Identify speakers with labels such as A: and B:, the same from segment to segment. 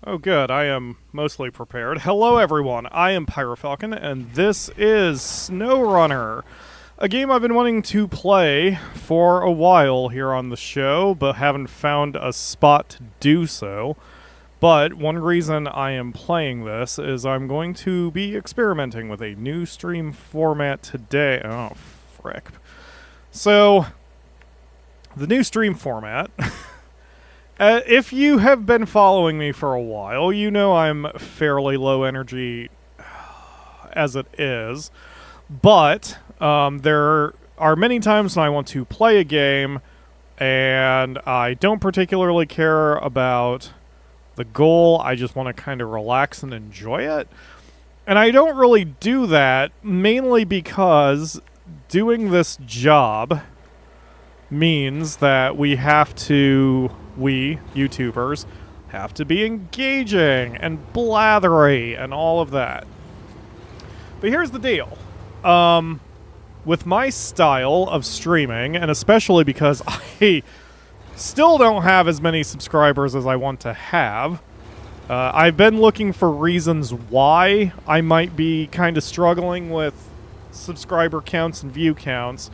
A: Oh, good. I am mostly prepared. Hello, everyone. I am Pyrofalcon, and this is SnowRunner, a game I've been wanting to play for a while here on the show, but haven't found a spot to do so. But one reason I am playing this is I'm going to be experimenting with a new stream format today. Oh, frick. So, the new stream format... if you have been following me for a while, you know I'm fairly low energy as it is. But there are many times when I want to play a game and I don't particularly care about the goal. I just want to kind of relax and enjoy it. And I don't really do that, mainly because doing this job means that we YouTubers, have to be engaging and blathery and all of that. But here's the deal. With my style of streaming, and especially because I still don't have as many subscribers as I want to have, I've been looking for reasons why I might be kind of struggling with subscriber counts and view counts.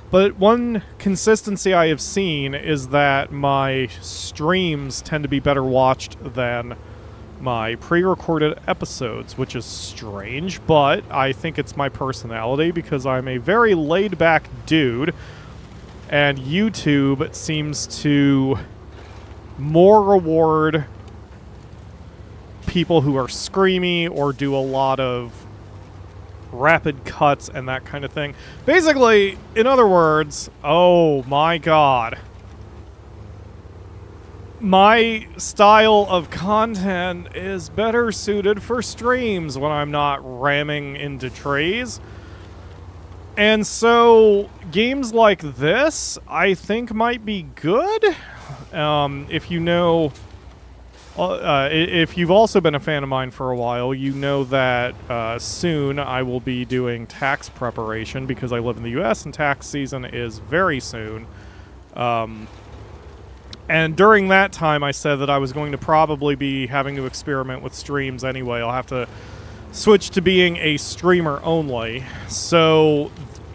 A: But one consistency I have seen is that my streams tend to be better watched than my pre-recorded episodes, which is strange, but I think it's my personality because I'm a very laid-back dude, and YouTube seems to more reward people who are screamy or do a lot of rapid cuts and that kind of thing. Basically, in other words, oh my god. My style of content is better suited for streams when I'm not ramming into trees. And so, games like this, I think might be good. If you know... if you've also been a fan of mine for a while, you know that soon I will be doing tax preparation because I live in the U.S. and tax season is very soon. And during that time, I said that I was going to probably be having to experiment with streams anyway. I'll have to switch to being a streamer only. So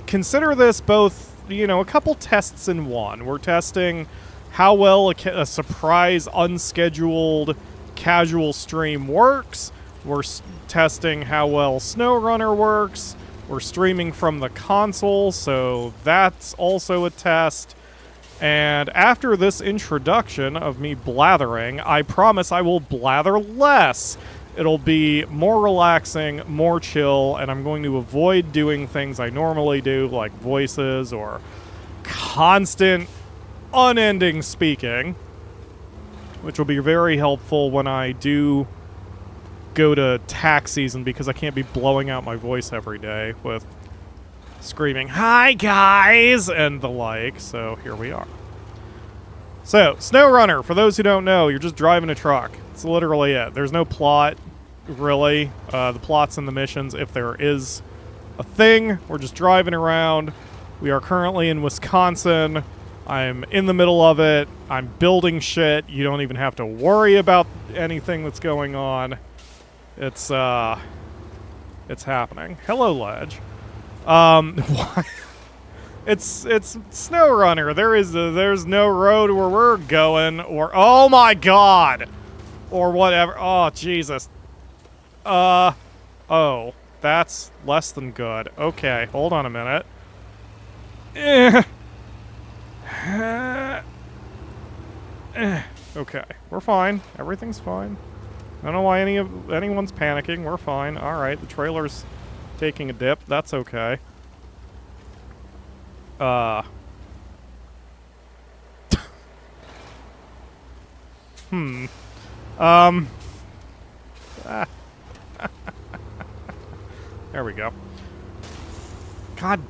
A: consider this both, a couple tests in one. We're testing how well a surprise, unscheduled, casual stream works. We're testing how well SnowRunner works. We're streaming from the console, so that's also a test. And after this introduction of me blathering, I promise I will blather less. It'll be more relaxing, more chill, and I'm going to avoid doing things I normally do, like voices or constant unending speaking, which will be very helpful when I do go to tax season because I can't be blowing out my voice every day with screaming, "Hi guys!" and the like, so here we are. So, SnowRunner, for those who don't know, you're just driving a truck. It's literally it. There's no plot, really. The plot's in the missions, if there is a thing. We're just driving around. We are currently in Wisconsin. I'm in the middle of it. I'm building shit. You don't even have to worry about anything that's going on. It's happening. Hello, Ledge. Why? It's SnowRunner. There's no road where we're going, or oh my god, or whatever. Oh Jesus. Oh, that's less than good. Okay, hold on a minute. Okay, we're fine. Everything's fine. I don't know why anyone's panicking. We're fine. All right, the trailer's taking a dip. That's okay. There we go. God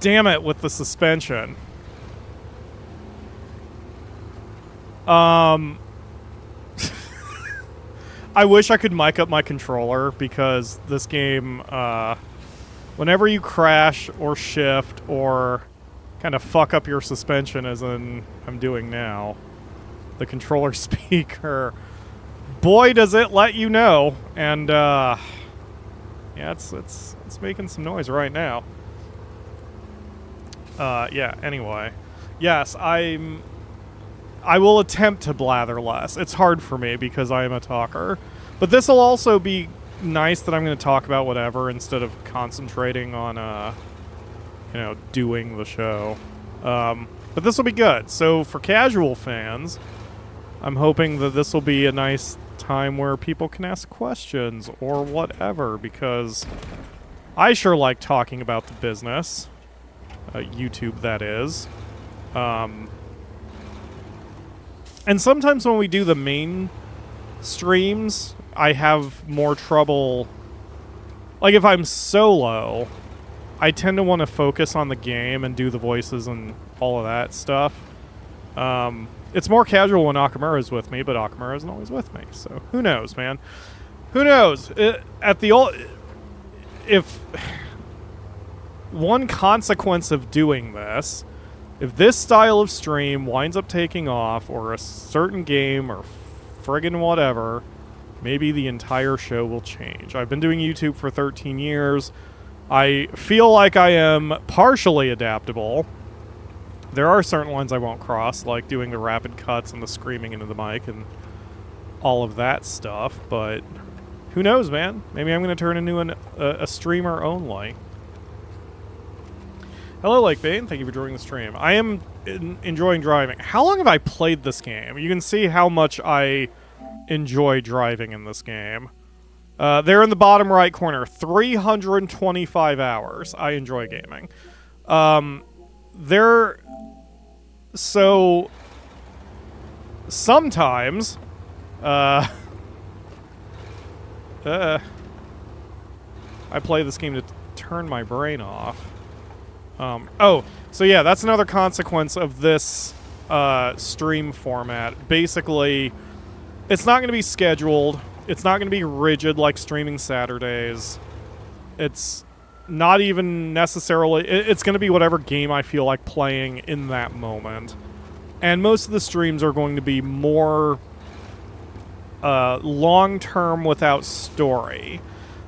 A: damn it with the suspension. I wish I could mic up my controller because this game, whenever you crash or shift or kind of fuck up your suspension, as in I'm doing now, the controller speaker boy, does it let you know. And yeah, it's making some noise right now. Yeah. Anyway, yes, I will attempt to blather less. It's hard for me because I am a talker, but this will also be nice that I'm going to talk about whatever instead of concentrating on you know, doing the show. But this will be good. So for casual fans, I'm hoping that this will be a nice time where people can ask questions or whatever, because I sure like talking about the business. YouTube, that is. And sometimes when we do the main streams, I have more trouble. Like, if I'm solo, I tend to want to focus on the game and do the voices and all of that stuff. It's more casual when Akamura's with me, but Akamura isn't always with me. So who knows, man? Who knows? If one consequence of doing this, if this style of stream winds up taking off, or a certain game, or friggin' whatever, maybe the entire show will change. I've been doing YouTube for 13 years. I feel like I am partially adaptable. There are certain ones I won't cross, like doing the rapid cuts and the screaming into the mic and all of that stuff, but who knows, man? Maybe I'm going to turn into a streamer only. Hello, Lake Bane. Thank you for joining the stream. I am enjoying driving. How long have I played this game? You can see how much I enjoy driving in this game. There in the bottom right corner, 325 hours. I enjoy gaming. So sometimes, I play this game to turn my brain off. Oh, so yeah, that's another consequence of this stream format. Basically, it's not going to be scheduled. It's not going to be rigid like streaming Saturdays. It's not even necessarily... It's going to be whatever game I feel like playing in that moment. And most of the streams are going to be more long-term without story.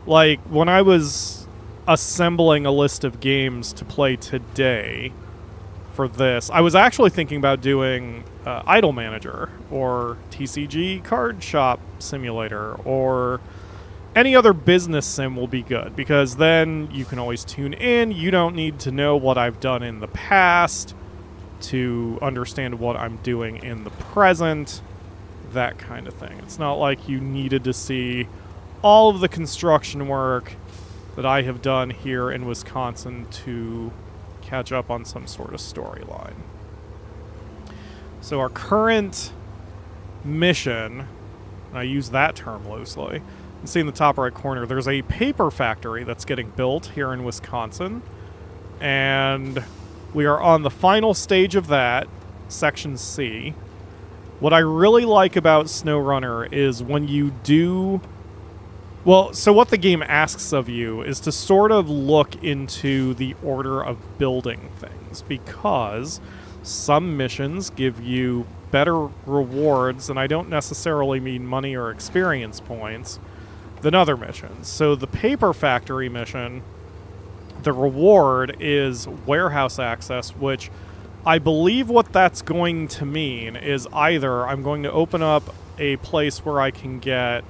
A: Like, when I was assembling a list of games to play today for this, I was actually thinking about doing Idle Manager, or TCG Card Shop Simulator, or any other business sim will be good, because then you can always tune in. You don't need to know what I've done in the past to understand what I'm doing in the present, that kind of thing. It's not like you needed to see all of the construction work that I have done here in Wisconsin to catch up on some sort of storyline. So our current mission, and I use that term loosely, you can see in the top right corner, there's a paper factory that's getting built here in Wisconsin, and we are on the final stage of that, Section C. What I really like about SnowRunner is when you do... Well, so what the game asks of you is to sort of look into the order of building things, because some missions give you better rewards, and I don't necessarily mean money or experience points, than other missions. So the paper factory mission, the reward is warehouse access, which I believe what that's going to mean is either I'm going to open up a place where I can get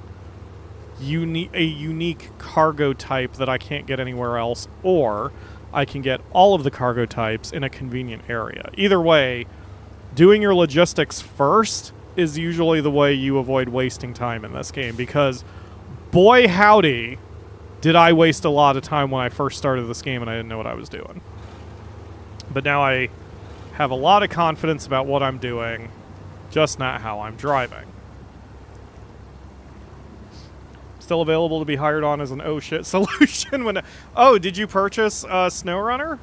A: a unique cargo type that I can't get anywhere else, or I can get all of the cargo types in a convenient area. Either way, doing your logistics first is usually the way you avoid wasting time in this game, because boy howdy did I waste a lot of time when I first started this game and I didn't know what I was doing. But now I have a lot of confidence about what I'm doing, just not how I'm driving. Still available to be hired on as an oh shit solution when... Oh, did you purchase SnowRunner?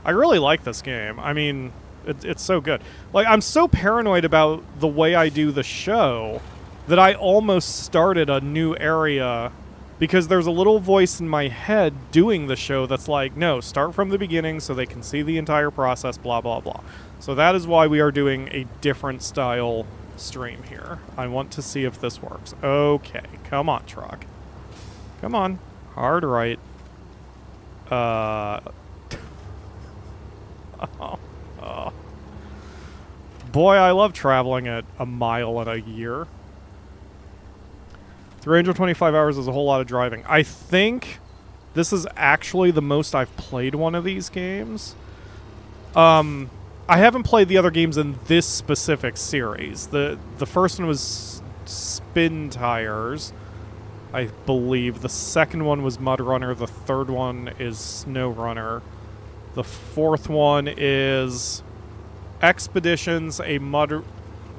A: I really like this game. I mean, it's so good. Like, I'm so paranoid about the way I do the show that I almost started a new area, because there's a little voice in my head doing the show that's like, no, start from the beginning so they can see the entire process, blah, blah, blah. So that is why we are doing a different style stream here. I want to see if this works. Okay, come on, truck. Come on. Hard right. Oh. Boy, I love traveling at a mile in a year. 325 hours is a whole lot of driving. I think this is actually the most I've played one of these games. I haven't played the other games in this specific series. The first one was Spin Tires, I believe. The second one was Mud Runner. The third one is SnowRunner. The fourth one is Expeditions, a Mud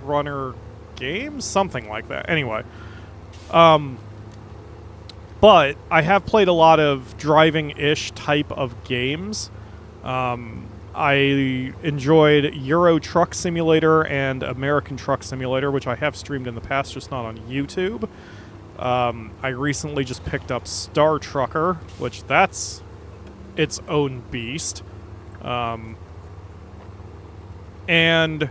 A: Runner game? Something like that. Anyway. But I have played a lot of driving-ish type of games. I enjoyed Euro Truck Simulator and American Truck Simulator, which I have streamed in the past, just not on YouTube. I recently just picked up Star Trucker, which that's its own beast. And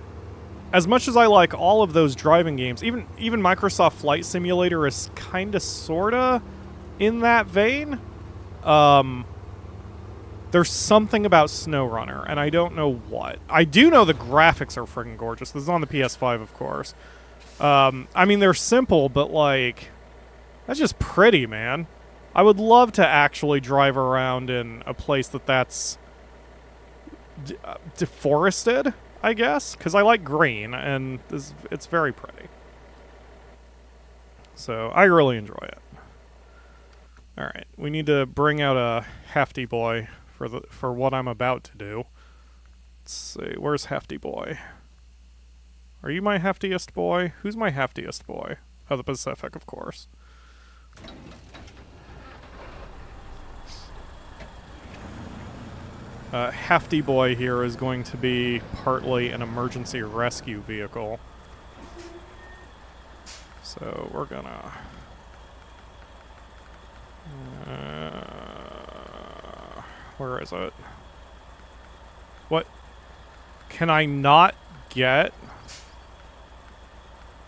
A: as much as I like all of those driving games, even Microsoft Flight Simulator is kind of, sort of in that vein. There's something about SnowRunner, and I don't know what. I do know the graphics are freaking gorgeous. This is on the PS5, of course. I mean, they're simple, but, like, that's just pretty, man. I would love to actually drive around in a place that's deforested, I guess, because I like green, and it's very pretty. So, I really enjoy it. Alright, we need to bring out a hefty boy for what I'm about to do. Let's see, where's Hefty Boy? Are you my heftiest boy? Who's my heftiest boy? Oh, the Pacific, of course. Hefty Boy here is going to be partly an emergency rescue vehicle. So we're gonna... where is it? What? Can I not get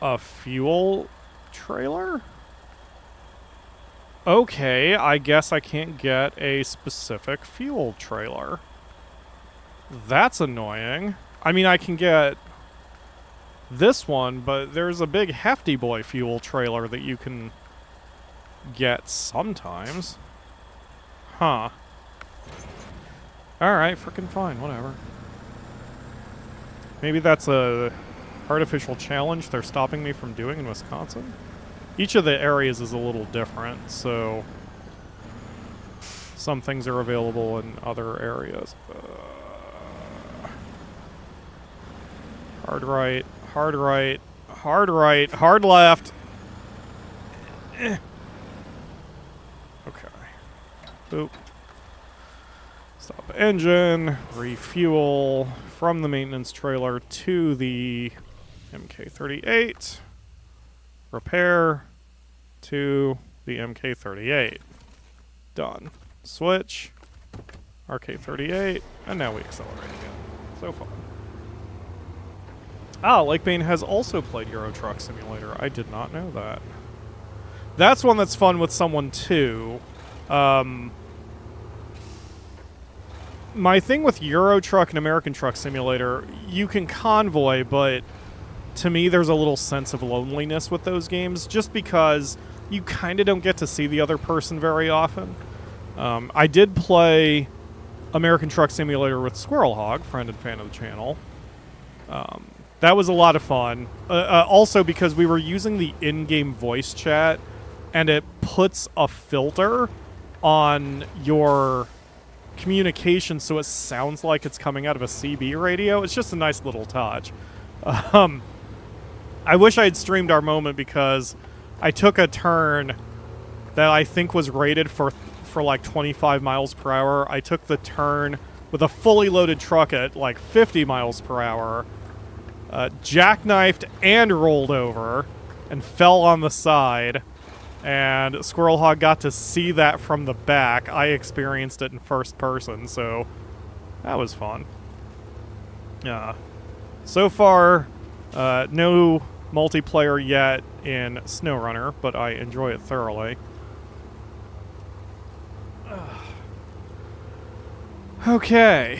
A: a fuel trailer? Okay, I guess I can't get a specific fuel trailer. That's annoying. I mean, I can get this one, but there's a big Hefty Boy fuel trailer that you can get sometimes. Huh. Alright, frickin' fine, whatever. Maybe that's a artificial challenge they're stopping me from doing in Wisconsin? Each of the areas is a little different, so some things are available in other areas. Hard right, hard right, hard right, hard left. Okay. Boop. Stop engine, refuel from the maintenance trailer to the MK38. Repair to the MK38. Done. Switch. RK38. And now we accelerate again. So fun. Ah, Lakebane has also played Euro Truck Simulator. I did not know that. That's one that's fun with someone too. My thing with Euro Truck and American Truck Simulator, you can convoy, but to me there's a little sense of loneliness with those games, just because you kind of don't get to see the other person very often. I did play American Truck Simulator with Squirrel Hog, friend and fan of the channel. That was a lot of fun. Also because we were using the in-game voice chat, and it puts a filter on your communication so it sounds like it's coming out of a CB radio. It's just a nice little touch. I wish I had streamed our moment, because I took a turn that I think was rated for like 25 miles per hour. I took the turn with a fully loaded truck at like 50 miles per hour, jackknifed and rolled over, and fell on the side. And Squirrel Hog got to see that from the back. I experienced it in first person, so that was fun. So far, no multiplayer yet in SnowRunner, but I enjoy it thoroughly. Okay.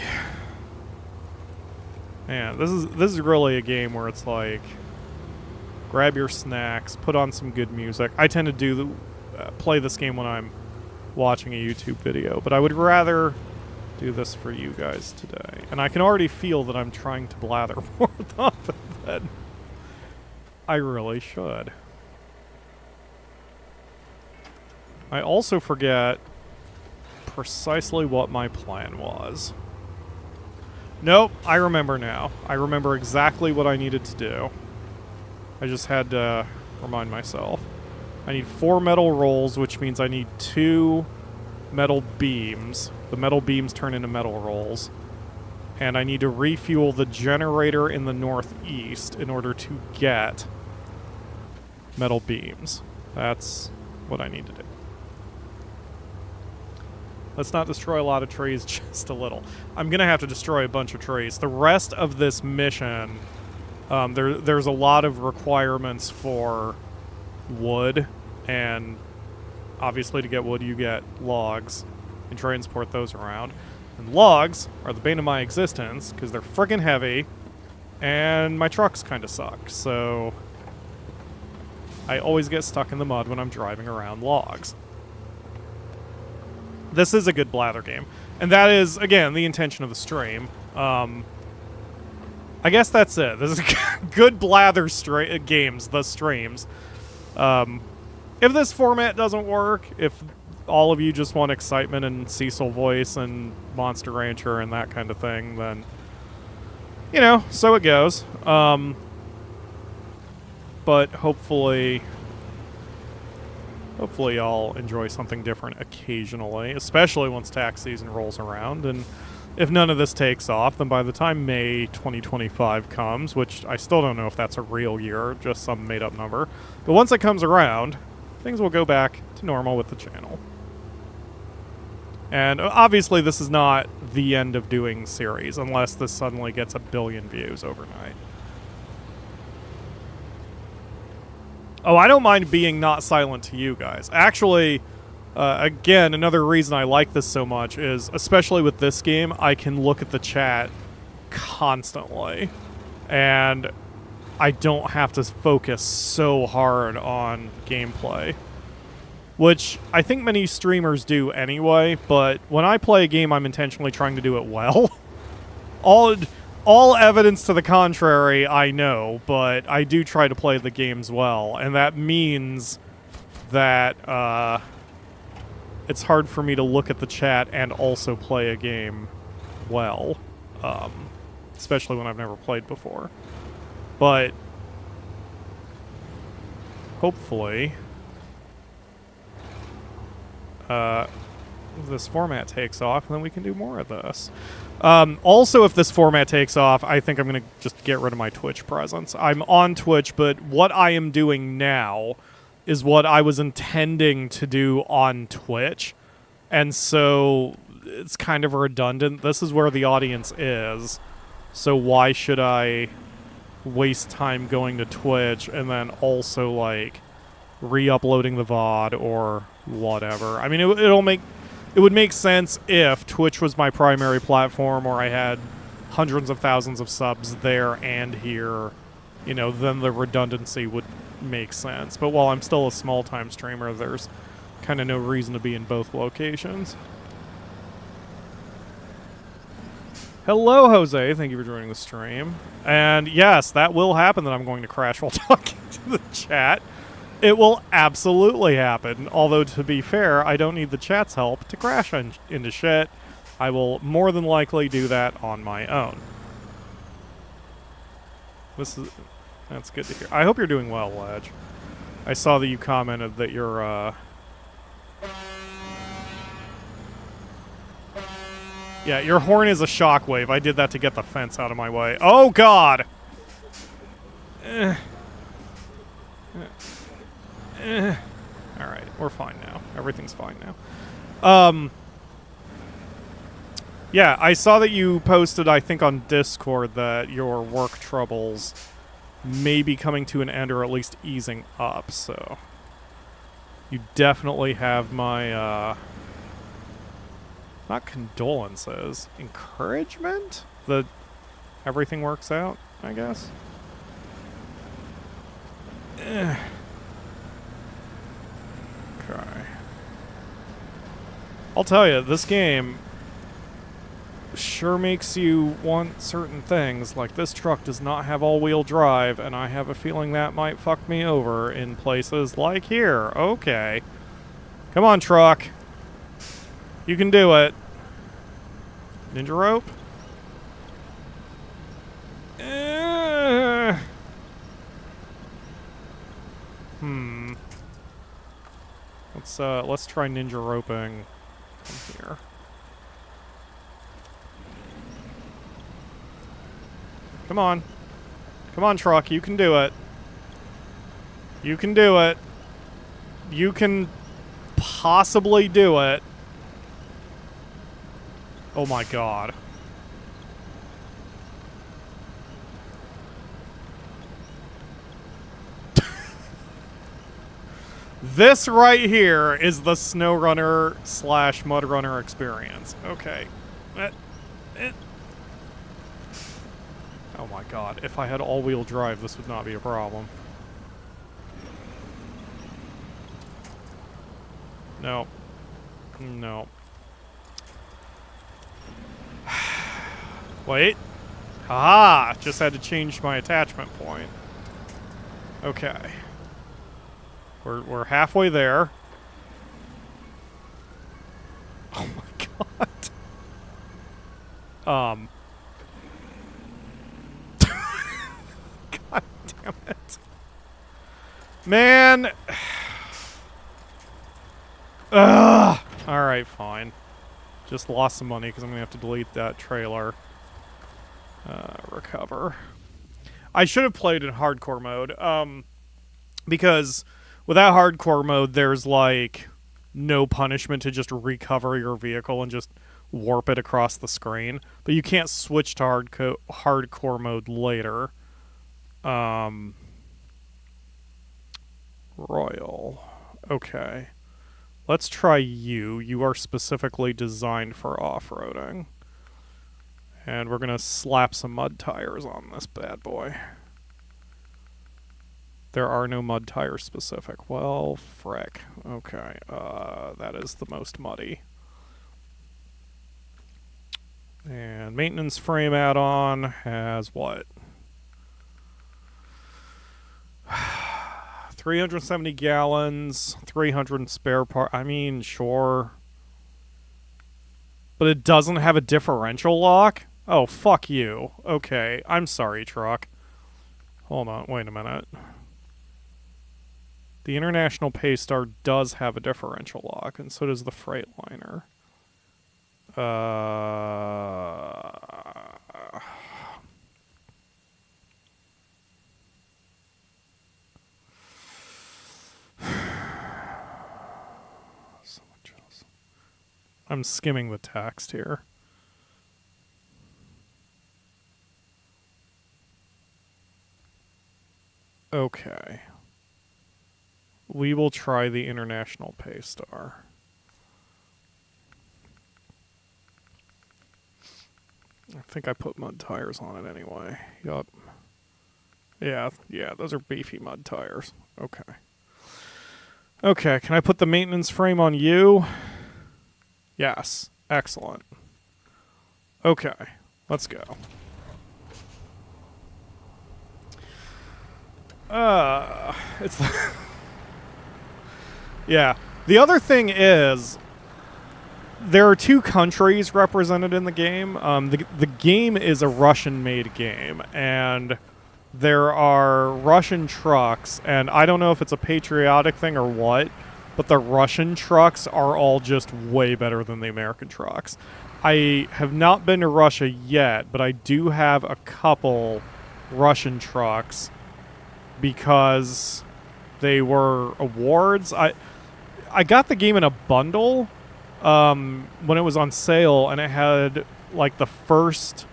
A: Man, this is really a game where it's like, grab your snacks, put on some good music. I tend to play this game when I'm watching a YouTube video, but I would rather do this for you guys today. And I can already feel that I'm trying to blather more often than I really should. I also forget precisely what my plan was. Nope, I remember now. I remember exactly what I needed to do. I just had to remind myself. I need 4 metal rolls, which means I need 2 metal beams. The metal beams turn into metal rolls. And I need to refuel the generator in the northeast in order to get metal beams. That's what I need to do. Let's not destroy a lot of trees, just a little. I'm going to have to destroy a bunch of trees. The rest of this mission, there's a lot of requirements for wood, and obviously to get wood you get logs and transport those around. And logs are the bane of my existence because they're friggin' heavy, and my trucks kind of suck, so I always get stuck in the mud when I'm driving around logs. This is a good blather game. And that is, again, the intention of the stream. I guess that's it. This is good blather games, the streams. If this format doesn't work, if all of you just want excitement and Cecil voice and Monster Rancher and that kind of thing, then, you know, so it goes. But hopefully y'all enjoy something different occasionally, especially once tax season rolls around. And if none of this takes off, then by the time May 2025 comes, which I still don't know if that's a real year, just some made-up number, but once it comes around, things will go back to normal with the channel. And obviously this is not the end of doing series, unless this suddenly gets 1 billion views overnight. Oh, I don't mind being not silent to you guys. Actually, again, another reason I like this so much is, especially with this game, I can look at the chat constantly. And I don't have to focus so hard on gameplay. Which I think many streamers do anyway, but when I play a game, I'm intentionally trying to do it well. All evidence to the contrary, I know, but I do try to play the games well, and that means that it's hard for me to look at the chat and also play a game well, especially when I've never played before. But hopefully this format takes off, and then we can do more of this. Also, if this format takes off, I think I'm going to just get rid of my Twitch presence. I'm on Twitch, but what I am doing now is what I was intending to do on Twitch. And so it's kind of redundant. This is where the audience is. So why should I waste time going to Twitch and then also, like, re-uploading the VOD or whatever? I mean, it would make sense if Twitch was my primary platform, or I had hundreds of thousands of subs there and here. You know, then the redundancy would make sense. But while I'm still a small-time streamer, there's kind of no reason to be in both locations. Hello, Jose. Thank you for joining the stream. And yes, that will happen, that I'm going to crash while talking to the chat. It will absolutely happen, although to be fair, I don't need the chat's help to crash into shit. I will more than likely do that on my own. That's good to hear. I hope you're doing well, Ledge. I saw that you commented that you're, yeah, your horn is a shockwave. I did that to get the fence out of my way. Oh, God! Alright, we're fine now. Everything's fine now. Yeah, I saw that you posted, I think, on Discord that your work troubles may be coming to an end or at least easing up, so you definitely have my not condolences, encouragement that everything works out, I guess. Okay. I'll tell you, this game sure makes you want certain things. Like, this truck does not have all-wheel drive, and I have a feeling that might fuck me over in places like here. Okay. Come on, truck. You can do it. Ninja rope? Let's try ninja roping from here. Come on. Come on, truck. You can do it. You can do it. You can possibly do it. Oh my god. This right here is the SnowRunner / MudRunner experience. Okay. Oh my god. If I had all-wheel drive, this would not be a problem. No. No. Wait. Haha! Just had to change my attachment point. Okay. We're halfway there. Oh my god. God damn it. Man. Ugh. Alright, fine. Just lost some money because I'm going to have to delete that trailer. Recover. I should have played in hardcore mode. Because without hardcore mode, there's like no punishment to just recover your vehicle and just warp it across the screen. But you can't switch to hardcore mode later. Royal. Okay. Let's try you. You are specifically designed for off-roading. And we're going to slap some mud tires on this bad boy. There are no mud tires specific. Well, frick. Okay. That is the most muddy. And maintenance frame add-on has what? 370 gallons, 300 spare part. I mean, sure. But it doesn't have a differential lock? Oh, fuck you. Okay, I'm sorry, truck. Hold on, wait a minute. The International Paystar does have a differential lock, and so does the Freightliner. So much else. I'm skimming the text here. Okay. We will try the International Paystar. I think I put mud tires on it anyway. Yup. Yeah, those are beefy mud tires. Okay. Okay, can I put the maintenance frame on you? Yes. Excellent. Okay, let's go. It's... Yeah. The other thing is, there are two countries represented in the game. The game is a Russian-made game, and there are Russian trucks, and I don't know if it's a patriotic thing or what, but the Russian trucks are all just way better than the American trucks. I have not been to Russia yet, but I do have a couple Russian trucks because they were awards. I got the game in a bundle when it was on sale, and it had like the first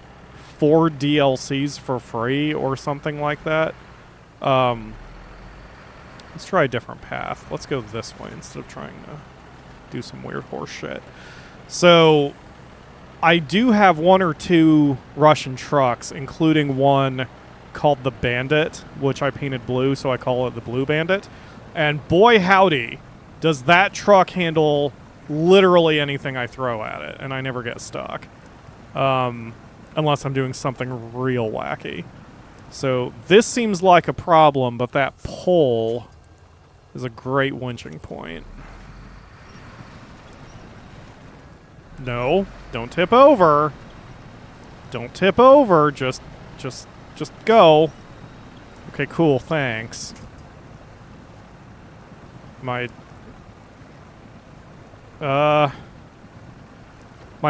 A: 4 DLCs for free or something like that. Let's try a different path. Let's go this way instead of trying to do some weird horse shit. So, I do have 1 or 2 Russian trucks, including one called the Bandit, which I painted blue, so I call it the Blue Bandit. And boy howdy, does that truck handle literally anything I throw at it, and I never get stuck. Unless I'm doing something real wacky. So this seems like a problem, but that pole is a great winching point. No, don't tip over. Don't tip over. Just go. Okay, cool. Thanks. My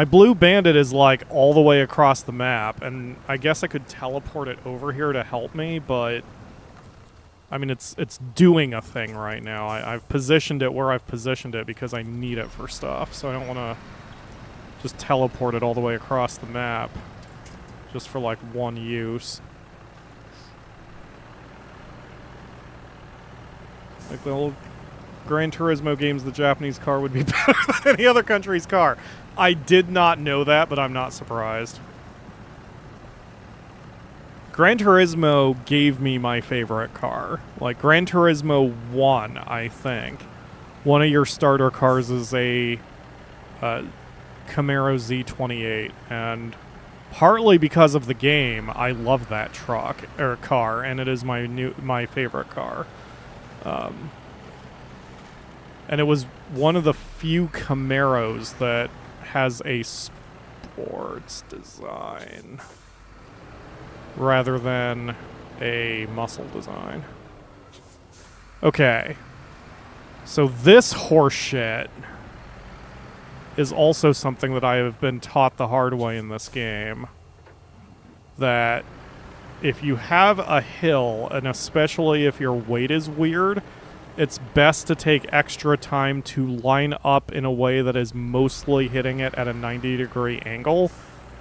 A: Blue Bandit is like all the way across the map, and I guess I could teleport it over here to help me, but I mean it's doing a thing right now. I've positioned it where I've positioned it because I need it for stuff, so I don't want to just teleport it all the way across the map just for like one use. Like the old Gran Turismo games, the Japanese car would be better than any other country's car. I did not know that, but I'm not surprised. Gran Turismo gave me my favorite car. Like, Gran Turismo 1, I think. One of your starter cars is a Camaro Z28, and partly because of the game, I love that truck, or car, and it is my favorite car. And it was one of the few Camaros that has a sports design rather than a muscle design. Okay. So this horse shit is also something that I have been taught the hard way in this game. That if you have a hill, and especially if your weight is weird, it's best to take extra time to line up in a way that is mostly hitting it at a 90-degree angle,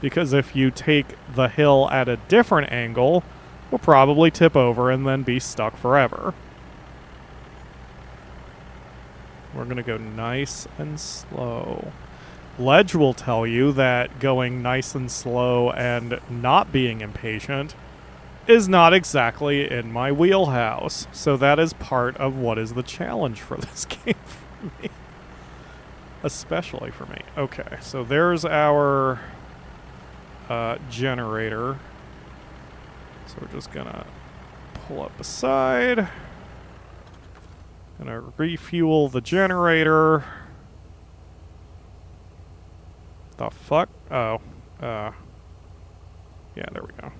A: because if you take the hill at a different angle, we'll probably tip over and then be stuck forever. We're going to go nice and slow. Ledge will tell you that going nice and slow and not being impatient is not exactly in my wheelhouse. So that is part of what is the challenge for this game for me. Especially for me. Okay, so there's our generator. So we're just gonna pull up aside. Gonna refuel the generator. The fuck? Oh. Yeah, there we go.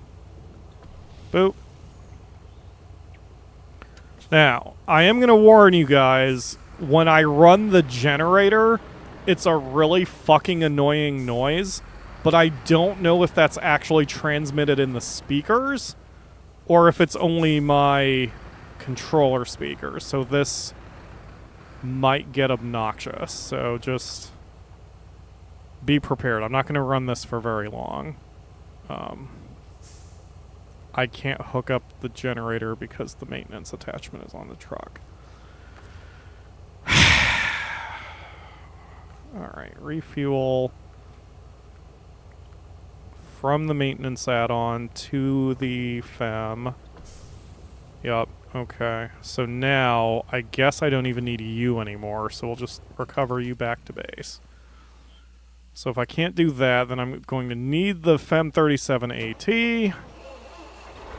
A: Boop. Now, I am going to warn you guys, when I run the generator, it's a really fucking annoying noise, but I don't know if that's actually transmitted in the speakers, or if it's only my controller speakers. So this might get obnoxious, so just be prepared. I'm not going to run this for very long. I can't hook up the generator because the maintenance attachment is on the truck. Alright, refuel from the maintenance add-on to the FEM. Yup, okay. So now, I guess I don't even need you anymore, so we'll just recover you back to base. So if I can't do that, then I'm going to need the FEM 37AT.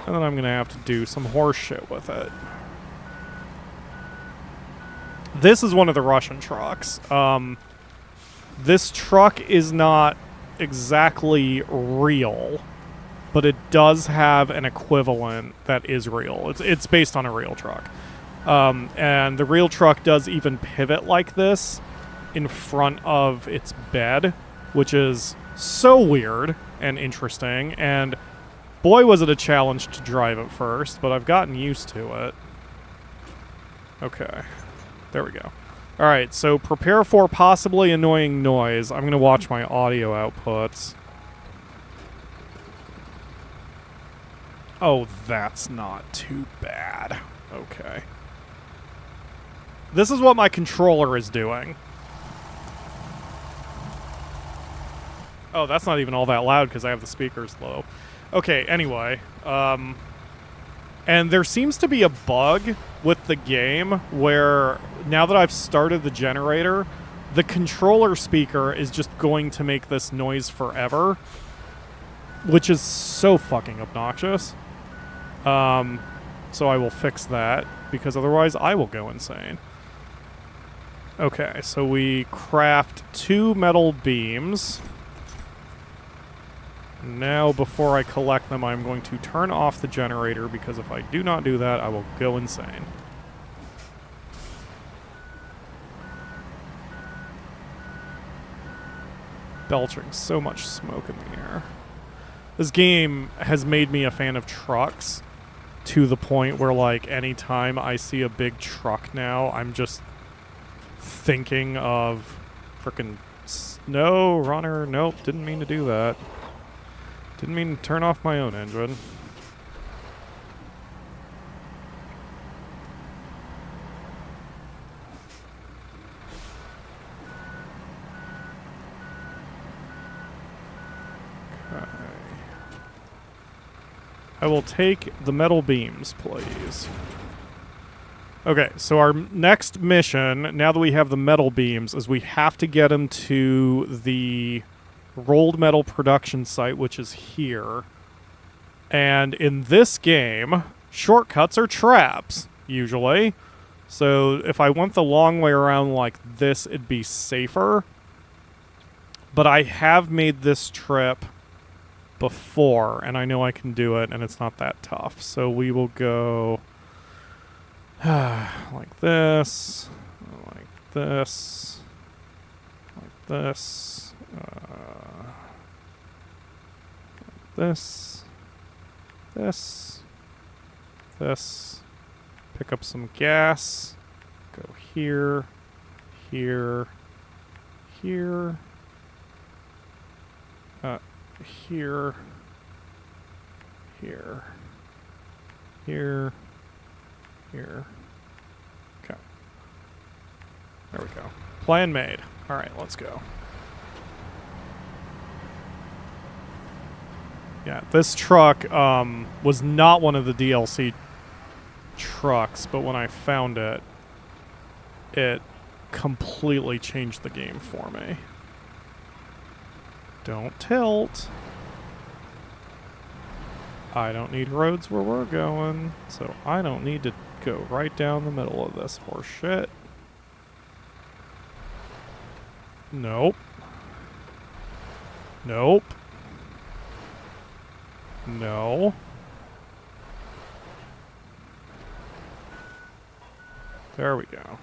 A: And then I'm going to have to do some horse shit with it. This is one of the Russian trucks. This truck is not exactly real, but it does have an equivalent that is real. It's based on a real truck. And the real truck does even pivot like this in front of its bed, which is so weird and interesting, and boy, was it a challenge to drive at first, but I've gotten used to it. Okay. There we go. Alright, so prepare for possibly annoying noise. I'm going to watch my audio outputs. Oh, that's not too bad. Okay. This is what my controller is doing. Oh, that's not even all that loud because I have the speakers low. Okay, anyway. And there seems to be a bug with the game where now that I've started the generator, the controller speaker is just going to make this noise forever, which is so fucking obnoxious. So I will fix that because otherwise I will go insane. Okay, so we craft 2 metal beams. Now, before I collect them, I'm going to turn off the generator because if I do not do that, I will go insane. Belching so much smoke in the air. This game has made me a fan of trucks to the point where, like, anytime I see a big truck now, I'm just thinking of frickin' SnowRunner. Nope, didn't mean to do that. Didn't mean to turn off my own engine. Okay. I will take the metal beams, please. Okay, so our next mission, now that we have the metal beams, is we have to get them to the rolled metal production site, which is here. And in this game, shortcuts are traps, usually. So if I went the long way around like this, it'd be safer. But I have made this trip before, and I know I can do it, and it's not that tough. So we will go like this, like this, like this, this, this, pick up some gas, go here, here, here, here, here, here, here. Okay. There we go. Plan made. All right, let's go. Yeah, this truck was not one of the DLC trucks, but when I found it, it completely changed the game for me. Don't tilt. I don't need roads where we're going, so I don't need to go right down the middle of this horse shit. Nope. Nope. No. There we go.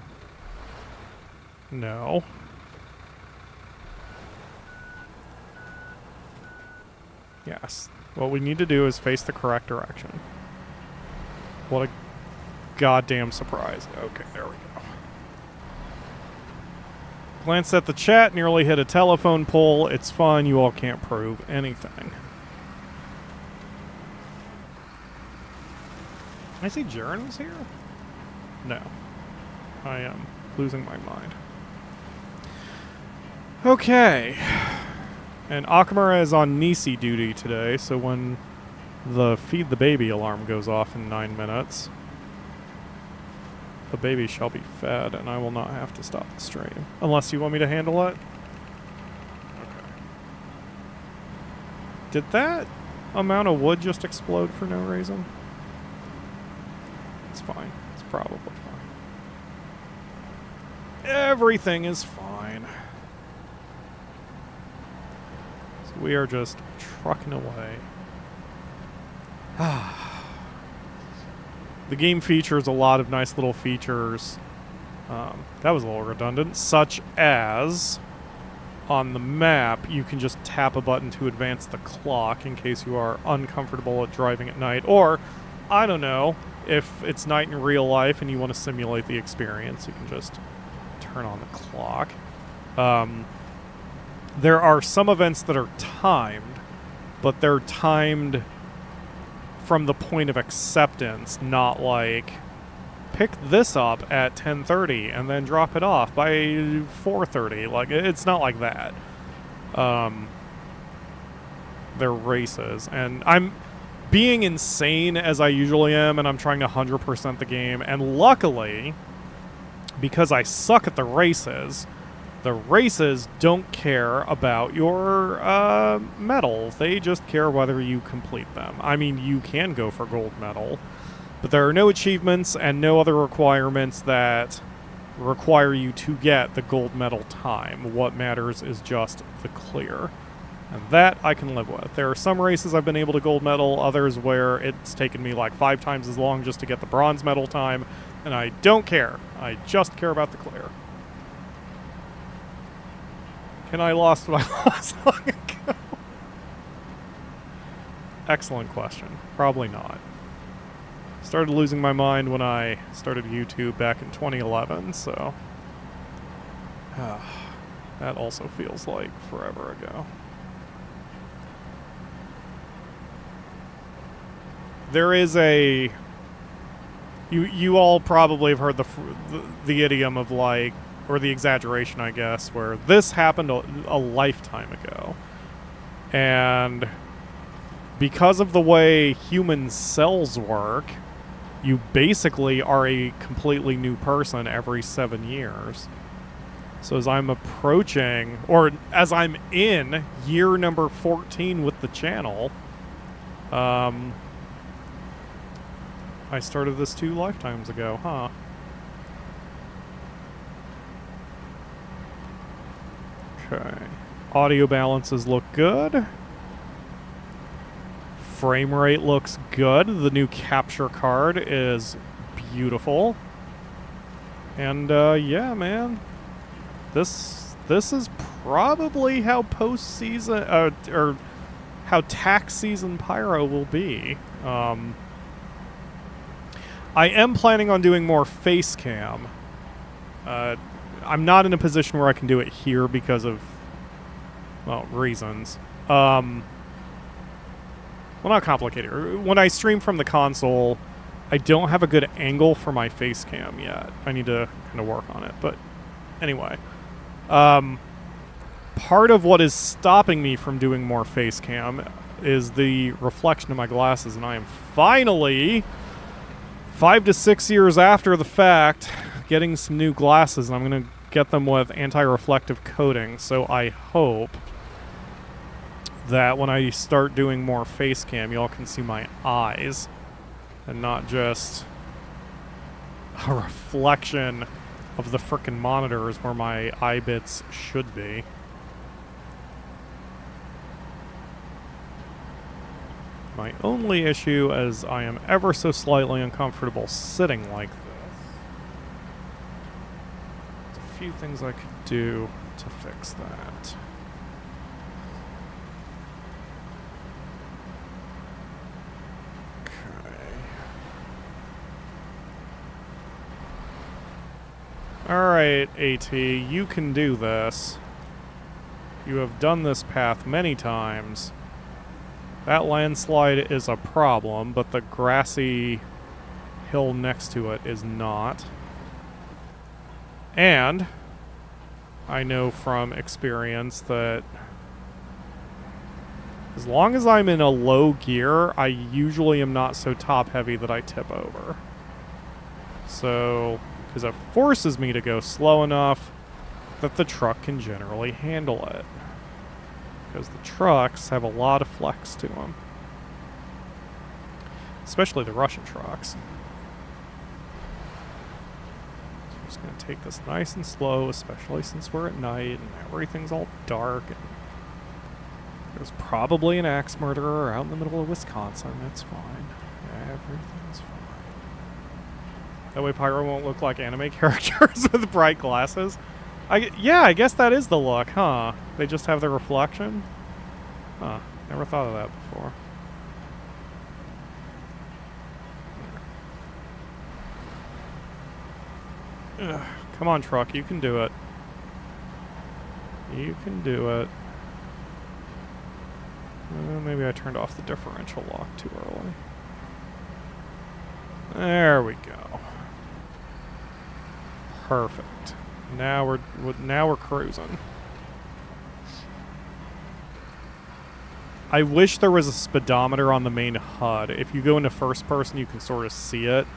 A: No. Yes. What we need to do is face the correct direction. What a goddamn surprise. Okay, there we go. Glanced at the chat, nearly hit a telephone pole. It's fine, you all can't prove anything. I see Jaren's here? No. I am losing my mind. Okay. And Akamura is on Nisi duty today, so when the feed the baby alarm goes off in 9 minutes, the baby shall be fed, and I will not have to stop the stream. Unless you want me to handle it? Okay. Did that amount of wood just explode for no reason? It's fine. It's probably fine. Everything is fine. So we are just trucking away. The game features a lot of nice little features. That was a little redundant. Such as, on the map, you can just tap a button to advance the clock in case you are uncomfortable at driving at night. Or, I don't know, if it's night in real life and you want to simulate the experience, you can just turn on the clock. There are some events that are timed, but they're timed from the point of acceptance, not like pick this up at 10:30 and then drop it off by 4:30. Like, it's not like that. They're races, and I'm being insane as I usually am, and I'm trying to 100% the game, and luckily, because I suck at the races don't care about your medal. They just care whether you complete them. I mean, you can go for gold medal, but there are no achievements and no other requirements that require you to get the gold medal time. What matters is just the clear. And that I can live with. There are some races I've been able to gold medal, others where it's taken me like 5 times as long just to get the bronze medal time, and I don't care. I just care about the clear. Can I lost what I lost long ago? Excellent question. Probably not. Started losing my mind when I started YouTube back in 2011, so that also feels like forever ago. There is a... You all probably have heard the idiom of like, or the exaggeration, I guess, where this happened a lifetime ago. And because of the way human cells work, you basically are a completely new person every 7 years. So as I'm approaching, or as I'm in year number 14 with the channel, I started this 2 lifetimes ago, huh? Okay. Audio balances look good. Frame rate looks good. The new capture card is beautiful. And, yeah, man. This is probably how post-season, or how tax season Pyro will be. I am planning on doing more face cam. I'm not in a position where I can do it here because of, well, reasons. Well, not complicated. When I stream from the console, I don't have a good angle for my face cam yet. I need to kind of work on it. But anyway, part of what is stopping me from doing more face cam is the reflection of my glasses, and I am finally... 5 to 6 years after the fact, getting some new glasses, and I'm going to get them with anti-reflective coating, so I hope that when I start doing more face cam, y'all can see my eyes, and not just a reflection of the frickin' monitors where my eye bits should be. My only issue is I am ever so slightly uncomfortable sitting like this. There's a few things I could do to fix that. Okay. Alright, AT, you can do this. You have done this path many times. That landslide is a problem, but the grassy hill next to it is not. And I know from experience that as long as I'm in a low gear, I usually am not so top heavy that I tip over. So, because it forces me to go slow enough that the truck can generally handle it. Because the trucks have a lot of flex to them. Especially the Russian trucks. So I'm just going to take this nice and slow, especially since we're at night and everything's all dark. And there's probably an axe murderer out in the middle of Wisconsin. That's fine. Everything's fine. That way Pyro won't look like anime characters with bright glasses. Yeah, I guess that is the look, huh? They just have the reflection? Huh. Never thought of that before. Ugh. Come on, truck. You can do it. You can do it. Maybe I turned off the differential lock too early. There we go. Perfect. Now we're cruising. I wish there was a speedometer on the main HUD. If you go into first person, you can sort of see it.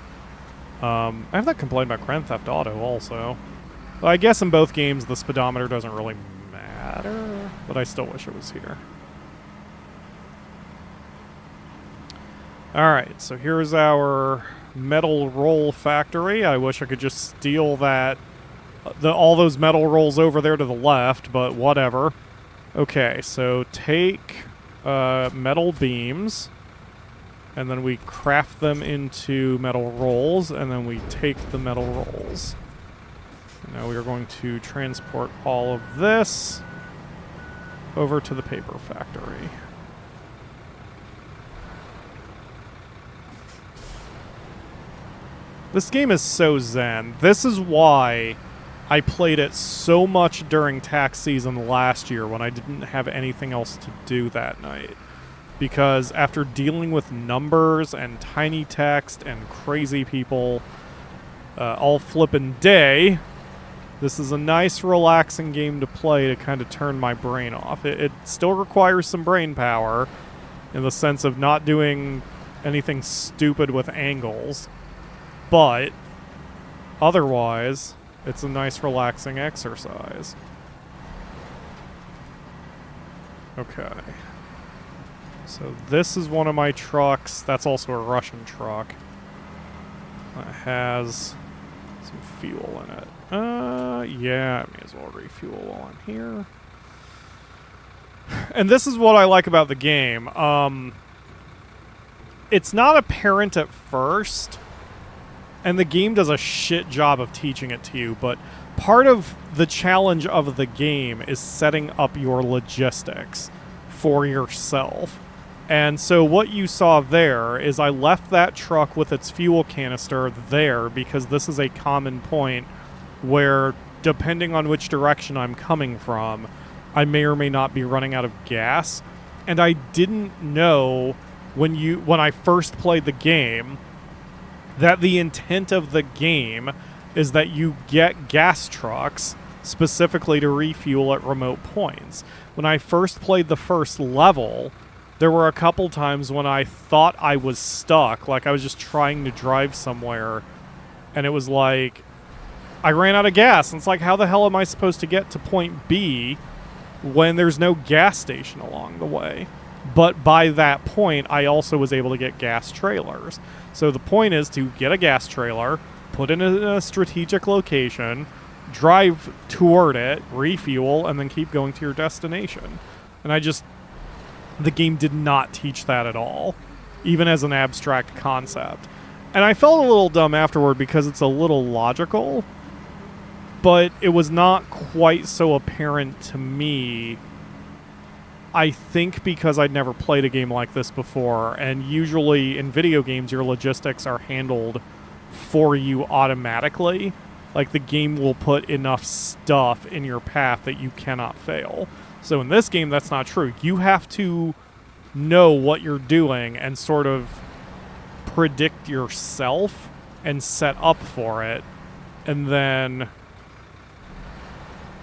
A: I have that complaint about Grand Theft Auto also. Well, I guess in both games the speedometer doesn't really matter, but I still wish it was here. Alright, so here's our metal roll factory. I wish I could just steal that, all those metal rolls over there to the left, but whatever. Okay, so take metal beams, and then we craft them into metal rolls, and then we take the metal rolls. Now we are going to transport all of this over to the paper factory. This game is so zen. This is why I played it so much during tax season last year when I didn't have anything else to do that night. Because after dealing with numbers and tiny text and crazy people all flippin' day, this is a nice, relaxing game to play to kind of turn my brain off. It still requires some brain power in the sense of not doing anything stupid with angles. But otherwise, it's a nice, relaxing exercise. Okay. So this is one of my trucks. That's also a Russian truck. That has some fuel in it. Yeah, I may as well refuel while I'm here. And this is what I like about the game. It's not apparent at first, and the game does a shit job of teaching it to you, but part of the challenge of the game is setting up your logistics for yourself. And so what you saw there is I left that truck with its fuel canister there because this is a common point where, depending on which direction I'm coming from, I may or may not be running out of gas. And I didn't know when I first played the game that the intent of the game is that you get gas trucks specifically to refuel at remote points. When I first played the first level, there were a couple times when I thought I was stuck, like I was just trying to drive somewhere, and it was like, I ran out of gas, and it's like, how the hell am I supposed to get to point B when there's no gas station along the way? But by that point, I also was able to get gas trailers. So the point is to get a gas trailer, put it in a strategic location, drive toward it, refuel, and then keep going to your destination. And the game did not teach that at all, even as an abstract concept. And I felt a little dumb afterward because it's a little logical, but it was not quite so apparent to me. I think because I'd never played a game like this before, and usually in video games your logistics are handled for you automatically. Like, the game will put enough stuff in your path that you cannot fail. So in this game, that's not true. You have to know what you're doing and sort of predict yourself and set up for it, and then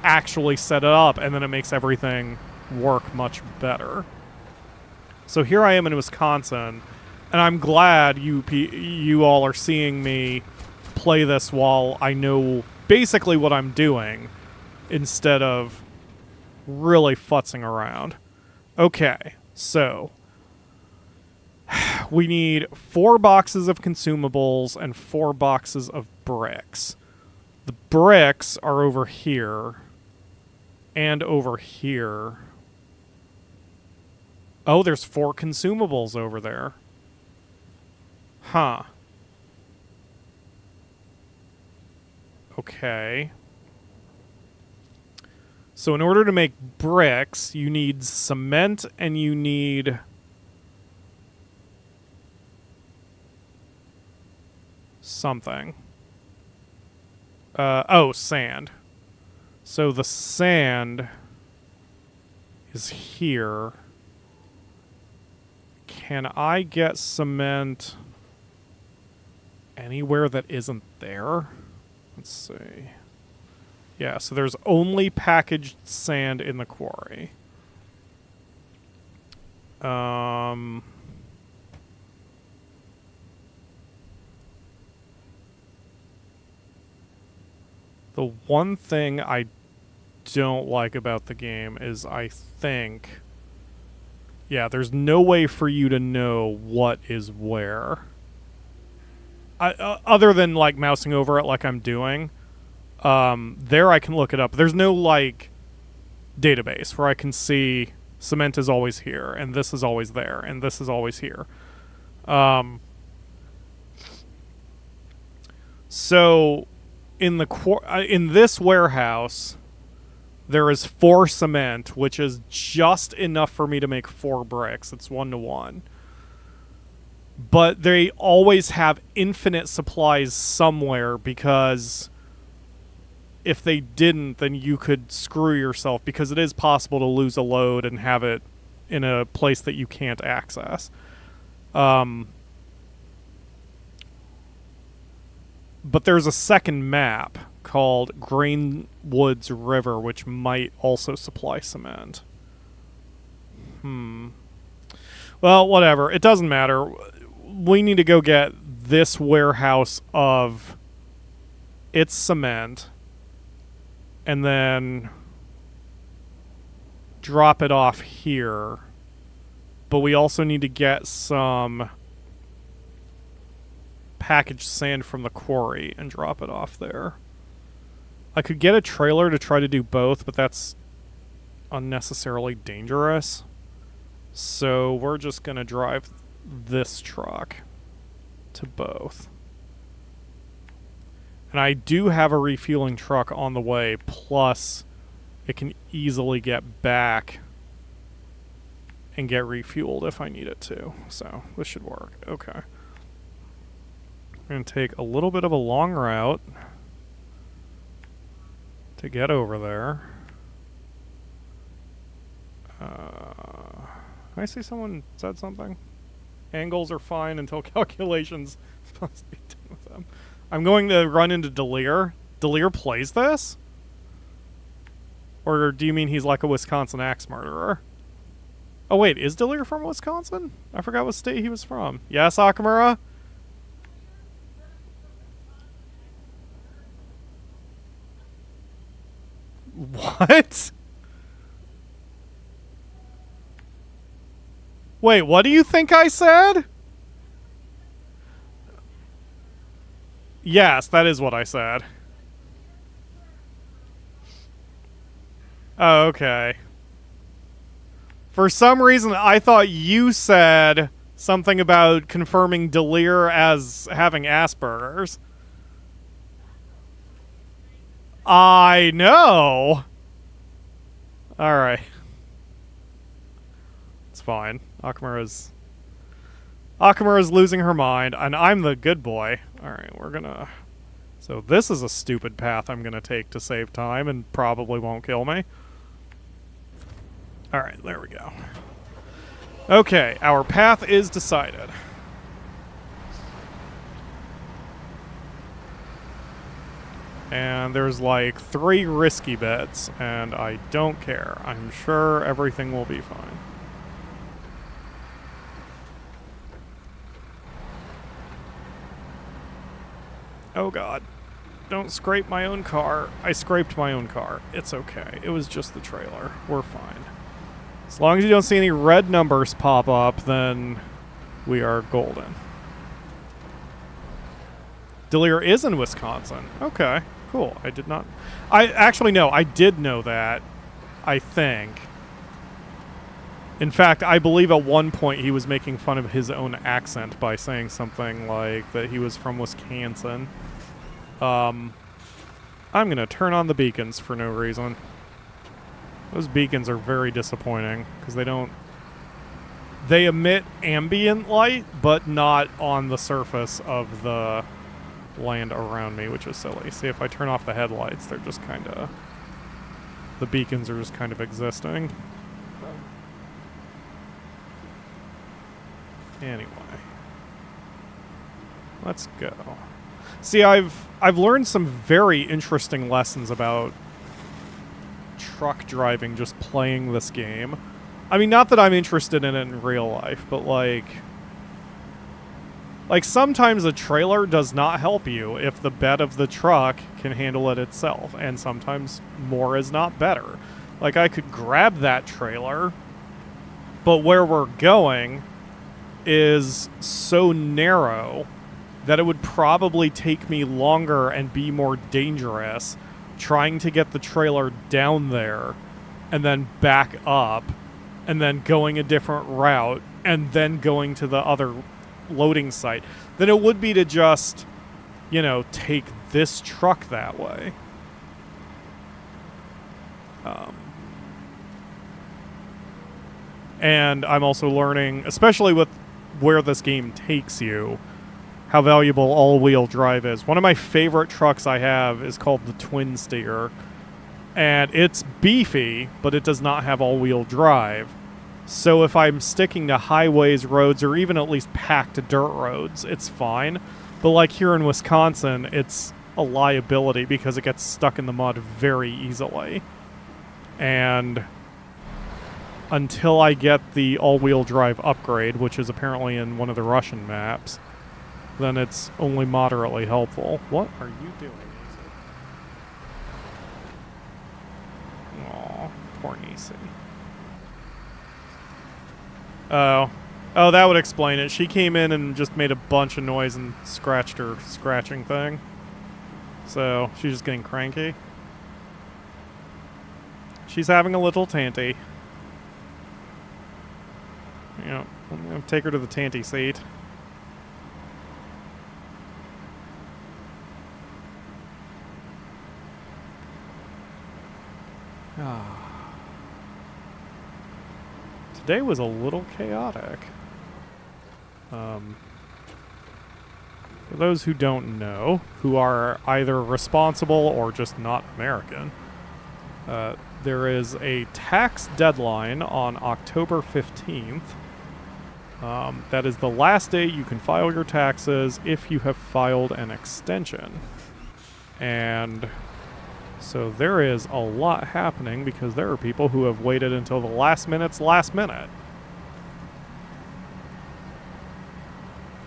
A: actually set it up, and then it makes everything work much better. So here I am in Wisconsin, and I'm glad you all are seeing me play this while I know basically what I'm doing instead of really futzing around. Okay, so we need 4 boxes of consumables and 4 boxes of bricks. The bricks are over here and over here. Oh, there's 4 consumables over there. Huh. Okay. So in order to make bricks, you need cement and you need something. Sand. So the sand is here. Can I get cement anywhere that isn't there? Let's see. Yeah, so there's only packaged sand in the quarry. The one thing I don't like about the game is I think... Yeah, there's no way for you to know what is where. Other than, like, mousing over it like I'm doing. There I can look it up. There's no, like, database where I can see cement is always here, and this is always there, and this is always here. So, in this warehouse, there is 4 cement, which is just enough for me to make 4 bricks. It's 1-to-1. But they always have infinite supplies somewhere, because if they didn't, then you could screw yourself, because it is possible to lose a load and have it in a place that you can't access. But there's a second map called Grainwoods River, which might also supply cement. Well, whatever. It doesn't matter. We need to go get this warehouse of its cement and then drop it off here. But we also need to get some packaged sand from the quarry and drop it off there. I could get a trailer to try to do both, but that's unnecessarily dangerous. So we're just going to drive this truck to both. And I do have a refueling truck on the way, plus it can easily get back and get refueled if I need it to. So this should work. Okay. I'm going to take a little bit of a long route to get over there. I see someone said something. Angles are fine until calculations must be done with them. I'm going to run into Delir. Delir plays this? Or do you mean he's like a Wisconsin axe murderer? Oh wait, is Delir from Wisconsin? I forgot what state he was from. Yes, Akamura? What? Wait, what do you think I said? Yes, that is what I said. Oh, okay. For some reason, I thought you said something about confirming Delir as having Asperger's. I know. All right. It's fine. Akamura's losing her mind, and I'm the good boy. All right, we're gonna... So this is a stupid path I'm gonna take to save time and probably won't kill me. All right, there we go. Okay, our path is decided. And there's like 3 risky bets, and I don't care. I'm sure everything will be fine. Oh god. Don't scrape my own car. I scraped my own car. It's okay. It was just the trailer. We're fine. As long as you don't see any red numbers pop up, then we are golden. Delir is in Wisconsin. Okay, cool. I did not... Actually, no. I did know that. I think. In fact, I believe at one point he was making fun of his own accent by saying something like that he was from Wisconsin. I'm going to turn on the beacons for no reason. Those beacons are very disappointing because they don't... They emit ambient light, but not on the surface of the land around me, which is silly. See, if I turn off the headlights, they're just kind of... The beacons are just kind of existing. Anyway. Let's go. See, I've learned some very interesting lessons about truck driving just playing this game. I mean, not that I'm interested in it in real life, but like sometimes a trailer does not help you if the bed of the truck can handle it itself, and sometimes more is not better. Like, I could grab that trailer, but where we're going is so narrow that it would probably take me longer and be more dangerous trying to get the trailer down there and then back up and then going a different route and then going to the other loading site than it would be to just, you know, take this truck that way. And I'm also learning, especially with where this game takes you, how valuable all-wheel drive is. One of my favorite trucks I have is called the Twin Steer, and it's beefy, but it does not have all-wheel drive. So if I'm sticking to highways, roads, or even at least packed dirt roads, it's fine. But like here in Wisconsin, it's a liability because it gets stuck in the mud very easily. And until I get the all-wheel drive upgrade, which is apparently in one of the Russian maps, then it's only moderately helpful. What are you doing, Nisi? Aw, poor Nisi. Oh, that would explain it. She came in and just made a bunch of noise and scratched her scratching thing. So, she's just getting cranky. She's having a little tanty. Yeah, I'm going to take her to the tanty seat. Today was a little chaotic. For those who don't know, who are either responsible or just not American, there is a tax deadline on October 15th. That is the last day you can file your taxes if you have filed an extension. And so there is a lot happening because there are people who have waited until the last minute's last minute.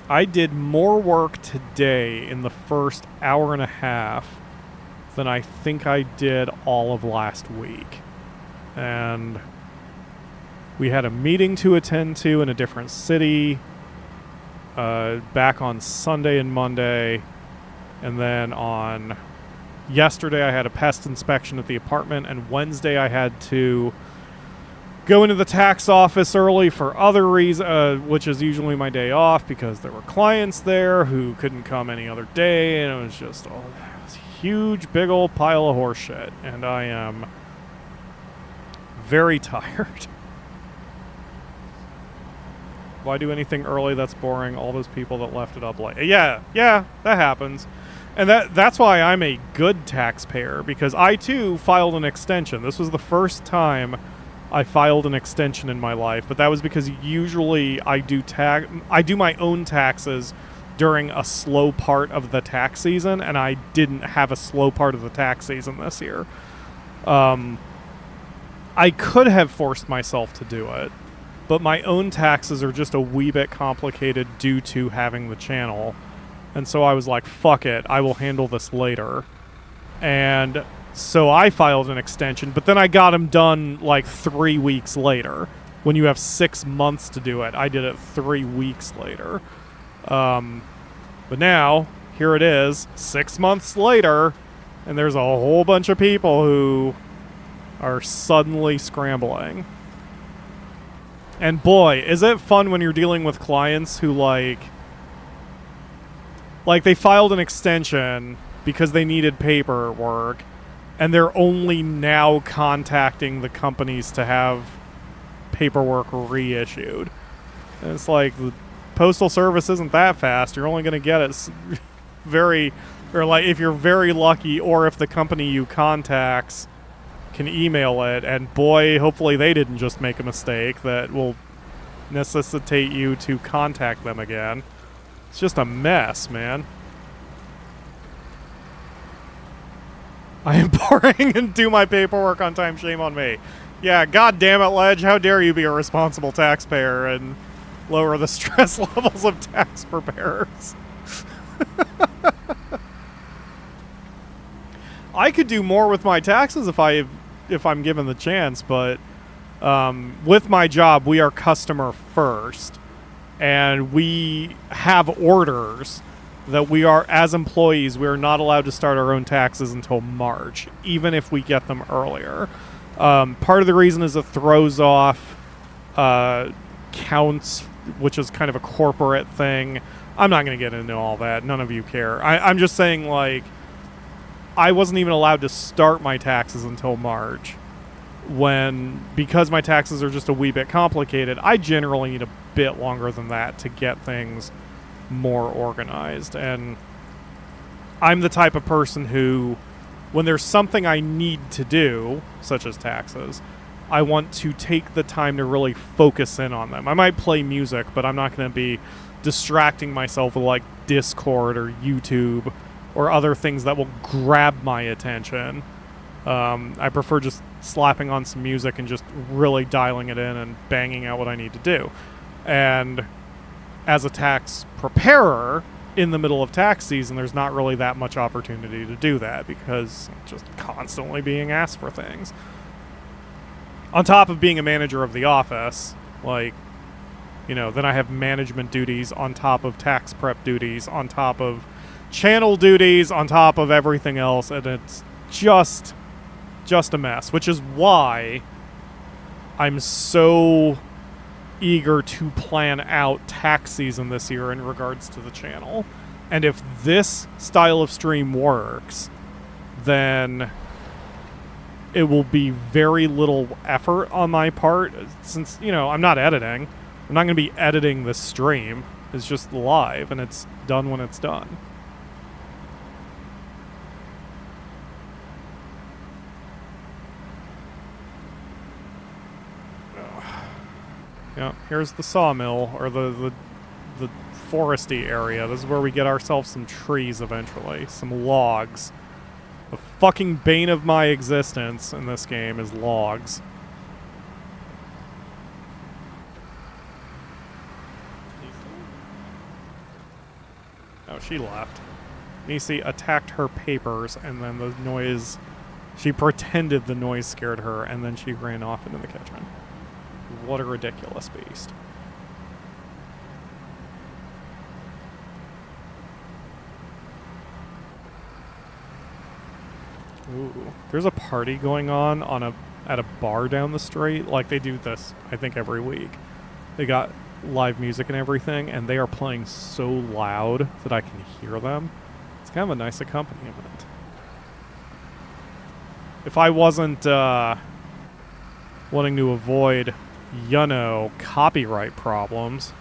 A: I did more work today in the first hour and a half than I think I did all of last week. And we had a meeting to attend to in a different city back on Sunday and Monday. And then on yesterday I had a pest inspection at the apartment, and Wednesday I had to go into the tax office early for other reasons, which is usually my day off because there were clients there who couldn't come any other day, and it was just a huge big old pile of horse shit, and I am very tired. Why do anything early that's boring? All those people that left it up late. Yeah, that happens. And that's why I'm a good taxpayer, because I too filed an extension. This was the first time I filed an extension in my life, but that was because usually I do my own taxes during a slow part of the tax season, and I didn't have a slow part of the tax season this year. I could have forced myself to do it, but my own taxes are just a wee bit complicated due to having the channel. And so I was like, fuck it, I will handle this later. And so I filed an extension, but then I got them done like 3 weeks later. When you have 6 months to do it, I did it 3 weeks later. But now, here it is, 6 months later, and there's a whole bunch of people who are suddenly scrambling. And boy, is it fun when you're dealing with clients who like they filed an extension because they needed paperwork, and they're only now contacting the companies to have paperwork reissued. And it's like, the postal service isn't that fast. You're only going to get it if you're very lucky, or if the company you contacts can email it, and boy, hopefully they didn't just make a mistake that will necessitate you to contact them again. It's just a mess, man. I am boring and do my paperwork on time. Shame on me. Yeah, god damn it, Ledge. How dare you be a responsible taxpayer and lower the stress levels of tax preparers. I could do more with my taxes if I'm given the chance, but with my job, we are customer first, and we have orders that we are, as employees, we are not allowed to start our own taxes until March, even if we get them earlier. Part of the reason is it throws off counts, which is kind of a corporate thing. I'm not going to get into all that. None of you care. I'm just saying, like, I wasn't even allowed to start my taxes until March because my taxes are just a wee bit complicated. I generally need a bit longer than that to get things more organized. And I'm the type of person who, when there's something I need to do, such as taxes, I want to take the time to really focus in on them. I might play music, but I'm not going to be distracting myself with like Discord or YouTube or other things that will grab my attention. I prefer just slapping on some music and just really dialing it in and banging out what I need to do. And as a tax preparer in the middle of tax season, there's not really that much opportunity to do that because I'm just constantly being asked for things. On top of being a manager of the office, like, you know, then I have management duties on top of tax prep duties, on top of channel duties, on top of everything else, and it's just a mess, which is why I'm so eager to plan out tax season this year in regards to the channel. And if this style of stream works, then it will be very little effort on my part, since, you know, I'm not editing. I'm not going to be editing this stream. It's just live, and it's done when it's done. Yeah, here's the sawmill, or the foresty area. This is where we get ourselves some trees eventually. Some logs. The fucking bane of my existence in this game is logs. Oh, she left. Nisi attacked her papers, and then the noise... She pretended the noise scared her, and then she ran off into the kitchen. What a ridiculous beast. Ooh. There's a party going on at a bar down the street. Like, they do this, I think, every week. They got live music and everything, and they are playing so loud that I can hear them. It's kind of a nice accompaniment. If I wasn't wanting to avoid, you know, copyright problems,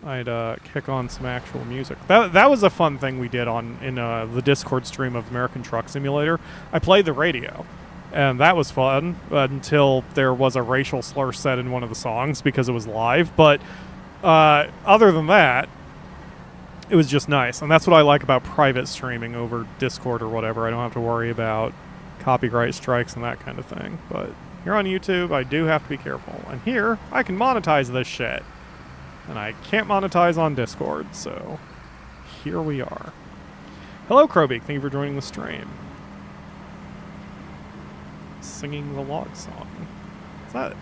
A: I'd kick on some actual music. That was a fun thing we did in the Discord stream of American Truck Simulator. I played the radio, and that was fun until there was a racial slur said in one of the songs because it was live. But other than that, it was just nice. And that's what I like about private streaming over Discord or whatever. I don't have to worry about copyright strikes and that kind of thing. But here on YouTube, I do have to be careful. And here, I can monetize this shit. And I can't monetize on Discord, so here we are. Hello, Crowbeak. Thank you for joining the stream. Singing the log song. I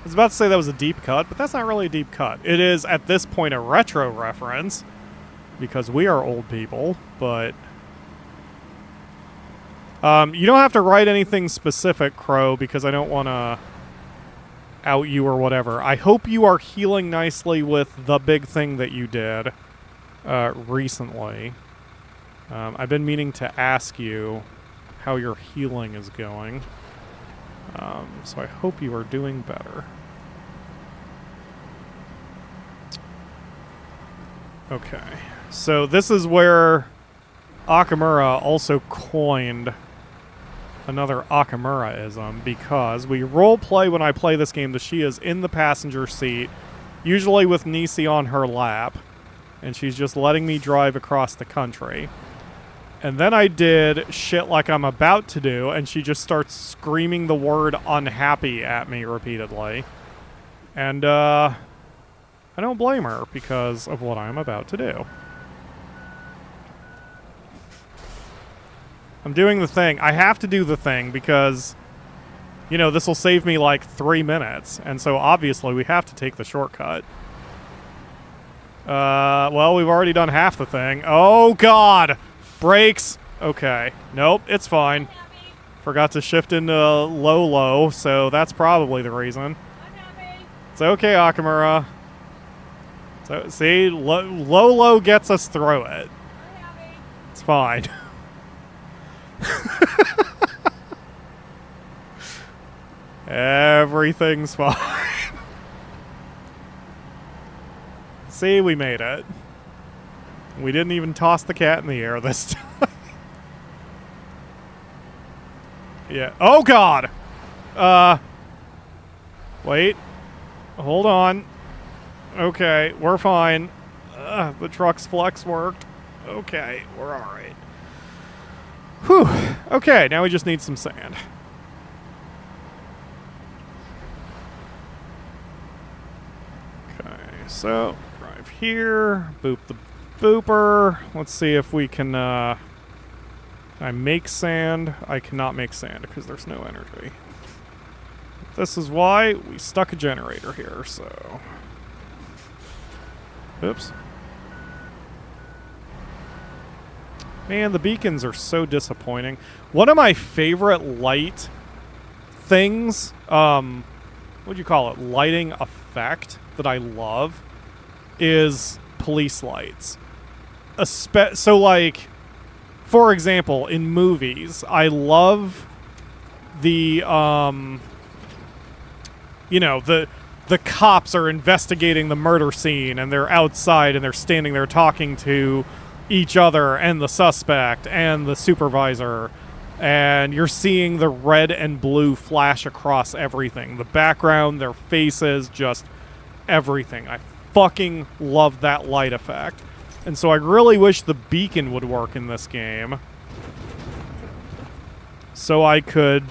A: was about to say that was a deep cut, but that's not really a deep cut. It is, at this point, a retro reference, because we are old people, but... you don't have to write anything specific, Crow, because I don't want to out you or whatever. I hope you are healing nicely with the big thing that you did recently. I've been meaning to ask you how your healing is going. So I hope you are doing better. Okay. So this is where Akamura also coined another Akamura-ism, because we role-play when I play this game that she is in the passenger seat, usually with Nisi on her lap, and she's just letting me drive across the country. And then I did shit like I'm about to do, and she just starts screaming the word unhappy at me repeatedly. And, I don't blame her because of what I'm about to do. I'm doing the thing. I have to do the thing because, you know, this will save me like 3 minutes. And so obviously we have to take the shortcut. Well, we've already done half the thing. Oh, God! Brakes! Okay. Nope, it's fine. Forgot to shift into low, so that's probably the reason. It's okay, Akamura. So, see, low gets us through it. It's fine. Everything's fine. See, we made it. We didn't even toss the cat in the air this time. Yeah. Oh, God! Wait. Hold on. Okay, we're fine. The truck's flex worked. Okay, we're alright. Whew. Okay, now we just need some sand. Okay, so drive here, boop the booper. Let's see if we can, I make sand. I cannot make sand because there's no energy. This is why we stuck a generator here, so... Oops. Man, the beacons are so disappointing. One of my favorite light things, what'd you call it? Lighting effect that I love is police lights. So, like, for example, in movies, I love the, you know, the cops are investigating the murder scene and they're outside and they're standing there talking to each other and the suspect and the supervisor, and you're seeing the red and blue flash across everything. The background, their faces, just everything. I fucking love that light effect. And so I really wish the beacon would work in this game so I could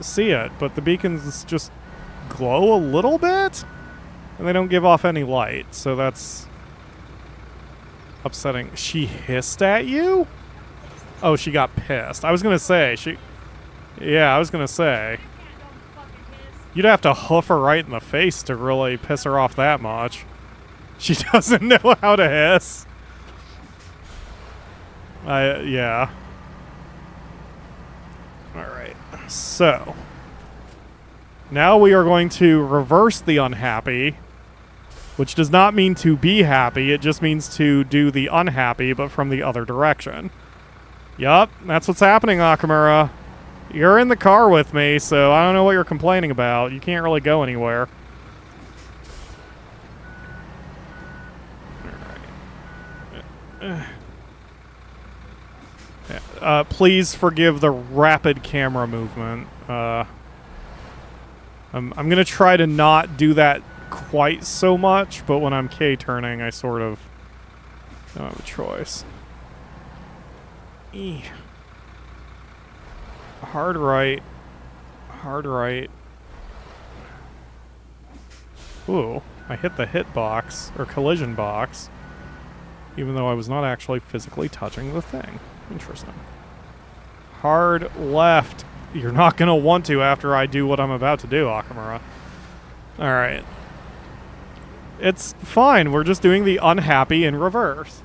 A: see it, but the beacons just glow a little bit and they don't give off any light, so that's upsetting. She hissed at you? Oh, she got pissed. I was gonna say, yeah, I was gonna say. You'd have to hoof her right in the face to really piss her off that much. She doesn't know how to hiss. Yeah. Alright, so. Now we are going to reverse the unhappy, which does not mean to be happy, it just means to do the unhappy, but from the other direction. Yup, that's what's happening, Akamura. You're in the car with me, so I don't know what you're complaining about. You can't really go anywhere. Yeah, please forgive the rapid camera movement. I'm going to try to not do that quite so much, but when I'm K-turning, I sort of don't have a choice. Hard right. Hard right. Ooh, I hit the hit box, or collision box, even though I was not actually physically touching the thing. Interesting. Hard left. You're not going to want to after I do what I'm about to do, Akamura. Alright. It's fine. We're just doing the unhappy in reverse.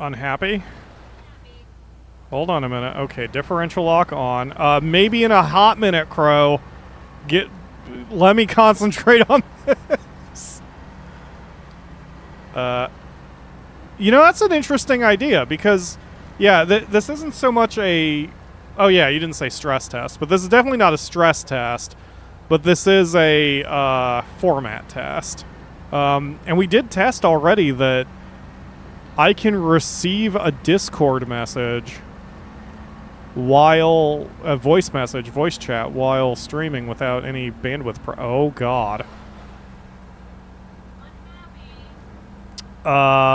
A: Unhappy? Hold on a minute. Okay, differential lock on. Maybe in a hot minute, Crow. Let me concentrate on this. You know, that's an interesting idea because, yeah, this isn't so much a... Oh, yeah, you didn't say stress test, but this is definitely not a stress test, but this is a format test. And we did test already that I can receive a Discord message while a voice message, voice chat while streaming without any bandwidth. Oh God. Huh.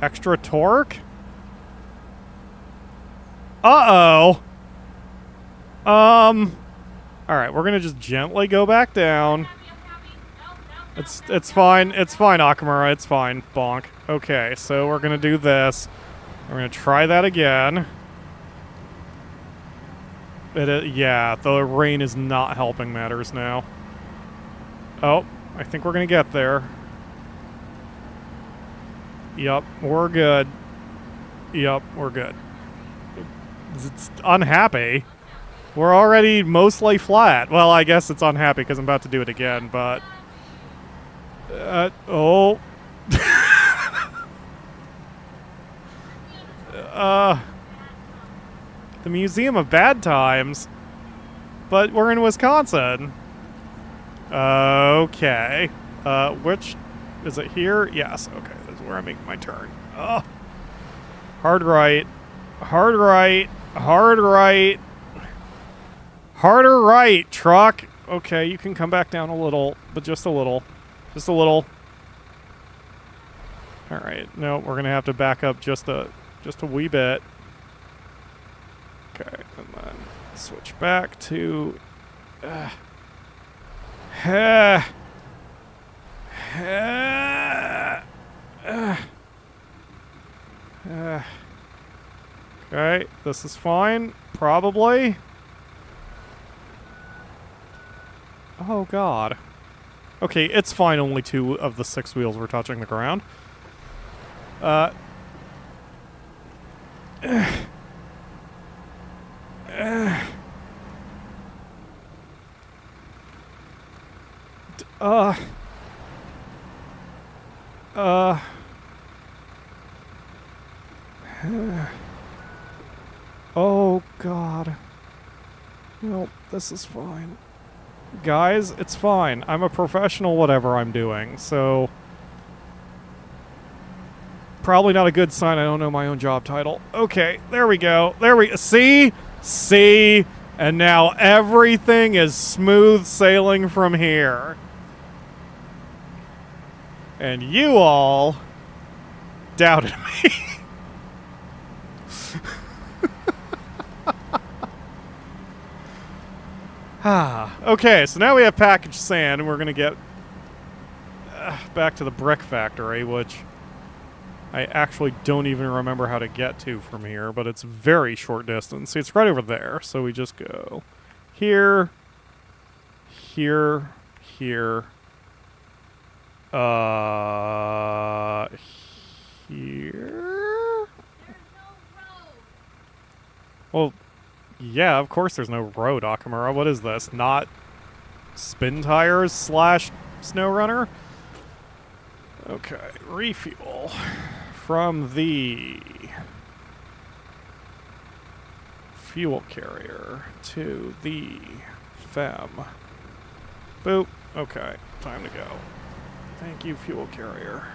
A: Extra torque? Uh-oh. Alright, we're gonna just gently go back down. It's fine. It's fine, Akamura. It's fine. Bonk. Okay, so we're gonna do this. We're gonna try that again. Yeah, the rain is not helping matters now. Oh, I think we're gonna get there. Yup, we're good. Yup, we're good. It's unhappy. We're already mostly flat. Well, I guess it's unhappy because I'm about to do it again, but... oh. The Museum of Bad Times. But we're in Wisconsin. Okay. Which... Is it here? Yes. Okay, this is where I make my turn. Oh. Hard right. Hard right. Hard right. Harder right, truck. Okay, you can come back down a little, but just a little. Just a little. Alright, no, we're gonna have to back up just a wee bit. Okay, and then switch back to... Okay, this is fine. Probably. Oh, God. Okay, it's fine. Only 2 of the 6 wheels were touching the ground. Oh, God. Nope, this is fine. Guys, it's fine. I'm a professional whatever I'm doing, so... Probably not a good sign I don't know my own job title. Okay, there we go. There we... See? See? And now everything is smooth sailing from here. And you all... doubted me. Okay, so now we have packaged sand, and we're going to get back to the brick factory, which I actually don't even remember how to get to from here, but it's very short distance. See, it's right over there, so we just go here, here, here, here? Well... Yeah, of course there's no road, Akamura. What is this? Not spin tires / SnowRunner? Okay, refuel from the fuel carrier to the FEM. Boop. Okay, time to go. Thank you, fuel carrier.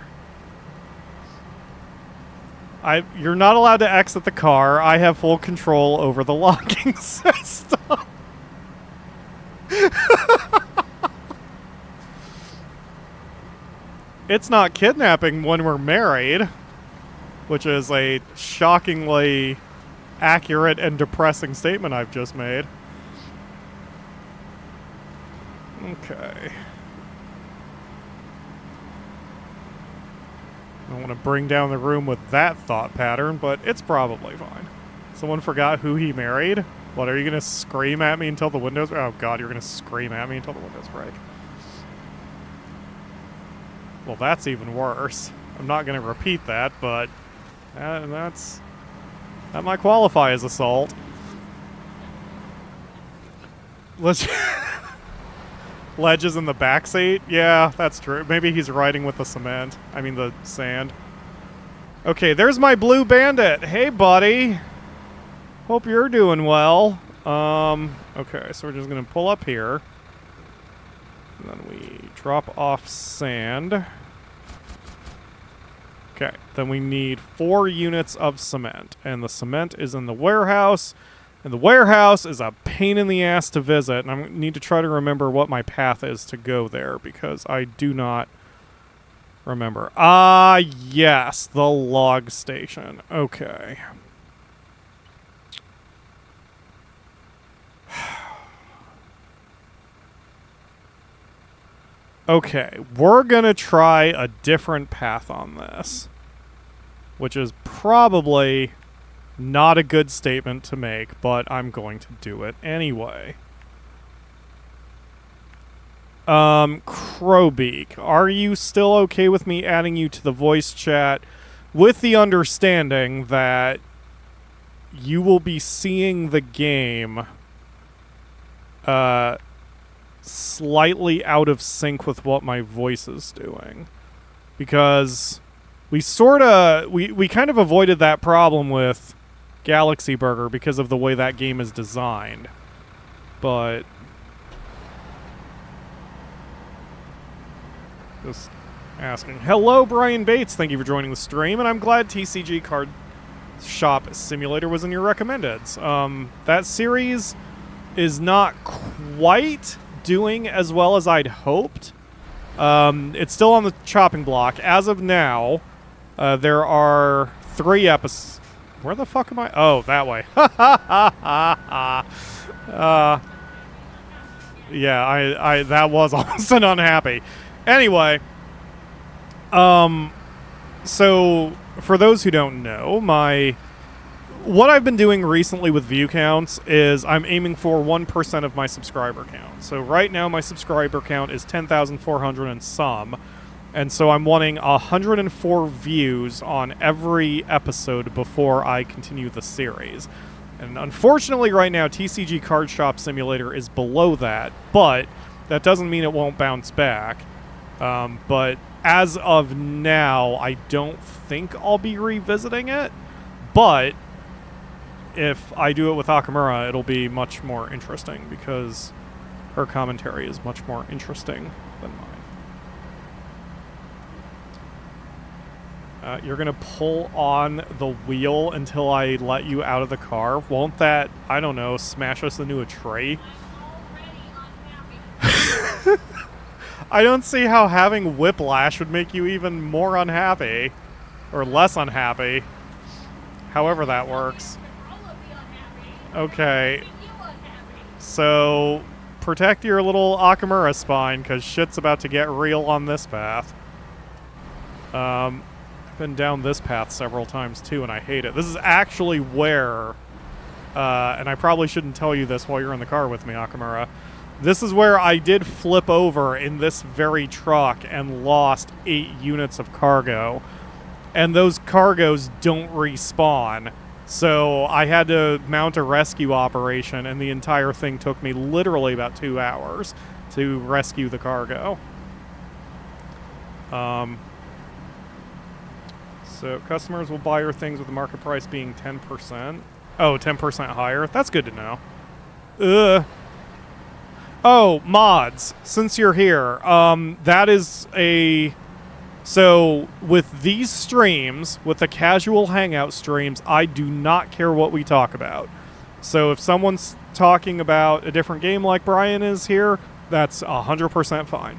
A: You're not allowed to exit the car. I have full control over the locking system. It's not kidnapping when we're married, which is a shockingly accurate and depressing statement I've just made. Okay. I don't want to bring down the room with that thought pattern, but it's probably fine. Someone forgot who he married? What, are you going to scream at me until the windows... Oh, God, you're going to scream at me until the windows break. Well, that's even worse. I'm not going to repeat that, but... that might qualify as assault. Let's... Ledges in the backseat? Yeah, that's true. Maybe he's riding with the cement. I mean, the sand. Okay, there's my blue bandit. Hey, buddy. Hope you're doing well. Okay, so we're just going to pull up here. And then we drop off sand. Okay, then we need 4 units of cement, and the cement is in the warehouse, and the warehouse is a pain in the ass to visit, and I need to try to remember what my path is to go there, because I do not remember. Ah, yes, the log station. Okay. Okay, we're gonna try a different path on this, which is probably not a good statement to make, but I'm going to do it anyway. Crowbeak, are you still okay with me adding you to the voice chat with the understanding that you will be seeing the game, slightly out of sync with what my voice is doing, because we kind of avoided that problem with Galaxy Burger because of the way that game is designed, but just asking. Hello, Brian Bates, thank you for joining the stream, and I'm glad TCG Card Shop Simulator was in your recommendeds. That series is not quite doing as well as I'd hoped. It's still on the chopping block. As of now, there are 3 episodes. Where the fuck am I? Oh, that way. Yeah, I that was almost an unhappy. Anyway, so for those who don't know, what I've been doing recently with view counts is I'm aiming for 1% of my subscriber count. So right now my subscriber count is 10,400 and some, and so I'm wanting 104 views on every episode before I continue the series. And unfortunately right now TCG Card Shop Simulator is below that, but that doesn't mean it won't bounce back. But as of now, I don't think I'll be revisiting it, but if I do it with Akamura, it'll be much more interesting because her commentary is much more interesting than mine. You're going to pull on the wheel until I let you out of the car. Won't that, I don't know, smash us into a tree? I don't see how having whiplash would make you even more unhappy. Or less unhappy. However that works. Okay. So, protect your little Akamura spine, because shit's about to get real on this path. I've been down this path several times too, and I hate it. This is actually where, and I probably shouldn't tell you this while you're in the car with me, Akamura. This is where I did flip over in this very truck and lost 8 units of cargo. And those cargoes don't respawn. So I had to mount a rescue operation, and the entire thing took me literally about 2 hours to rescue the cargo. So customers will buy your things with the market price being 10%. Oh, 10% higher? That's good to know. Ugh. Oh, mods, since you're here, that is a... So, with these streams, with the casual hangout streams, I do not care what we talk about. So if someone's talking about a different game like Brian is here, that's 100% fine.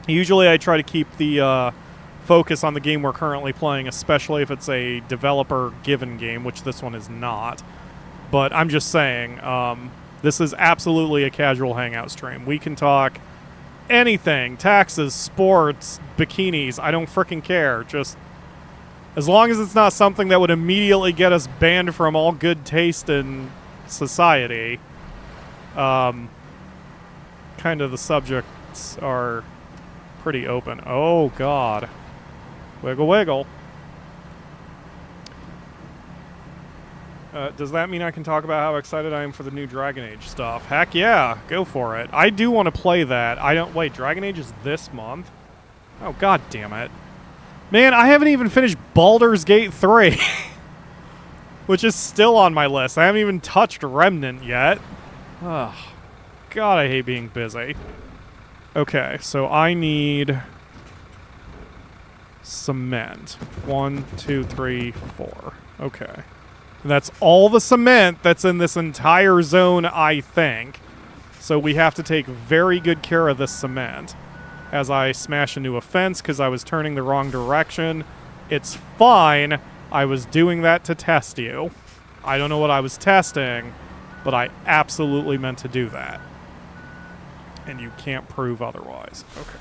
A: Usually I try to keep the focus on the game we're currently playing, especially if it's a developer-given game, which this one is not. But I'm just saying... this is absolutely a casual hangout stream. We can talk anything, taxes, sports, bikinis, I don't frickin' care. Just as long as it's not something that would immediately get us banned from all good taste in society. Kind of the subjects are pretty open. Oh, God. Wiggle, wiggle. Does that mean I can talk about how excited I am for the new Dragon Age stuff? Heck yeah, go for it. I do want to play that. Wait, Dragon Age is this month? Oh, God damn it. Man, I haven't even finished Baldur's Gate 3. Which is still on my list. I haven't even touched Remnant yet. Ugh. God, I hate being busy. Okay, so I need cement. 1, 2, 3, 4. Okay. And that's all the cement that's in this entire zone, I think. So we have to take very good care of this cement. As I smash into a fence because I was turning the wrong direction. It's fine. I was doing that to test you. I don't know what I was testing, but I absolutely meant to do that. And you can't prove otherwise. Okay.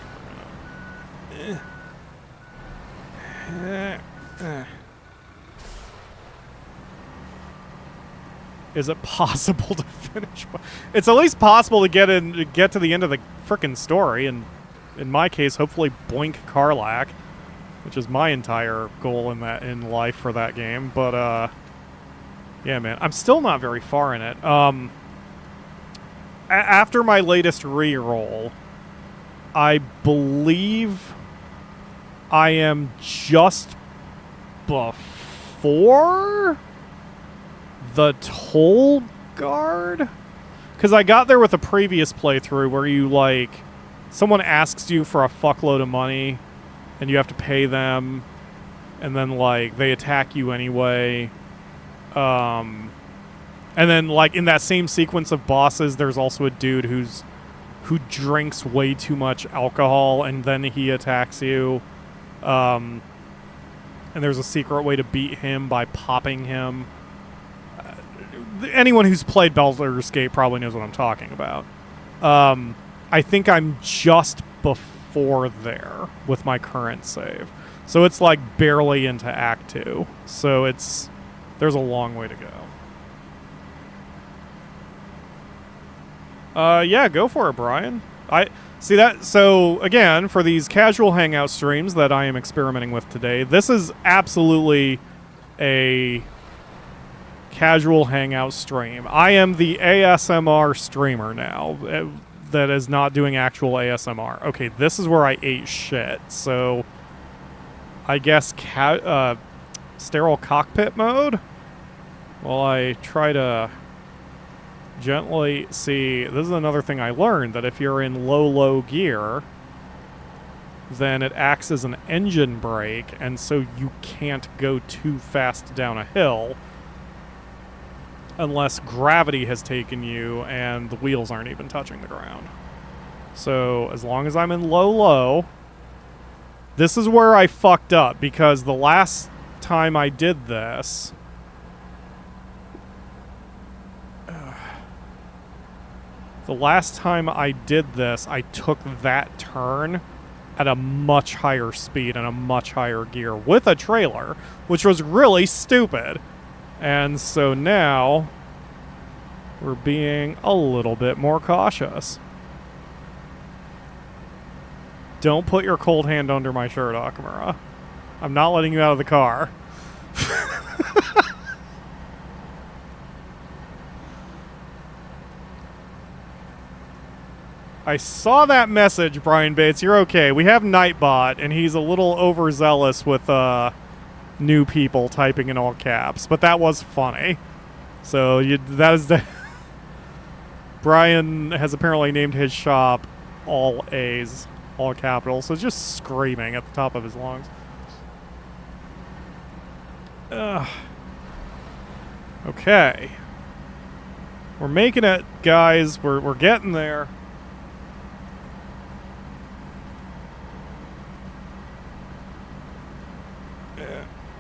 A: Is it possible to finish? It's at least possible to get to the end of the frickin' story, and in my case, hopefully boink Karlach, which is my entire goal in life for that game. But yeah, man, I'm still not very far in it. After my latest re-roll, I believe I am just before the toll guard? Because I got there with a previous playthrough where you, like, someone asks you for a fuckload of money and you have to pay them, and then, like, they attack you anyway. And then, like, in that same sequence of bosses, there's also a dude who drinks way too much alcohol, and then he attacks you. And there's a secret way to beat him by popping him. Anyone who's played Baldur's Gate probably knows what I'm talking about. I think I'm just before there with my current save. So it's like barely into Act 2. So there's a long way to go. Yeah, go for it, Brian. I see that. So again, for these casual hangout streams that I am experimenting with today, this is absolutely a casual hangout stream. I am the ASMR streamer now that is not doing actual ASMR. Okay, this is where I ate shit. So I guess sterile cockpit mode. While I try to gently see, this is another thing I learned, that if you're in low gear, then it acts as an engine brake, and so you can't go too fast down a hill unless gravity has taken you and the wheels aren't even touching the ground. So as long as I'm in low, this is where I fucked up, because the last time I did this, I took that turn at a much higher speed and a much higher gear with a trailer, which was really stupid. And so now we're being a little bit more cautious. Don't put your cold hand under my shirt, Akamura. I'm not letting you out of the car. I saw that message, Brian Bates. You're okay. We have Nightbot, and he's a little overzealous with new people typing in all caps, but that was funny. So that is the Brian has apparently named his shop all A's, all capitals, so just screaming at the top of his lungs. Okay. We're making it, guys. We're getting there.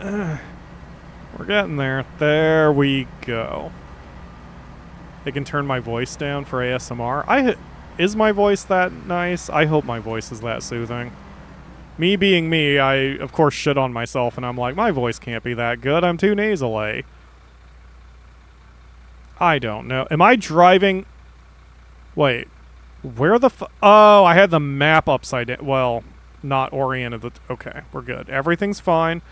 A: We're getting there. There we go. They can turn my voice down for ASMR. Is my voice that nice? I hope my voice is that soothing. Me being me, I of course shit on myself, and I'm like, my voice can't be that good. I'm too nasally. I don't know. Am I driving? Wait. Where the oh, I had the map upside down. Well, not oriented. Okay, we're good. Everything's fine.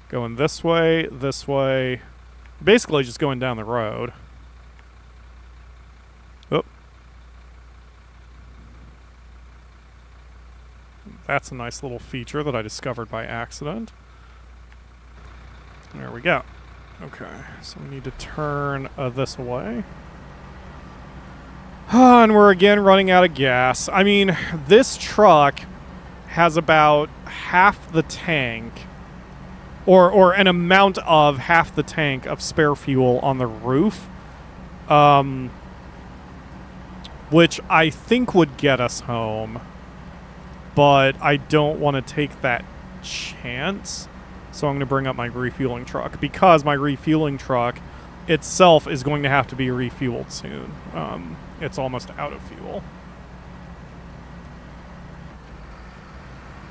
A: Going this way, this way. Basically just going down the road. Oh. That's a nice little feature that I discovered by accident. There we go. Okay, so we need to turn this way. And we're again running out of gas. I mean, this truck has about half the tank, or an amount of half the tank of spare fuel on the roof, which I think would get us home, but I don't want to take that chance, so I'm going to bring up my refueling truck, because my refueling truck itself is going to have to be refueled soon. It's almost out of fuel.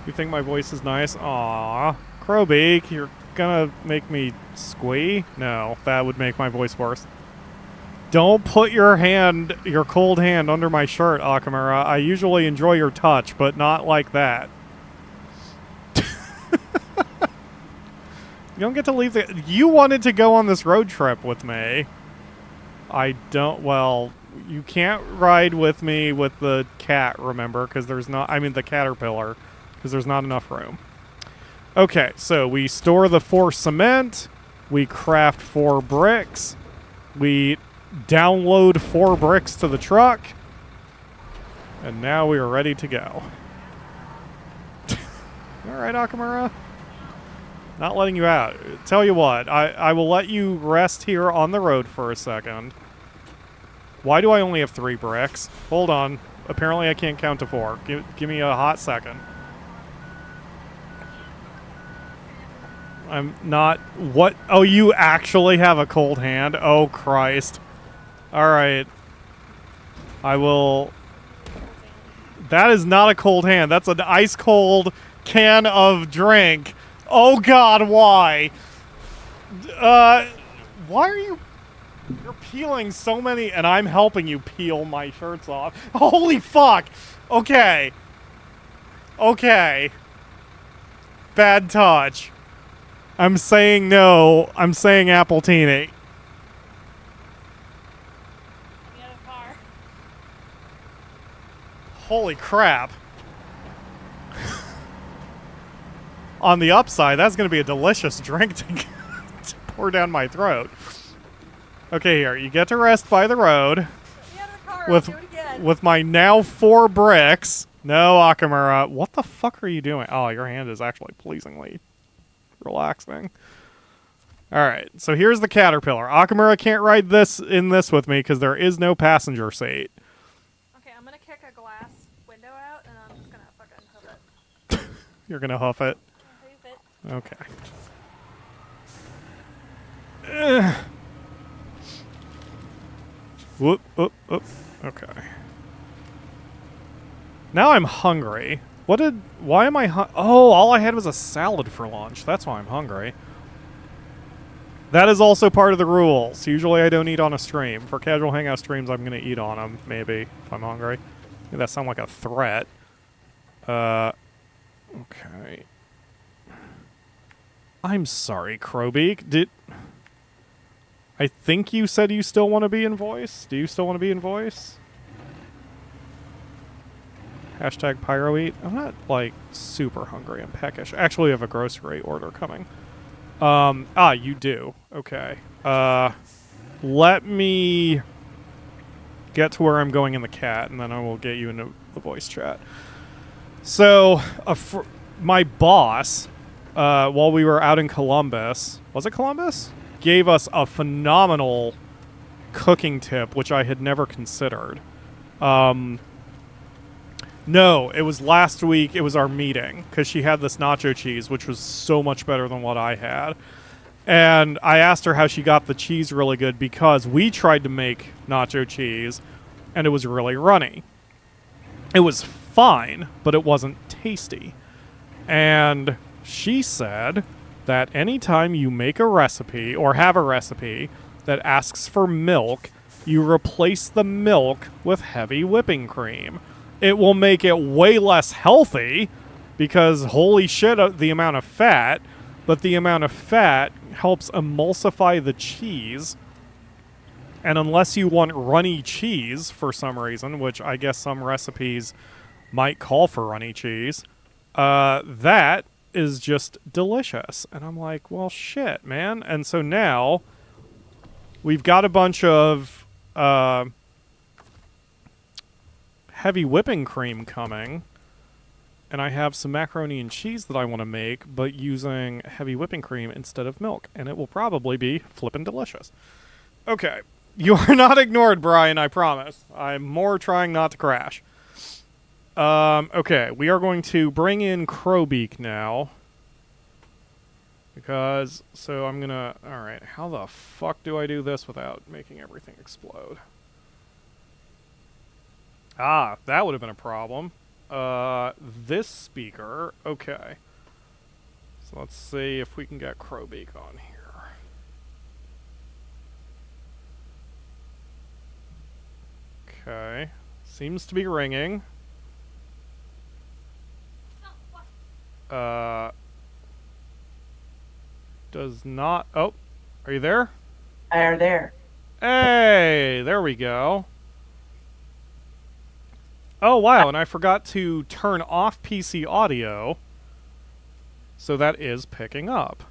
A: You think my voice is nice? Aww. Crowbeak, you're gonna make me squee? No, that would make my voice worse. Don't put your cold hand under my shirt, Akamura. I usually enjoy your touch, but not like that. You don't get to leave the... You wanted to go on this road trip with me. I don't... Well, you can't ride with me with the cat, remember? Because there's not... I mean, the caterpillar. Because there's not enough room. Okay, so we store the 4 cement. We craft 4 bricks. We download 4 bricks to the truck. And now we are ready to go. Alright, Akamura. Not letting you out. Tell you what, I will let you rest here on the road for a second. Why do I only have 3 bricks? Hold on. Apparently I can't count to 4. Give me a hot second. I'm not... What? Oh, you actually have a cold hand? Oh, Christ. Alright. I will... That is not a cold hand. That's an ice-cold can of drink. Oh, God, why? Why are you... You're peeling so many... And I'm helping you peel my shirts off. Holy fuck! Okay. Okay. Bad touch. I'm saying no. I'm saying Appletini. Holy crap. On the upside, that's going to be a delicious drink to pour down my throat. Okay, here. You get to rest by the road. With my now 4 bricks. No, Akamura. What the fuck are you doing? Oh, your hand is actually pleasingly relaxing. Alright, so here's the caterpillar. Akamura can't ride this with me because there is no passenger seat.
B: Okay, I'm gonna kick a glass window out and I'm just gonna fucking hoof it.
A: You're gonna hoof it?
B: Hoof it.
A: Okay. Whoop, whoop, whoop. Okay. Now I'm hungry. Why am I oh, all I had was a salad for lunch. That's why I'm hungry. That is also part of the rules. Usually I don't eat on a stream. For casual hangout streams, I'm going to eat on them, maybe, if I'm hungry. Maybe that sounds like a threat. Okay. I'm sorry, Crowbeak. I think you said you still want to be in voice? Do you still want to be in voice? Hashtag pyro eat. I'm not, like, super hungry. I'm peckish. Actually, I have a grocery order coming. You do. Okay. Let me get to where I'm going in the cat, and then I will get you into the voice chat. So, my boss, while we were out in Columbus, was it Columbus? Gave us a phenomenal cooking tip, which I had never considered. No, it was last week. It was our meeting, because she had this nacho cheese, which was so much better than what I had. And I asked her how she got the cheese really good, because we tried to make nacho cheese, and it was really runny. It was fine, but it wasn't tasty. And she said that anytime you make a recipe, or have a recipe, that asks for milk, you replace the milk with heavy whipping cream. It will make it way less healthy, because holy shit, the amount of fat, but the amount of fat helps emulsify the cheese. And unless you want runny cheese for some reason, which I guess some recipes might call for runny cheese, that is just delicious. And I'm like, well, shit, man. And so now we've got a bunch of heavy whipping cream coming. and I have some macaroni and cheese that I want to make, but using heavy whipping cream instead of milk, and it will probably be flippin' delicious. Okay. You are not ignored, Brian, I promise. I'm more trying not to crash. Okay, we are going to bring in Crowbeak now. Because, so I'm gonna, alright, how the fuck do I do this without making everything explode? Ah, that would have been a problem. This speaker, okay. So let's see if we can get Crowbeak on here. Okay, seems to be ringing. Does not, oh, are you there?
C: Are there.
A: Hey, there we go. Oh, wow, and I forgot to turn off PC audio. So that is picking up.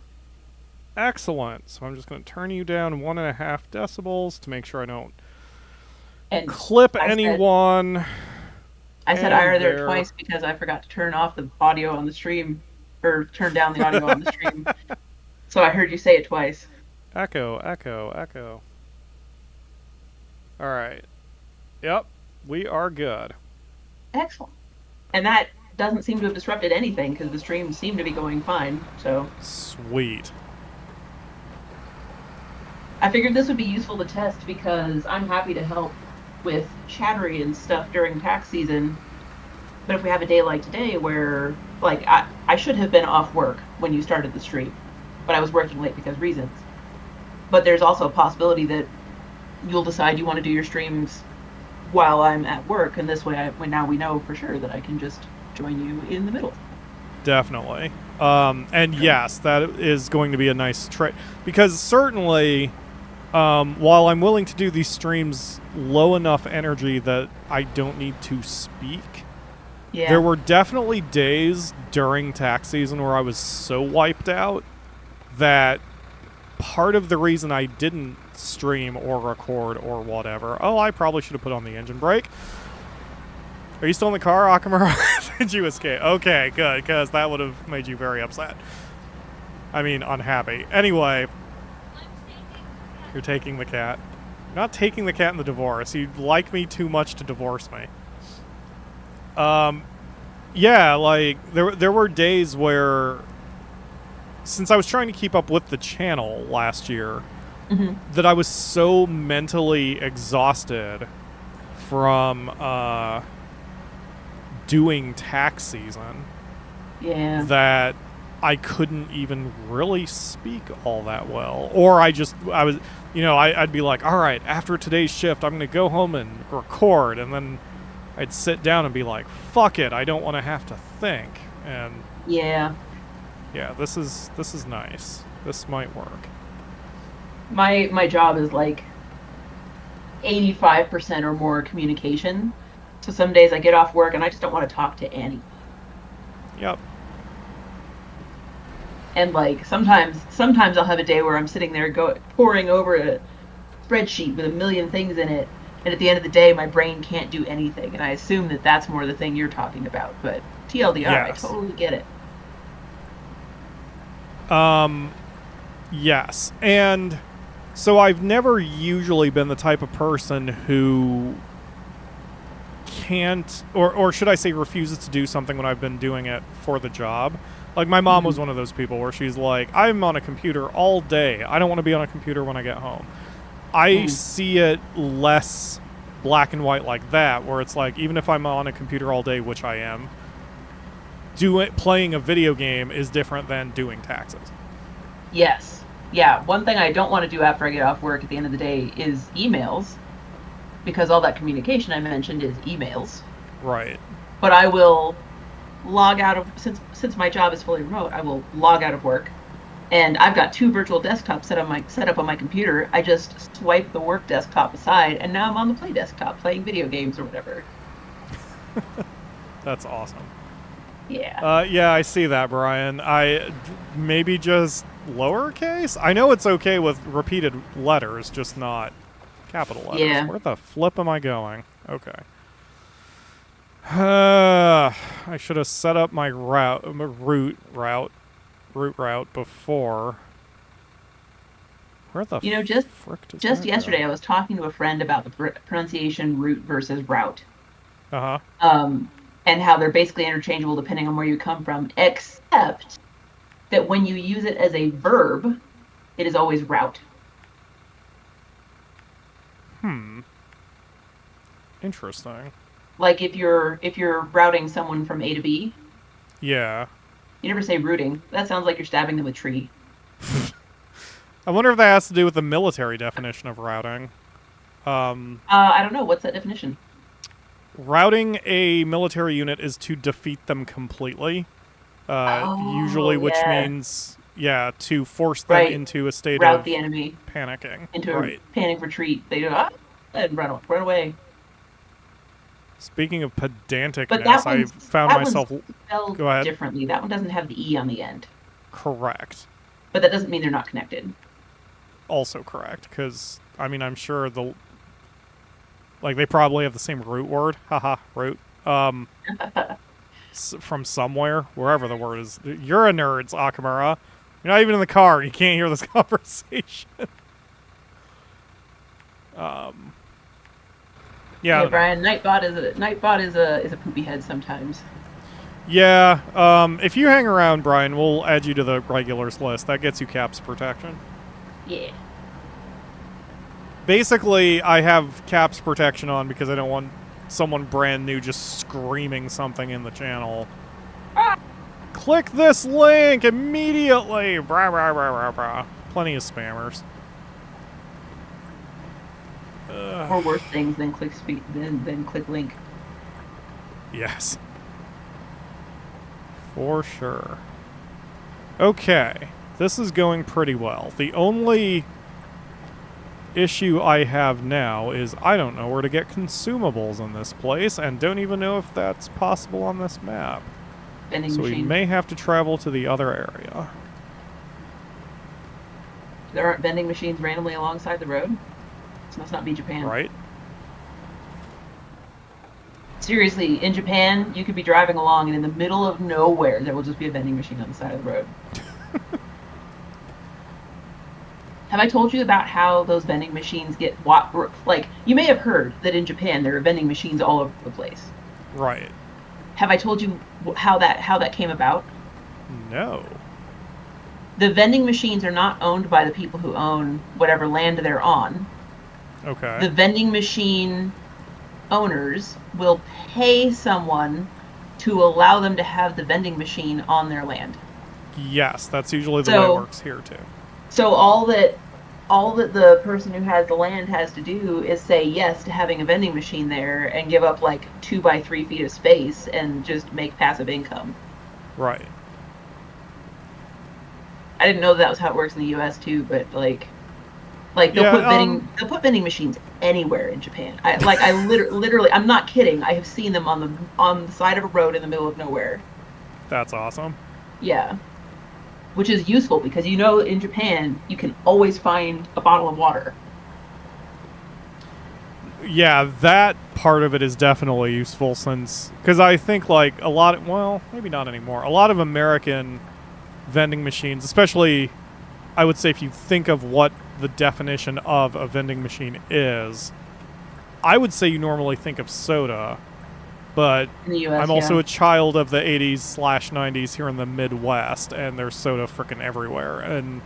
A: Excellent. So I'm just going to turn you down 1.5 decibels to make sure I don't clip anyone.
C: I said I are there twice because I forgot to turn off the audio on the stream, or turn down the audio on the stream. So I heard you say it twice.
A: Echo, echo, echo. Alright. Yep, we are good.
C: Excellent. And that doesn't seem to have disrupted anything because the stream seemed to be going fine, so.
A: Sweet.
C: I figured this would be useful to test because I'm happy to help with chattery and stuff during tax season. But if we have a day like today where, like, I should have been off work when you started the stream, but I was working late because reasons. But there's also a possibility that you'll decide you want to do your streams while I'm at work, and this way, now we know for sure that I can just join you in the middle.
A: Definitely. And yes, that is going to be a nice trade. Because certainly, while I'm willing to do these streams low enough energy that I don't need to speak, there were definitely days during tax season where I was so wiped out that part of the reason I didn't stream or record or whatever. Oh, I probably should have put on the engine brake. Are you still in the car, Akamura? Did you escape? Okay, good, because that would have made you very upset. I mean, unhappy. Anyway, you're taking the cat. You're not taking the cat in the divorce. You like me too much to divorce me. Yeah, like, there were days where, since I was trying to keep up with the channel last year, that I was so mentally exhausted from doing tax season that I couldn't even really speak all that well. Or I'd be like, all right, after today's shift, I'm going to go home and record. And then I'd sit down and be like, fuck it, I don't want to have to think. And yeah, this is nice. This might work.
C: My job is like 85% or more communication. So some days I get off work and I just don't want to talk to Annie.
A: Yep.
C: And like sometimes I'll have a day where I'm sitting there poring over a spreadsheet with a million things in it, and at the end of the day my brain can't do anything. And I assume that that's more the thing you're talking about. But TLDR, yes. I totally get it.
A: Yes. And so I've never usually been the type of person who can't, or should I say refuses to do something when I've been doing it for the job. Like, my mom was one of those people where she's like, I'm on a computer all day. I don't want to be on a computer when I get home. I see it less black and white like that, where it's like, even if I'm on a computer all day, which I am, playing a video game is different than doing taxes.
C: Yes. Yeah, one thing I don't want to do after I get off work at the end of the day is emails, because all that communication I mentioned is emails.
A: Right.
C: But I will log out of, since my job is fully remote, I will log out of work. And I've got 2 virtual desktops set up on my computer. I just swipe the work desktop aside, and now I'm on the play desktop playing video games or whatever.
A: That's awesome.
C: Yeah.
A: Yeah, I see that, Brian. Maybe just lowercase? I know it's okay with repeated letters, just not capital letters.
C: Yeah.
A: Where the flip am I going? Okay. I should have set up my route before. Where the
C: You know, just
A: frick does
C: just
A: that
C: yesterday, I
A: go?
C: was talking to a friend about the pronunciation route versus route,
A: Uh-huh.
C: um, and how they're basically interchangeable depending on where you come from, except that when you use it as a verb, it is always route.
A: Hmm. Interesting.
C: Like if you're routing someone from A to B,
A: Yeah.
C: you never say rooting. That sounds like you're stabbing them with tree.
A: I wonder if that has to do with the military definition of routing.
C: I don't know. What's that definition?
A: Routing a military unit is to defeat them completely. Usually,
C: Oh,
A: which
C: yeah.
A: means, yeah, to force them
C: Right.
A: into a state
C: Route
A: of
C: the enemy
A: panicking.
C: into a
A: Right.
C: panic retreat. They do and run away.
A: Speaking of
C: But
A: pedanticness, I found
C: that one's
A: myself.
C: spelled
A: Go ahead.
C: differently. That one doesn't have the E on the end.
A: Correct.
C: But that doesn't mean they're not connected.
A: Also correct, because, I mean, I'm sure like, they probably have the same root word. Haha, root. From somewhere, wherever the word is. You're a nerd, Akamura. You're not even in the car. You can't hear this conversation. Yeah, I
C: Yeah,
A: don't know.
C: Brian. Nightbot is a poopy head sometimes.
A: Yeah, if you hang around, Brian, we'll add you to the regulars list. That gets you caps protection.
C: Yeah.
A: Basically, I have caps protection on because I don't want someone brand new just screaming something in the channel. Click this link immediately! Brah, brah, brah, brah, brah. Plenty of spammers.
C: Or worse things than click link.
A: Yes. For sure. Okay. This is going pretty well. The only issue I have now is I don't know where to get consumables in this place and don't even know if that's possible on this map.
C: Vending
A: So we
C: machine.
A: may have to travel to the other area.
C: There aren't vending machines randomly alongside the road. This must not be Japan.
A: Right?
C: Seriously, in Japan, you could be driving along and in the middle of nowhere, there will just be a vending machine on the side of the road. Have I told you about how those vending machines get like? You may have heard that in Japan there are vending machines all over the place.
A: Right.
C: Have I told you how that came about?
A: No.
C: The vending machines are not owned by the people who own whatever land they're on.
A: Okay.
C: The vending machine owners will pay someone to allow them to have the vending machine on their land.
A: Yes, that's usually the way it works here too.
C: So all that the person who has the land has to do is say yes to having a vending machine there and give up like 2 by 3 feet of space and just make passive income.
A: Right.
C: I didn't know that was how it works in the U.S. too, but like they'll put vending machines anywhere in Japan. I literally I'm not kidding. I have seen them on the side of a road in the middle of nowhere.
A: That's awesome.
C: Yeah. Which is useful because you know in Japan you can always find a bottle of water.
A: Yeah, that part of it is definitely useful because I think like well, maybe not anymore. A lot of American vending machines, especially I would say if you think of what the definition of a vending machine is, I would say you normally think of soda, but
C: In the US,
A: I'm also
C: yeah.
A: a child of the 80s/90s here in the Midwest, and there's soda frickin' everywhere, and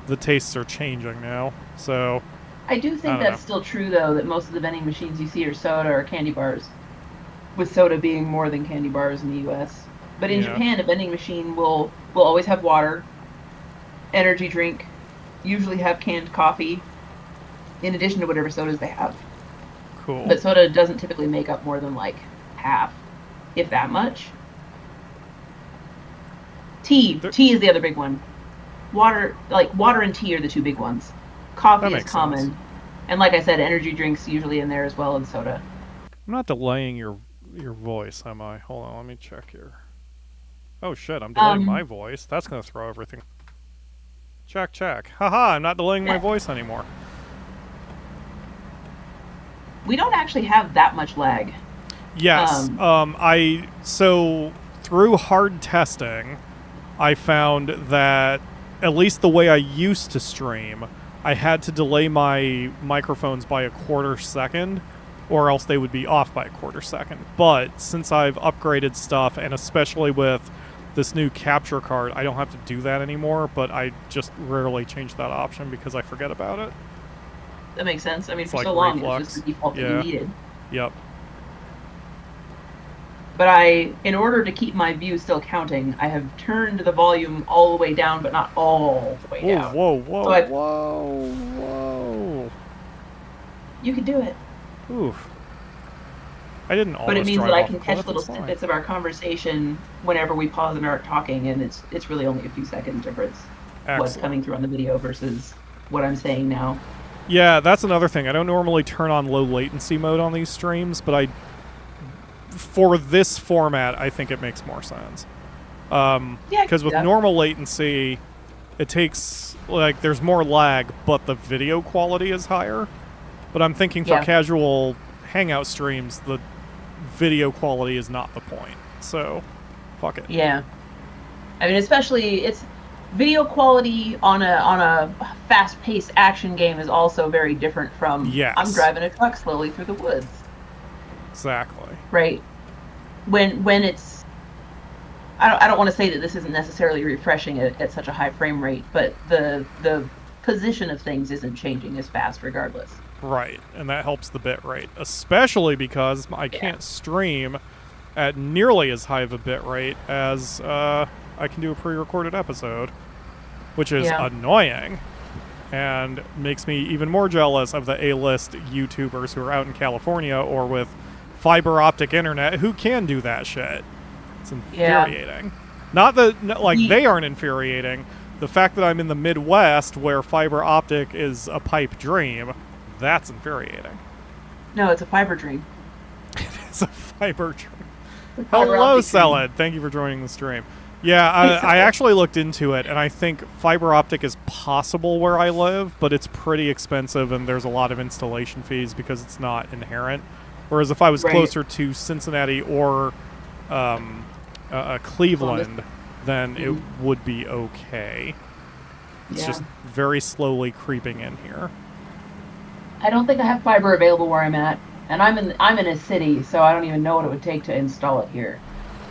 A: the tastes are changing now. So
C: I do think
A: I don't
C: that's
A: know.
C: still true though, that most of the vending machines you see are soda or candy bars. With soda being more than candy bars in the US. But in
A: Yeah.
C: Japan a vending machine will always have water, energy drink, usually have canned coffee, in addition to whatever sodas they have.
A: Cool.
C: But soda doesn't typically make up more than like half, if that much. Tea is the other big one. Water and tea are the two big ones. Coffee
A: That
C: is
A: makes
C: common.
A: sense.
C: And like I said, energy drinks usually in there as well, and soda.
A: I'm not delaying your voice, am I? Hold on, let me check here. Oh shit, I'm delaying my voice. That's gonna throw everything. Check. Haha, I'm not delaying my voice anymore.
C: We don't actually have that much lag.
A: Yes. So through hard testing, I found that at least the way I used to stream, I had to delay my microphones by a quarter second, or else they would be off by a quarter second. But since I've upgraded stuff, and especially with this new capture card, I don't have to do that anymore, but I just rarely change that option because I forget about it.
C: That makes sense. I mean,
A: It's
C: for
A: like
C: so long,
A: reflux.
C: it was just the default that
A: Yeah.
C: you needed.
A: Yep.
C: But in order to keep my view still counting, I have turned the volume all the way down, but not all the way down.
A: Whoa,
C: So
A: whoa.
C: You can do it.
A: Oof. I didn't almost
C: But it means
A: drive
C: that I
A: off
C: can
A: a
C: catch
A: cliff,
C: little
A: it's fine.
C: snippets of our conversation whenever we pause and are talking, and it's really only a few seconds difference what's
A: Excellent.
C: coming through on the video versus what I'm saying now.
A: Yeah, that's another thing. I don't normally turn on low latency mode on these streams, but for this format, I think it makes more sense.
C: Yeah,
A: Because with normal latency, it takes, like, there's more lag, but the video quality is higher. But I'm thinking for casual hangout streams, the video quality is not the point. So, fuck it.
C: Yeah. I mean, especially it's video quality on a fast-paced action game is also very different from I'm driving a truck slowly through the woods.
A: Exactly.
C: Right. When it's I don't want to say that this isn't necessarily refreshing at such a high frame rate, but the position of things isn't changing as fast regardless.
A: Right, and that helps the bit rate, especially because I can't stream at nearly as high of a bit rate as I can do a pre-recorded episode, which is annoying and makes me even more jealous of the A-list YouTubers who are out in California or with fiber optic internet who can do that shit. It's infuriating. Not that, they aren't infuriating. The fact that I'm in the Midwest where fiber optic is a pipe dream, that's infuriating.
C: No, it's a fiber dream.
A: It's a fiber dream. Hello, Salad. Thank you for joining the stream. Yeah, I actually looked into it, and I think fiber optic is possible where I live, but it's pretty expensive, and there's a lot of installation fees because it's not inherent. Whereas if I was closer to Cincinnati or Cleveland, then it would be okay. It's just very slowly creeping in here.
C: I don't think I have fiber available where I'm at, and I'm in a city, so I don't even know what it would take to install it here.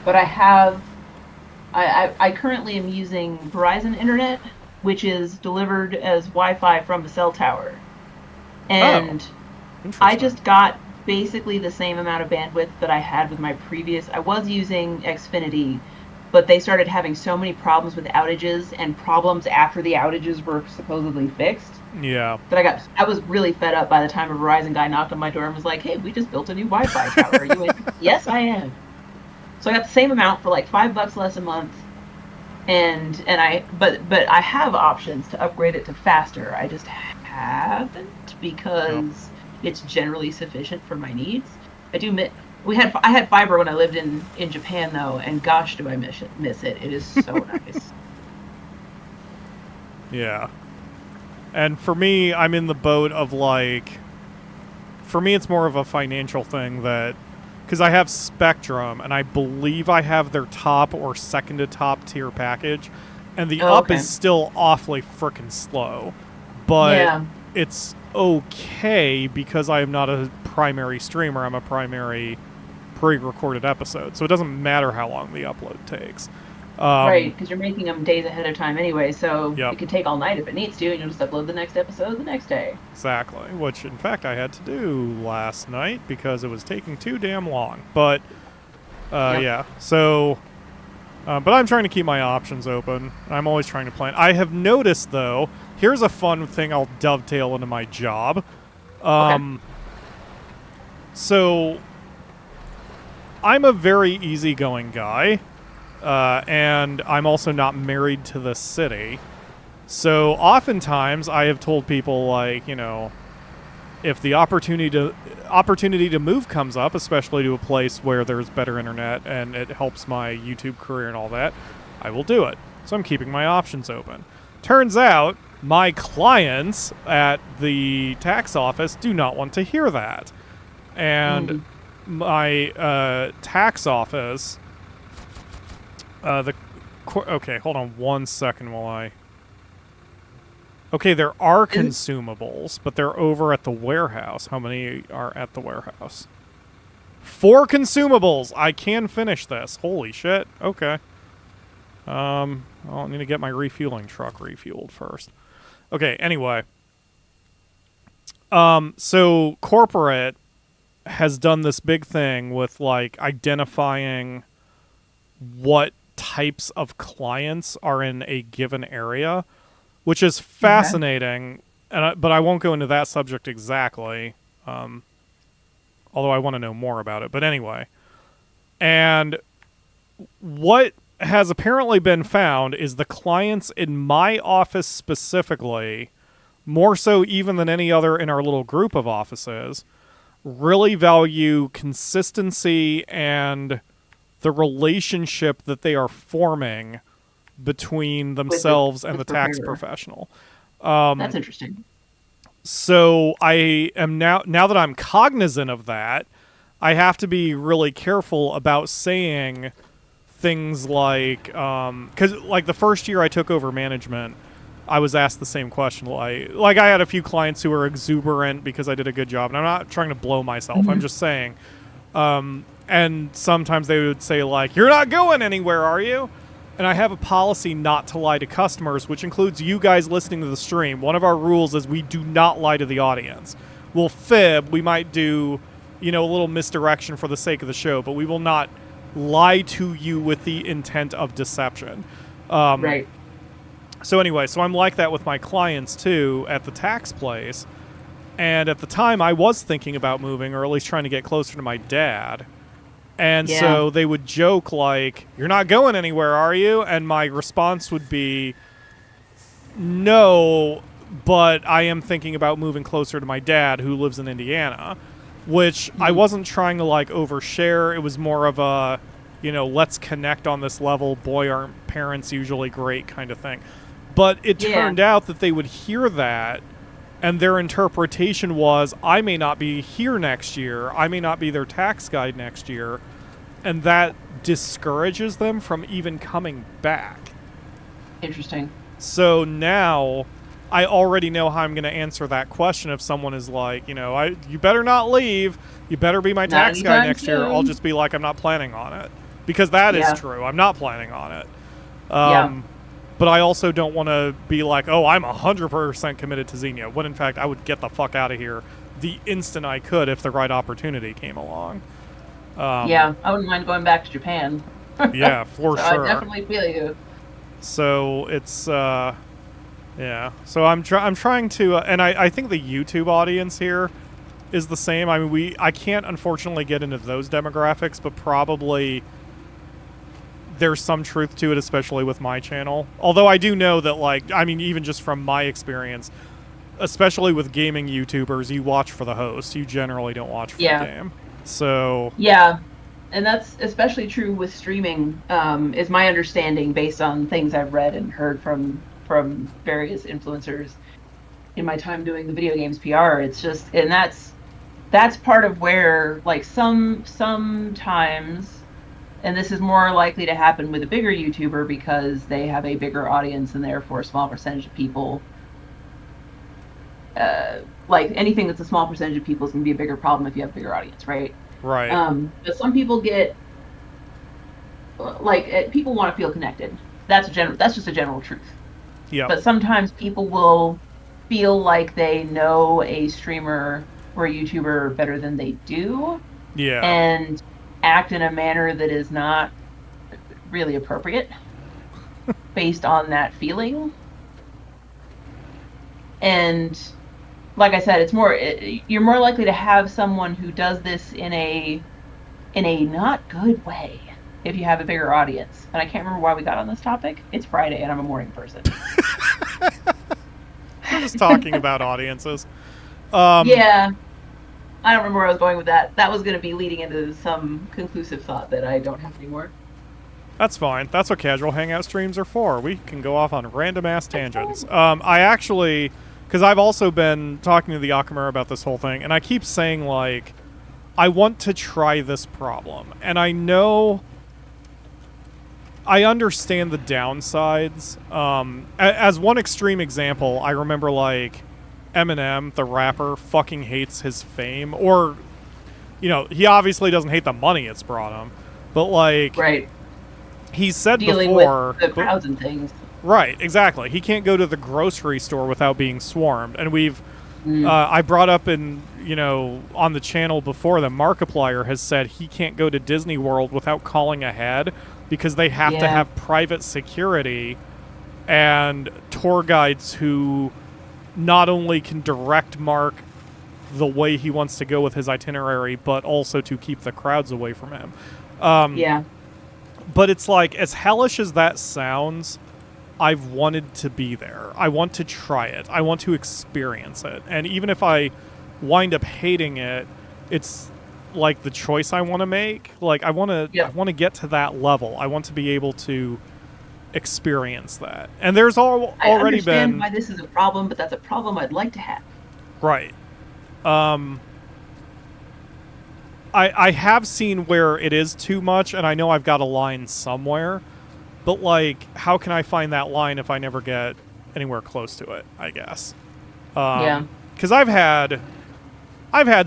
C: But I currently am using Verizon Internet, which is delivered as Wi-Fi from the cell tower, and I just got basically the same amount of bandwidth that I had with my previous. I was using Xfinity, but they started having so many problems with outages and problems after the outages were supposedly fixed.
A: Yeah.
C: That I was really fed up by the time a Verizon guy knocked on my door and was like, "Hey, we just built a new Wi-Fi tower. Are you in?" Yes, I am. So I got the same amount for like $5 less a month, but I have options to upgrade it to faster. I just haven't because it's generally sufficient for my needs. I had fiber when I lived in Japan though, and gosh, do I miss it. It is so nice.
A: Yeah. And for me, I'm in the boat of for me, it's more of a financial thing because I have Spectrum, and I believe I have their top or second to top tier package, and the up is still awfully frickin' slow. But it's okay because I am not a primary streamer. I'm a primary pre-recorded episode, so it doesn't matter how long the upload takes.
C: Right, because you're making them days ahead of time anyway, so it could take all night if it needs to, and you'll just upload the next episode the next day.
A: Exactly, which in fact I had to do last night because it was taking too damn long. But, so, but I'm trying to keep my options open. I'm always trying to plan. I have noticed, though, here's a fun thing I'll dovetail into my job. So, I'm a very easygoing guy. And I'm also not married to the city. So oftentimes I have told people, if the opportunity to move comes up, especially to a place where there's better internet and it helps my YouTube career and all that, I will do it. So I'm keeping my options open. Turns out my clients at the tax office do not want to hear that. And my tax office, okay, hold on 1 second while I. Okay, there are consumables, but they're over at the warehouse. How many are at the warehouse? 4 consumables. I can finish this. Holy shit. Okay. I'll need to get my refueling truck refueled first. Okay, anyway. So corporate has done this big thing with, like, identifying what types of clients are in a given area, which is fascinating, but I won't go into that subject exactly, although I want to know more about it. But anyway, and what has apparently been found is the clients in my office specifically, more so even than any other in our little group of offices, really value consistency and the relationship that they are forming between themselves and the tax professional.
C: That's interesting.
A: So I am now that I'm cognizant of that, I have to be really careful about saying things like, because like the first year I took over management, I was asked the same question. Like I had a few clients who were exuberant because I did a good job, and I'm not trying to blow myself. I'm just saying. And sometimes they would say like, "You're not going anywhere, are you?" And I have a policy not to lie to customers, which includes you guys listening to the stream. One of our rules is we do not lie to the audience. We'll fib. We might do, a little misdirection for the sake of the show, but we will not lie to you with the intent of deception.
C: Right.
A: So anyway, so I'm like that with my clients too at the tax place. And at the time I was thinking about moving, or at least trying to get closer to my dad. And so they would joke like, "You're not going anywhere, are you?" And my response would be, "No, but I am thinking about moving closer to my dad who lives in Indiana," which I wasn't trying to like overshare. It was more of a, let's connect on this level. Boy, aren't parents usually great kind of thing. But it turned out that they would hear that, and their interpretation was, I may not be here next year. I may not be their tax guy next year. And that discourages them from even coming back.
C: Interesting.
A: So now I already know how I'm going to answer that question if someone is like, you better not leave. You better be my tax guy next year. I'll just be like, I'm not planning on it. Because that is true. I'm not planning on it. But I also don't want to be like, oh, I'm 100% committed to Xenia, when in fact I would get the fuck out of here the instant I could if the right opportunity came along.
C: I wouldn't mind going back to Japan.
A: Yeah, for sure.
C: I definitely feel you.
A: So it's, So I'm trying to, and I think the YouTube audience here is the same. I mean, I can't unfortunately get into those demographics, but probably there's some truth to it, especially with my channel. Although I do know that, even just from my experience, especially with gaming YouTubers, you watch for the host. You generally don't watch for the game. So...
C: Yeah, and that's especially true with streaming, is my understanding based on things I've read and heard from various influencers in my time doing the video games PR. It's just... And that's part of where, sometimes... And this is more likely to happen with a bigger YouTuber because they have a bigger audience and therefore a small percentage of people. Anything that's a small percentage of people is going to be a bigger problem if you have a bigger audience, right?
A: Right.
C: But some people get people want to feel connected. That's just a general truth.
A: Yeah.
C: But sometimes people will feel like they know a streamer or a YouTuber better than they do.
A: Yeah.
C: And act in a manner that is not really appropriate based on that feeling. And like I said, you're more likely to have someone who does this in a not good way if you have a bigger audience. And I can't remember why we got on this topic. It's Friday and I'm a morning person.
A: We're just talking about audiences.
C: Yeah. I don't remember where I was going with that. That was going to be leading into some conclusive thought that I don't have anymore.
A: That's fine. That's what casual hangout streams are for. We can go off on random-ass tangents. I actually... Because I've also been talking to the Akamura about this whole thing, and I keep saying, I want to try this problem. And I know I understand the downsides. As one extreme example, I remember like Eminem, the rapper, fucking hates his fame. Or, you know, he obviously doesn't hate the money it's brought him. But like,
C: Right.
A: he said
C: Dealing
A: before,
C: with the crowds and things.
A: right, exactly. He can't go to the grocery store without being swarmed. And I brought up in, on the channel before that Markiplier has said he can't go to Disney World without calling ahead because they have to have private security and tour guides who not only can direct Mark the way he wants to go with his itinerary, but also to keep the crowds away from him. But it's like, as hellish as that sounds, I've wanted to be there. I want to try it. I want to experience it. And even if I wind up hating it, it's like the choice I want to make. Like I want to get to that level. I want to be able to experience that. And there's already been.
C: I understand why this is a problem, but that's a problem I'd like to have.
A: Right. I have seen where it is too much, and I know I've got a line somewhere. But, like, how can I find that line if I never get anywhere close to it, I guess? Because I've had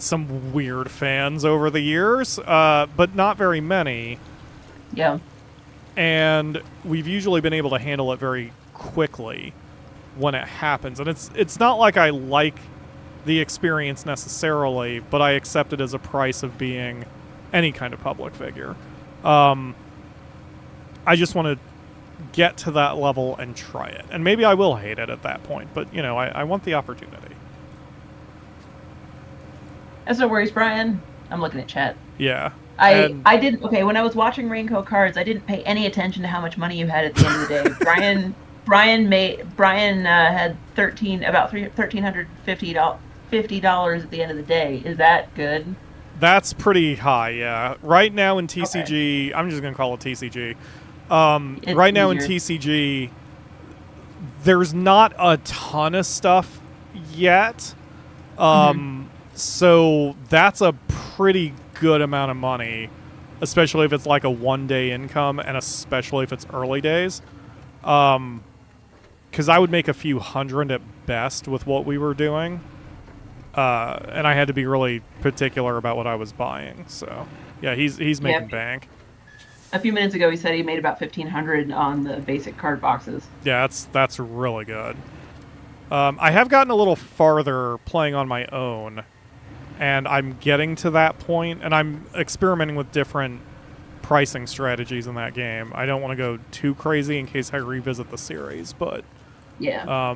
A: some weird fans over the years, but not very many.
C: Yeah.
A: And we've usually been able to handle it very quickly when it happens. And it's not like I like the experience necessarily, but I accept it as a price of being any kind of public figure. I just want to get to that level and try it. And maybe I will hate it at that point, but, I want the opportunity.
C: That's no worries, Brian. I'm looking at chat.
A: Yeah.
C: I didn't, when I was watching Raincoat Cards, I didn't pay any attention to how much money you had at the end of the day. Brian had about $1,350 at the end of the day. Is that good?
A: That's pretty high, yeah. Right now in TCG, I'm just going to call it TCG. Right now in TCG, there's not a ton of stuff yet. So that's a pretty good amount of money, especially if it's like a one-day income, and especially if it's early days. Because I would make a few hundred at best with what we were doing. And I had to be really particular about what I was buying. So, yeah, he's making bank.
C: A few minutes ago, he said he made about $1,500 on the basic card boxes.
A: Yeah, that's really good. I have gotten a little farther playing on my own, and I'm getting to that point, and I'm experimenting with different pricing strategies in that game. I don't want to go too crazy in case I revisit the series, but
C: yeah.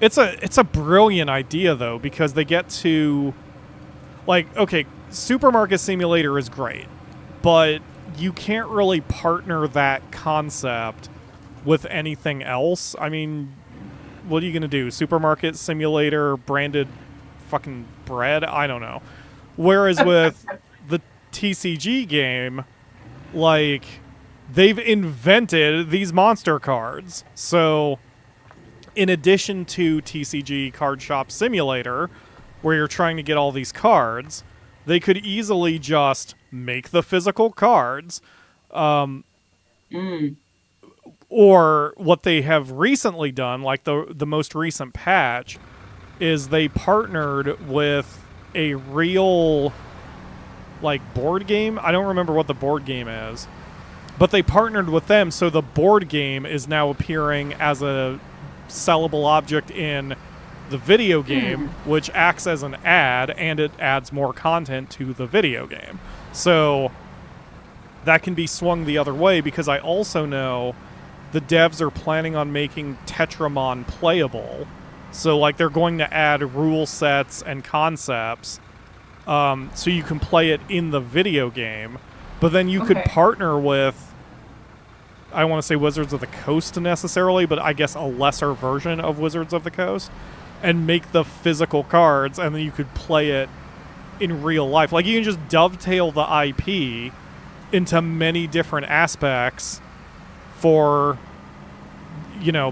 A: It's a brilliant idea, though, because they get to, like, okay, Supermarket Simulator is great, but you can't really partner that concept with anything else. I mean, what are you going to do? Supermarket Simulator branded fucking bread? I don't know. Whereas with the TCG game, like, they've invented these monster cards. So in addition to TCG Card Shop Simulator, where you're trying to get all these cards, they could easily just make the physical cards. Or what they have recently done, like the most recent patch, is they partnered with a real, like, board game. I don't remember what the board game is, but they partnered with them, so the board game is now appearing as a sellable object in the video game, which acts as an ad, and it adds more content to the video game. So that can be swung the other way, because I also know the devs are planning on making Tetramon playable. So, like, they're going to add rule sets and concepts so you can play it in the video game. But then you could partner with, I don't want to say Wizards of the Coast necessarily, but I guess a lesser version of Wizards of the Coast, and make the physical cards, and then you could play it in real life. Like, you can just dovetail the IP into many different aspects for,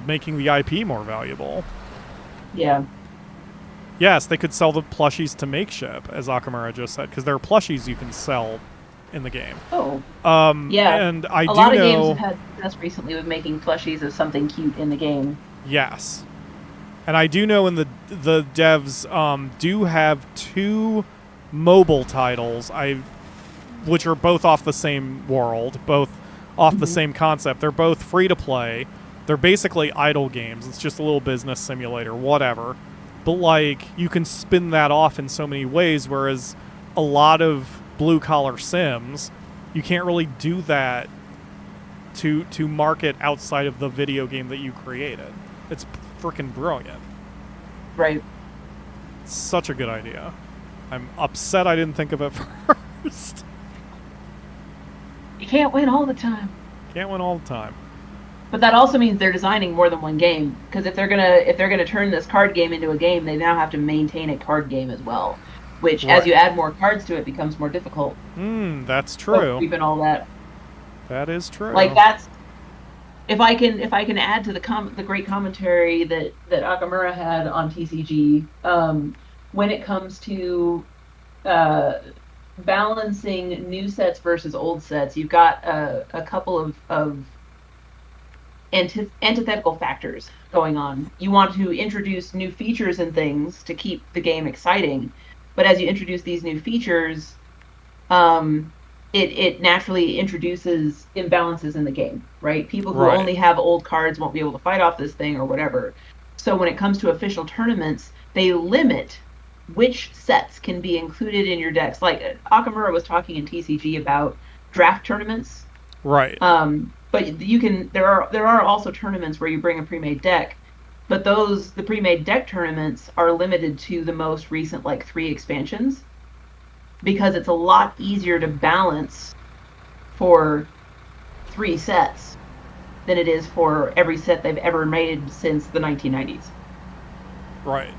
A: making the IP more valuable.
C: Yeah.
A: Yes, they could sell the plushies to make ship, as Akamura just said, because there are plushies you can sell in the game.
C: Oh. Yeah.
A: And I
C: A
A: do
C: lot of games
A: know,
C: have had success recently with making plushies of something cute in the game.
A: yes, and I do know in the devs do have 2 mobile titles, which are both off the same world, both off the same concept. They're both free to play. They're basically idle games. It's just a little business simulator, whatever. But like you can spin that off in so many ways, whereas a lot of blue collar sims, you can't really do that to market outside of the video game that you created. It's freaking brilliant.
C: Right.
A: Such a good idea. I'm upset I didn't think of it first.
C: You can't win all the time.
A: Can't win all the time.
C: But that also means they're designing more than one game, because if they're gonna turn this card game into a game, they now have to maintain a card game as well, which as you add more cards to it becomes more difficult.
A: That's true.
C: Keeping all that.
A: That is true.
C: Like that's if I can add to the great commentary that Akamura had on TCG, when it comes to balancing new sets versus old sets, you've got a couple of antithetical factors going on. You want to introduce new features and things to keep the game exciting, but as you introduce these new features, it naturally introduces imbalances in the game, right? People who only have old cards won't be able to fight off this thing or whatever. So when it comes to official tournaments, they limit which sets can be included in your decks. Like Akamura was talking in TCG about draft tournaments.
A: Right.
C: But you can there are also tournaments where you bring a pre-made deck, but the pre-made deck tournaments are limited to the most recent 3 expansions, because it's a lot easier to balance for 3 sets than it is for every set they've ever made since the 1990s.
A: Right.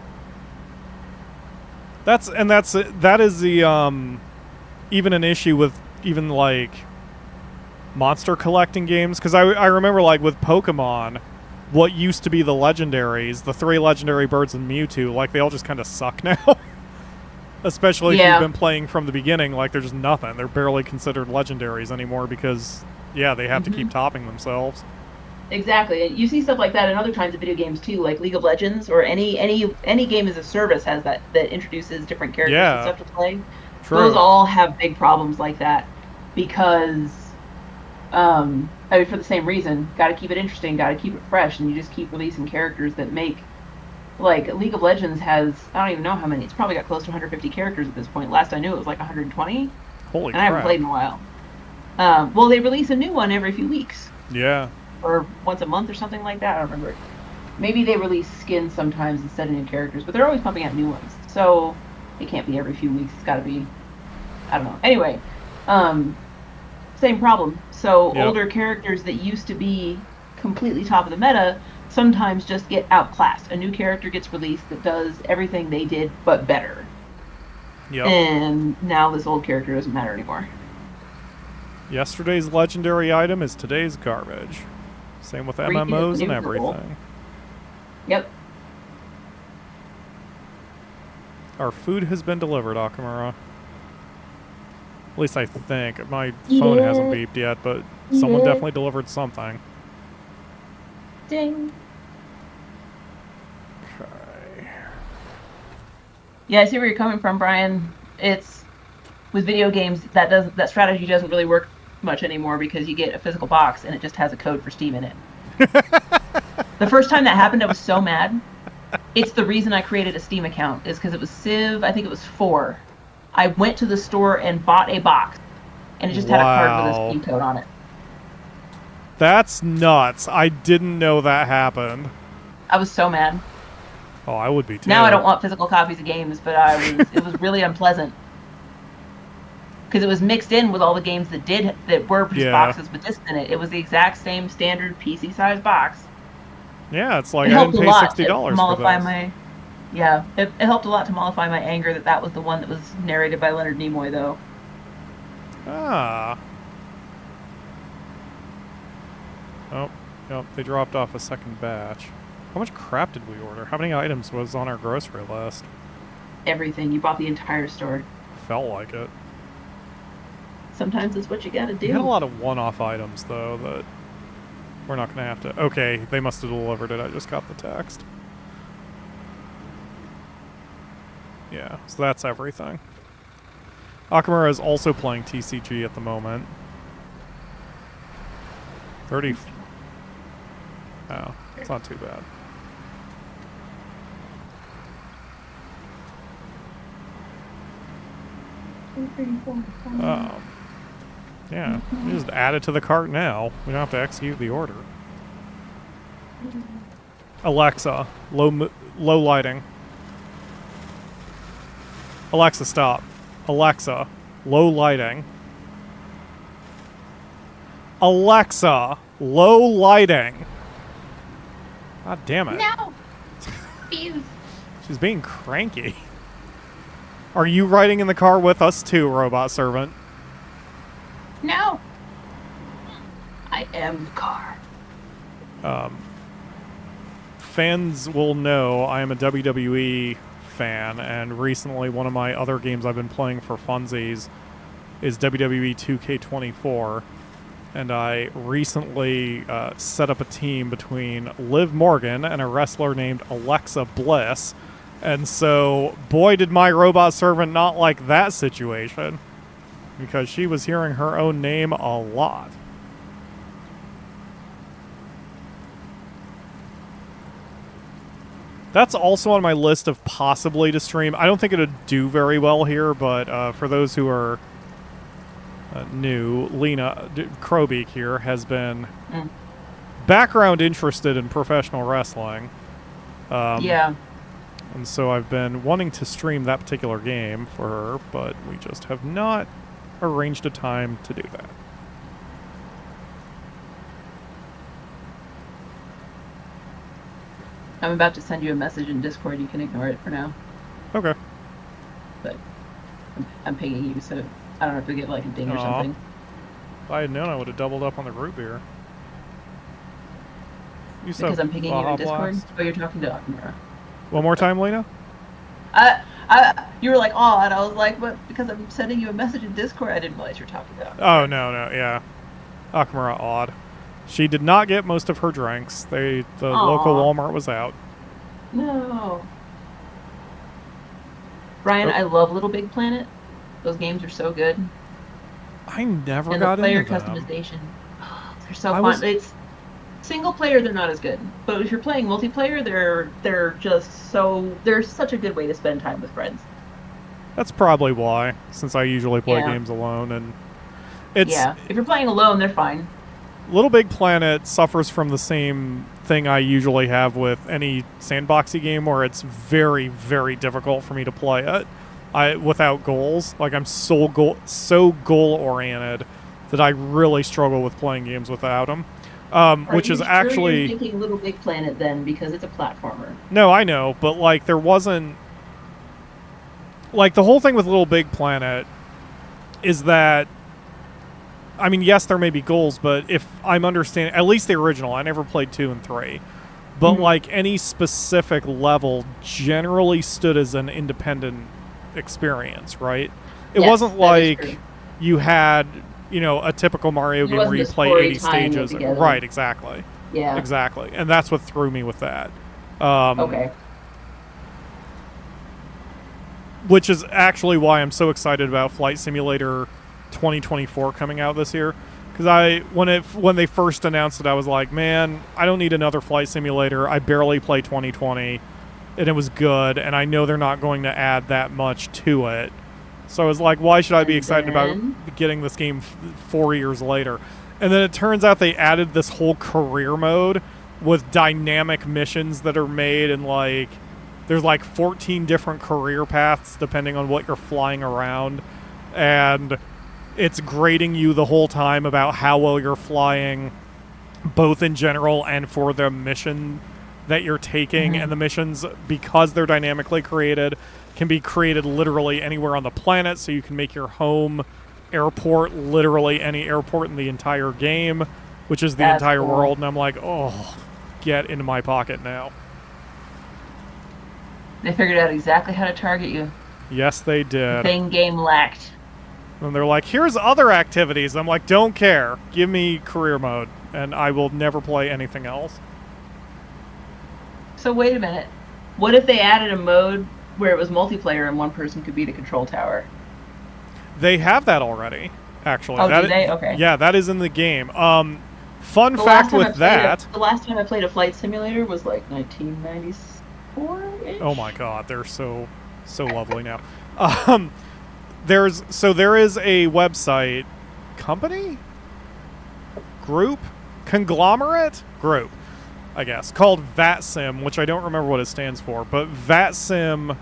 A: That is the even an issue with even monster collecting games, because I remember with Pokemon, what used to be the legendaries, the 3 legendary birds and Mewtwo, they all just kind of suck now. Especially if you've been playing from the beginning, they're just nothing. They're barely considered legendaries anymore because they have to keep topping themselves.
C: Exactly. You see stuff like that in other kinds of video games too, like League of Legends, or any game as a service has that introduces different characters and stuff to play.
A: True.
C: Those all have big problems like that because for the same reason, got to keep it interesting, got to keep it fresh, and you just keep releasing characters that make League of Legends has, I don't even know how many. It's probably got close to 150 characters at this point. Last I knew it was 120.
A: Holy crap.
C: I haven't played in a while. Well, they release a new one every few weeks.
A: Yeah.
C: Or once a month or something like that. I don't remember. Maybe they release skins sometimes instead of new characters, but they're always pumping out new ones. So it can't be every few weeks. It's got to be, I don't know. Anyway, same problem. So older characters that used to be completely top of the meta sometimes just get outclassed. A new character gets released that does everything they did but better.
A: Yep.
C: And now this old character doesn't matter anymore.
A: Yesterday's legendary item is today's garbage. Same with MMOs and everything.
C: Yep.
A: Our food has been delivered, Akamura. At least I think. My phone hasn't beeped yet, but someone definitely delivered something.
C: Ding.
A: Okay.
C: Yeah, I see where you're coming from, Brian. It's with video games that strategy doesn't really work much anymore because you get a physical box and it just has a code for Steam in it. The first time that happened, I was so mad. It's the reason I created a Steam account, is because it was Civ, I think it was 4. I went to the store and bought a box, and it just had a card with a Steam code on it.
A: That's nuts. I didn't know that happened.
C: I was so mad.
A: Oh, I would be too.
C: Now I don't want physical copies of games, but it was really unpleasant. Because it was mixed in with all the games that were just boxes with discs in it. It was the exact same standard PC-sized box.
A: Yeah, it's I didn't pay $60 for this.
C: It helped a lot to mollify my anger that was the one that was narrated by Leonard Nimoy, though.
A: Ah. Oh, yep, they dropped off a second batch. How much crap did we order? How many items was on our grocery list?
C: everything. You bought the entire store.
A: Felt like it.
C: Sometimes it's what you gotta
A: We had a
C: do.
A: lot of one-off items, though, that we're not going to have to... Okay, they must have delivered it. I just got the text. Yeah, so that's everything. Akamura is also playing TCG at the moment. 30... Oh, it's not too bad. Yeah, we just add it to the cart now. We don't have to execute the order. Alexa, low lighting. Alexa, stop. Alexa, low lighting. Alexa, low lighting. God damn it.
C: No! Fuse.
A: She's being cranky. Are you riding in the car with us too, robot servant?
C: No! I am the car.
A: Fans will know I am a WWE fan, and recently one of my other games I've been playing for funsies is WWE 2K24, and I recently set up a team between Liv Morgan and a wrestler named Alexa Bliss, and so boy did my robot servant not like that situation, because she was hearing her own name a lot. That's also on my list of possibly to stream. I don't think it would do very well here, but for those who are new, Lena Crowbeak here has been background interested in professional wrestling.
C: Yeah.
A: And so I've been wanting to stream that particular game for her, but we just have not arranged a time to do that.
C: I'm about to send you a message in Discord. You can ignore it for now.
A: Okay.
C: But I'm pinging you, so I don't know if you'll get like a ding or something.
A: If I had known, I would have doubled up on the root beer. You
C: Because I'm pinging you
A: Baja
C: in Discord.
A: Blast?
C: Oh, you're talking to Akamura.
A: One more time, Lena?
C: You were like, oh, and I was like, but because I'm sending you a message in Discord, I didn't realize you're talking to Akamura.
A: Oh, no, yeah. Akamura odd. She did not get most of her drinks. The local Walmart was out.
C: No. Ryan, I love Little Big Planet. Those games are so good.
A: I never
C: and
A: got
C: the player
A: into them.
C: customization. They're so fun. It's single player, they're not as good. But if you're playing multiplayer, they're just so they're such a good way to spend time with friends.
A: That's probably why, since I usually play
C: Yeah.
A: games alone, and it's
C: If you're playing alone, they're fine.
A: Little Big Planet suffers from the same thing I usually have with any sandboxy game, where it's very, very difficult for me to play it without goals. Like, I'm so goal oriented that I really struggle with playing games without them. Which is actually
C: you're thinking Little Big Planet then, because it's a platformer.
A: No, I know, but like there wasn't like the whole thing with Little Big Planet is that, I mean, yes, there may be goals, but if I'm understanding, at least the original, I never played 2 and 3, but like any specific level generally stood as an independent experience, right? It wasn't like you had, you know, a typical Mario game where you play 80 stages. Right, exactly.
C: Yeah.
A: Exactly. And that's what threw me with that.
C: Okay.
A: Which is actually why I'm so excited about Flight Simulator 2024 coming out this year. Because when they first announced it, I was like, man, I don't need another Flight Simulator. I barely play 2020, and it was good, and I know they're not going to add that much to it. So I was like, why should I be excited about getting this game 4 years later? And then it turns out they added this whole career mode with dynamic missions that are made, and like there's like 14 different career paths depending on what you're flying around, and it's grading you the whole time about how well you're flying, both in general and for the mission that you're taking. And the missions, because they're dynamically created, can be created literally anywhere on the planet, so you can make your home airport literally any airport in the entire game, which is the entire world. And I'm like, oh, get into my pocket now.
C: They figured out exactly how to target you.
A: Yes, they
C: The
A: did.
C: thing game lacked.
A: And they're like, here's other activities. I'm like, don't care. Give me career mode, and I will never play anything else.
C: So wait a minute. What if they added a mode where it was multiplayer and one person could be the control tower?
A: They have that already, actually.
C: Oh, do they? Okay.
A: Yeah, that is in the game. Fun
C: The
A: fact with that.
C: The last time I played a flight simulator was like 1994-ish.
A: Oh my god, they're so lovely now. There is a website, company, group, conglomerate group, I guess, called VATSIM, which I don't remember what it stands for, but VATSIM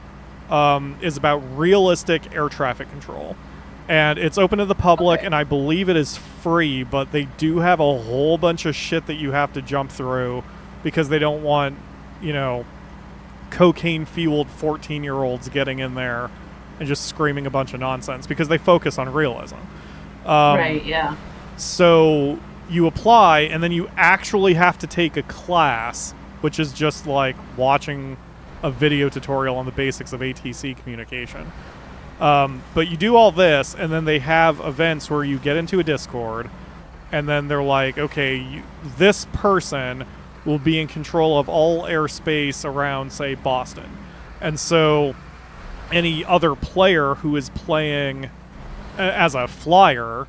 A: is about realistic air traffic control. And it's open to the public,
C: Okay.
A: and I believe it is free, but they do have a whole bunch of shit that you have to jump through because they don't want, cocaine-fueled 14-year-olds getting in there and just screaming a bunch of nonsense because they focus on realism.
C: Right, yeah.
A: So you apply, and then you actually have to take a class, which is just like watching a video tutorial on the basics of ATC communication. But you do all this, and then they have events where you get into a Discord, and then they're like, okay, this person will be in control of all airspace around, say, Boston. And so any other player who is playing as a flyer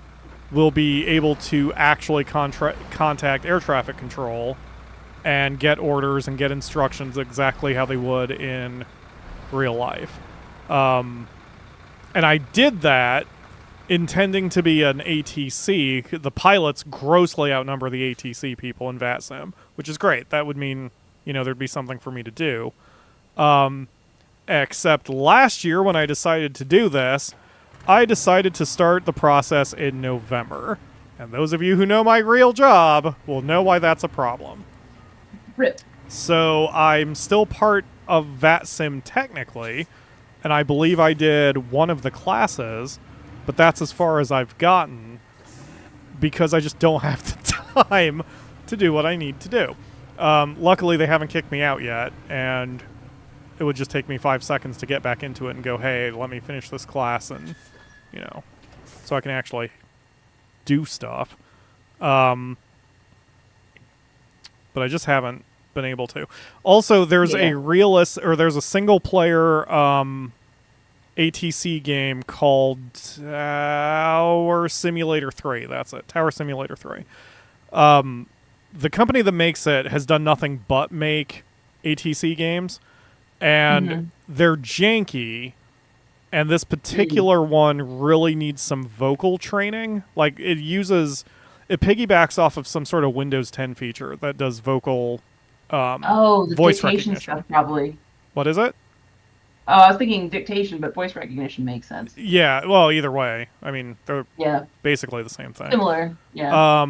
A: will be able to actually contact air traffic control and get orders and get instructions exactly how they would in real life. And I did that intending to be an ATC. The pilots grossly outnumber the ATC people in VATSIM, which is great. That would mean, there'd be something for me to do. Except last year when I decided to do this, I decided to start the process in November. And those of you who know my real job will know why that's a problem.
C: RIP.
A: So I'm still part of VATSIM technically, and I believe I did one of the classes, but that's as far as I've gotten because I just don't have the time to do what I need to do. Luckily, they haven't kicked me out yet, and it would just take me 5 seconds to get back into it and go, hey, let me finish this class, and, so I can actually do stuff. But I just haven't been able to. Also, there's there's a single player ATC game called Tower Simulator 3. That's it. Tower Simulator 3. The company that makes it has done nothing but make ATC games, and they're janky, and this particular one really needs some vocal training. Like, it piggybacks off of some sort of Windows 10 feature that does vocal
C: the
A: voice
C: dictation
A: recognition
C: stuff, probably.
A: What is it?
C: Oh, I was thinking dictation, but voice recognition makes sense.
A: Yeah, well, either way. I mean, they're basically the same thing.
C: Similar, yeah.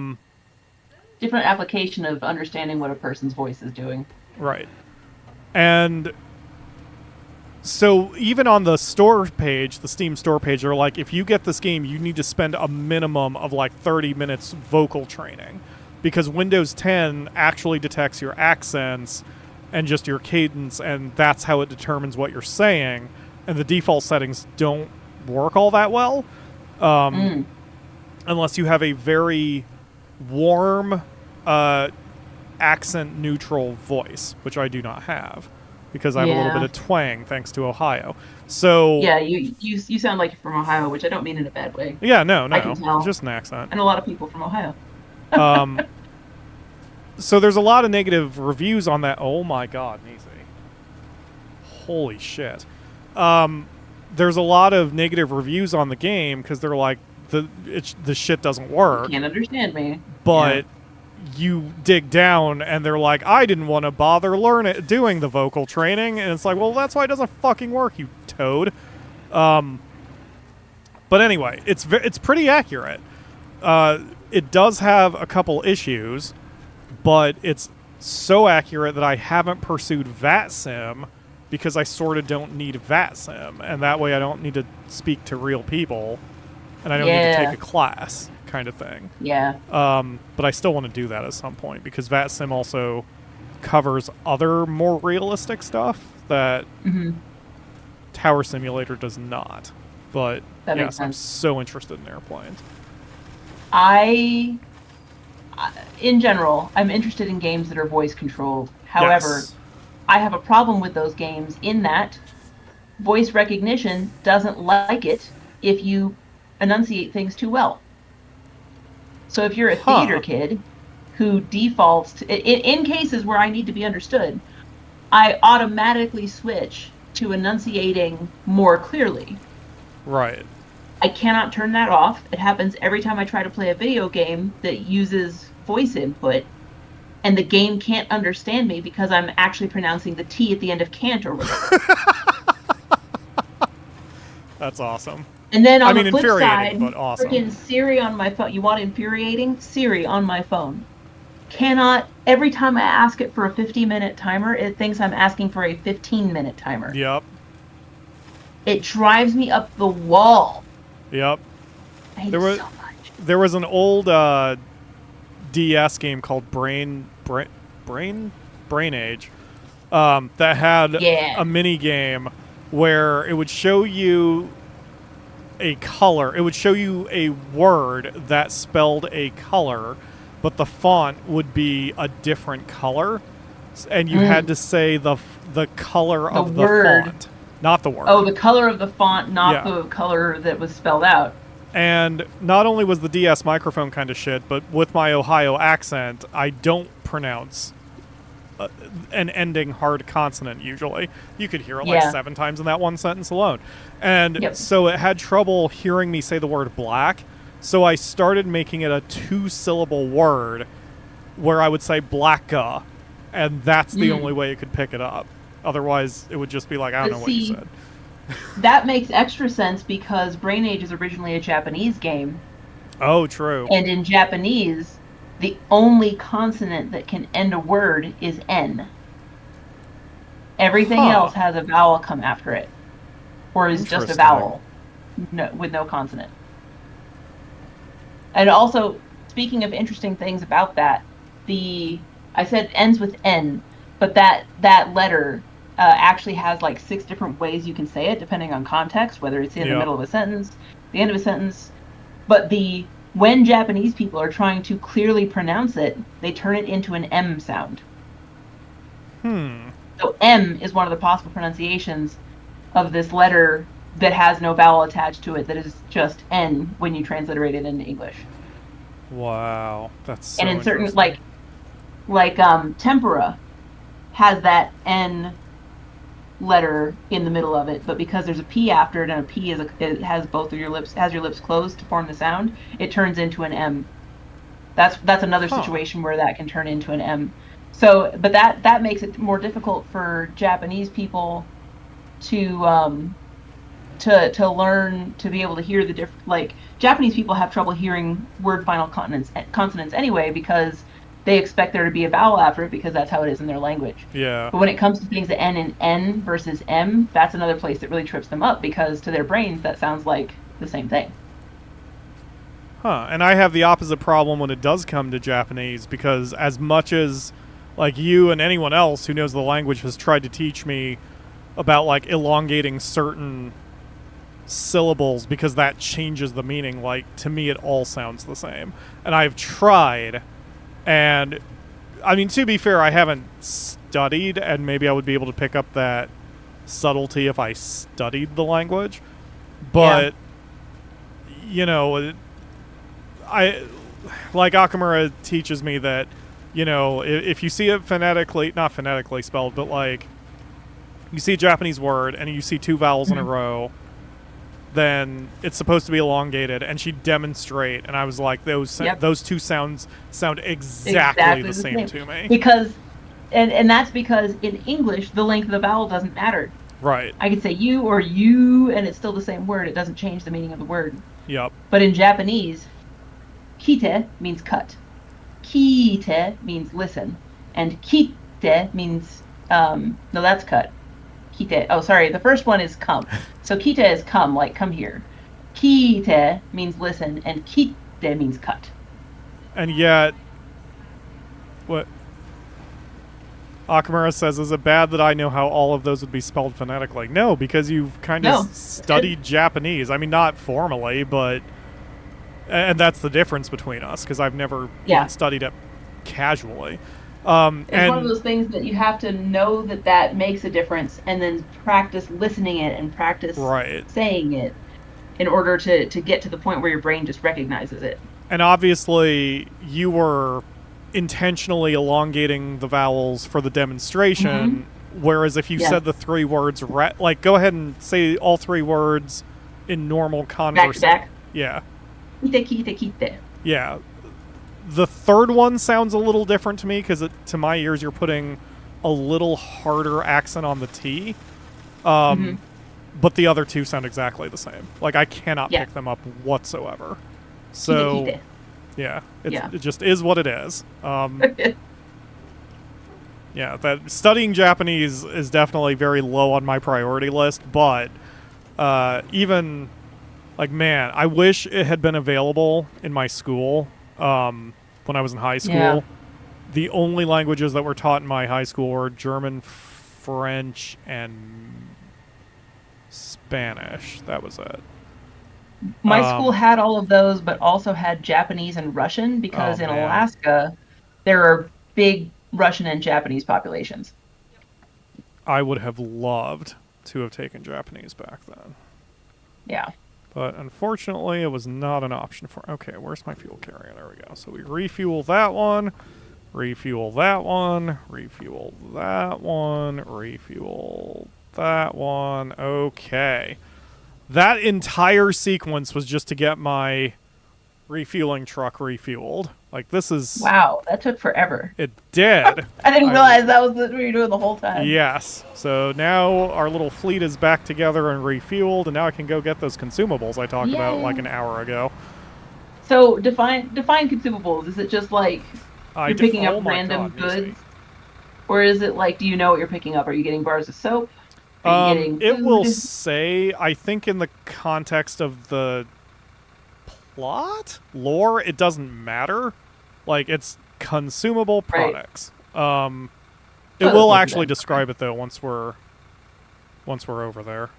C: Different application of understanding what a person's voice is doing.
A: Right. And so even on the store page, the Steam store page, they're like, if you get this game, you need to spend a minimum of like 30 minutes vocal training, because Windows 10 actually detects your accents and just your cadence, and that's how it determines what you're saying, and the default settings don't work all that well unless you have a very warm accent neutral voice, which I do not have because I have a little bit of twang thanks to Ohio. So
C: yeah, you sound like you're from Ohio, which I don't mean in a bad way.
A: Yeah, no,
C: I can tell.
A: it's just an accent.
C: And a lot of people from Ohio.
A: So there's a lot of negative reviews on that. Oh my god, Nisi. Holy shit. There's a lot of negative reviews on the game because they're like, the shit doesn't work.
C: You can't understand me.
A: But you dig down and they're like, I didn't want to bother doing the vocal training, and it's like, well, that's why it doesn't fucking work, you toad. But anyway, it's pretty accurate. It does have a couple issues, but it's so accurate that I haven't pursued VATSIM because I sort of don't need VATSIM, and that way I don't need to speak to real people, and I don't need to take a class, kind of thing.
C: Yeah.
A: But I still want to do that at some point because VATSIM also covers other more realistic stuff that
C: Hmm.
A: Tower Simulator does not. But
C: That makes
A: yes, I'm
C: sense.
A: so interested in airplanes.
C: I, in general, I'm interested in games that are voice controlled. However,
A: Yes.
C: I have a problem with those games in that voice recognition doesn't like it if you enunciate things too well. So if you're a theater
A: Huh.
C: kid who defaults to, in cases where I need to be understood, I automatically switch to enunciating more clearly.
A: Right.
C: I cannot turn that off. It happens every time I try to play a video game that uses voice input, and the game can't understand me because I'm actually pronouncing the T at the end of can't or whatever.
A: That's awesome.
C: And then
A: I
C: on the
A: mean,
C: flip
A: infuriating,
C: side,
A: but awesome.
C: freaking Siri on my phone. You want infuriating? Siri on my phone. Cannot, every time I ask it for a 50-minute timer, it thinks I'm asking for a 15-minute timer.
A: Yep.
C: It drives me up the wall.
A: Yep.
C: I hate
A: There
C: it
A: was
C: so much.
A: there was an old DS game called Brain Age that had
C: Yeah.
A: a mini game where it would show you a color. It would show you a word that spelled a color, but the font would be a different color, and you had to say the color
C: The
A: of the
C: word.
A: font, not the
C: Oh,
A: word.
C: the color of the font, not
A: Yeah.
C: the color that was spelled out.
A: And not only was the DS microphone kind of shit, but with my Ohio accent, I don't pronounce an ending hard consonant usually. You could hear it like
C: Yeah.
A: 7 times in that one sentence alone. And
C: Yep.
A: so it had trouble hearing me say the word black. So I started making it a 2-syllable word where I would say blacka, and that's the only way it could pick it up. Otherwise, it would just be like, I don't
C: But
A: know what you
C: see,
A: said.
C: that makes extra sense because Brain Age is originally a Japanese game.
A: Oh, true.
C: And in Japanese, the only consonant that can end a word is N. Everything
A: Huh.
C: else has a vowel come after it, or is just a
A: Interesting.
C: vowel with no consonant. And also, speaking of interesting things about that, the I said ends with N, but that letter actually has like 6 different ways you can say it depending on context, whether it's in the
A: Yep.
C: middle of a sentence, the end of a sentence. But when Japanese people are trying to clearly pronounce it, they turn it into an M sound. So M is one of the possible pronunciations of this letter that has no vowel attached to it, that is just N when you transliterate it into English.
A: Wow. That's so
C: And in certain
A: interesting.
C: tempura has that N letter in the middle of it, but because there's a P after it and a P it has both of your lips, has your lips closed to form the sound, it turns into an M. That's another
A: Huh.
C: situation where that can turn into an M. So, but that makes it more difficult for Japanese people to to learn to be able to hear the different, like Japanese people have trouble hearing word final consonants anyway because they expect there to be a vowel after it because that's how it is in their language.
A: Yeah.
C: But when it comes to things that end in N versus M, that's another place that really trips them up because to their brains that sounds like the same thing.
A: Huh. And I have the opposite problem when it does come to Japanese because as much as like you and anyone else who knows the language has tried to teach me about like elongating certain syllables because that changes the meaning, like to me it all sounds the same. And I've tried, and I mean, to be fair, I haven't studied, and maybe I would be able to pick up that subtlety if I studied the language.
C: Yeah.
A: But you know, I like Akamura teaches me that if you see it phonetically, not phonetically spelled, but like you see a Japanese word and you see 2 vowels in a row, then it's supposed to be elongated. And she demonstrate, and I was like,
C: Yep.
A: those two sounds sound exactly
C: Exactly
A: the
C: the
A: same
C: same.
A: to me.
C: Because and that's because in English the length of the vowel doesn't matter.
A: Right.
C: I could say you or you and it's still the same word. It doesn't change the meaning of the word.
A: Yep.
C: But in Japanese, kite means cut. Kite means listen. And kite means no, that's cut. Kite. Oh, sorry. The first one is come. So kite is come, like come here. Kite means listen, and kite means cut.
A: And yet, what? Akamura says, is it bad that I know how all of those would be spelled phonetically? No, because you've kind of
C: No,
A: studied Japanese. I mean, not formally, but... And that's the difference between us, because I've never even studied it casually.
C: It's one of those things that you have to know that makes a difference, and then practice listening it and practice saying it in order to get to the point where your brain just recognizes it.
A: And obviously, you were intentionally elongating the vowels for the demonstration, whereas if you said the 3 words, like, go ahead and say all 3 words in normal conversation.
C: Back to back?
A: Yeah.
C: Kite, kite, kite.
A: Yeah. The third one sounds a little different to me, because to my ears, you're putting a little harder accent on the T. But the other 2 sound exactly the same. Like, I cannot pick them up whatsoever. So...
C: Kite, kite.
A: Yeah, it just is what it is. Yeah, that studying Japanese is definitely very low on my priority list, but even, like, man, I wish it had been available in my school when I was in high school.
C: Yeah.
A: The only languages that were taught in my high school were German, French, and Spanish. That was it.
C: My school had all of those, but also had Japanese and Russian, because in Alaska, there are big Russian and Japanese populations.
A: I would have loved to have taken Japanese back then.
C: Yeah.
A: But unfortunately, it was not an option for... Okay, where's my fuel carrier? There we go. So we refuel that one, refuel that one, refuel that one, refuel that one. Okay. That entire sequence was just to get my refueling truck refueled. Like, this is...
C: Wow, that took forever.
A: It did.
C: I didn't realize that was what you were doing the whole time.
A: Yes. So now our little fleet is back together and refueled, and now I can go get those consumables I talked about like an hour ago.
C: So, define consumables. Is it just like you're picking up random goods? Or is it like, do you know what you're picking up? Are you getting bars of soap?
A: It will say, I think in the context of the plot? Lore, it doesn't matter. Like, it's consumable products. It will actually describe it, though, once we're over there.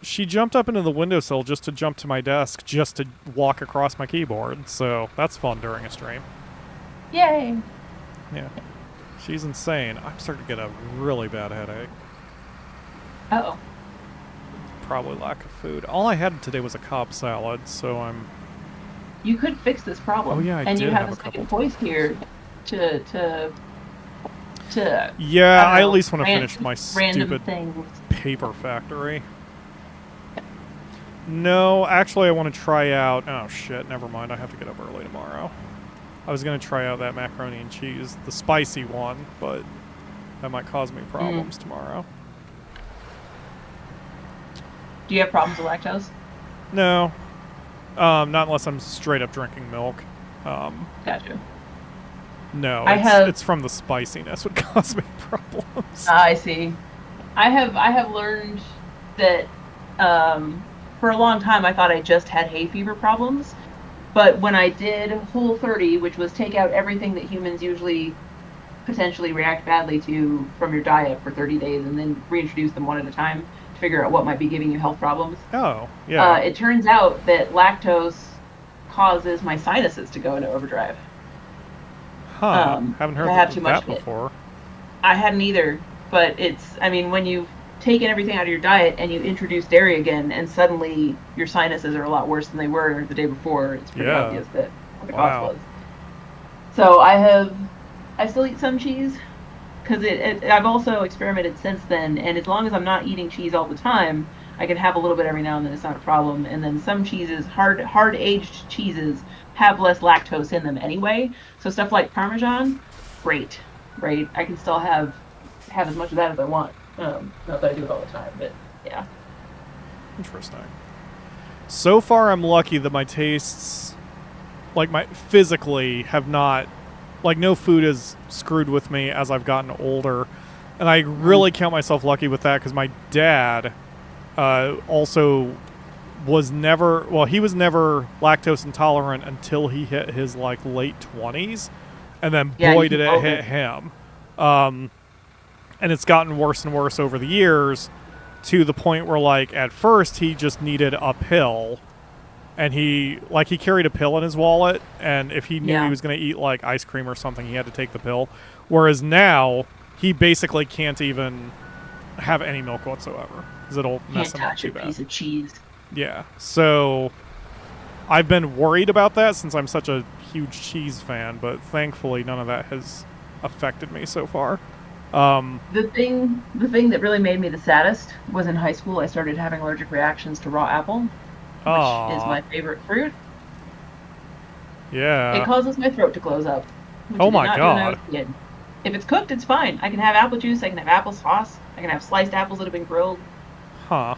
A: She jumped up into the windowsill just to jump to my desk, just to walk across my keyboard, so that's fun during a stream.
C: Yay!
A: Yeah. She's insane. I'm starting to get a really bad headache.
C: Uh-oh.
A: Probably lack of food. All I had today was a Cobb salad, so I'm...
C: You could fix this problem.
A: Oh, yeah, I
C: and
A: did
C: you have
A: have
C: a
A: a couple
C: second voice here to
A: yeah, I at
C: know,
A: least want to finish my
C: random
A: stupid
C: things.
A: paper factory. No, actually, I want to try out... Oh, shit, never mind. I have to get up early tomorrow. I was going to try out that macaroni and cheese, the spicy one, but that might cause me problems tomorrow.
C: Do you have problems with lactose?
A: No. Not unless I'm straight up drinking milk.
C: Gotcha.
A: No, it's from the spiciness would cause me problems.
C: I see. I have learned that for a long time I thought I just had hay fever problems. But when I did Whole30, which was take out everything that humans usually potentially react badly to from your diet for 30 days and then reintroduce them one at a time to figure out what might be giving you health problems.
A: Oh, yeah.
C: It turns out that lactose causes my sinuses to go into overdrive.
A: Huh. Haven't heard that before.
C: I hadn't either, but when you've taken everything out of your diet and you introduce dairy again and suddenly your sinuses are a lot worse than they were the day before, it's pretty obvious that what the cause was. So I still eat some cheese because I've also experimented since then, and as long as I'm not eating cheese all the time, I can have a little bit every now and then. It's not a problem. And then some cheeses, hard aged cheeses, have less lactose in them anyway. So stuff like Parmesan, great, right? I can still have as much of that as I want. Not that I do it all the time, but yeah.
A: Interesting. So far, I'm lucky that my tastes, physically, have not, no food has screwed with me as I've gotten older. And I really count myself lucky with that because my dad also was never, he was never lactose intolerant until he hit his, late 20s. and then
C: Yeah,
A: boy
C: you
A: did
C: can
A: it
C: hold
A: hit
C: it.
A: him. And it's gotten worse and worse over the years, to the point where, like, at first he just needed a pill, and he carried a pill in his wallet, and if he knew he
C: Yeah.
A: was going to eat like ice cream or something, he had to take the pill. Whereas now he basically can't even have any milk whatsoever because it'll mess
C: Can't
A: him up
C: touch
A: too
C: a
A: bad.
C: piece of cheese.
A: Yeah, so I've been worried about that since I'm such a huge cheese fan, but thankfully none of that has affected me so far.
C: The thing that really made me the saddest was in high school. I started having allergic reactions to raw apple, which is
A: Aw,
C: my favorite fruit. It
A: yeah.
C: causes my throat to close up, which
A: Oh
C: it did
A: my
C: not do when I was
A: god.
C: a kid. If it's cooked, it's fine. I can have apple juice. I can have applesauce. I can have sliced apples that have been grilled,
A: Huh.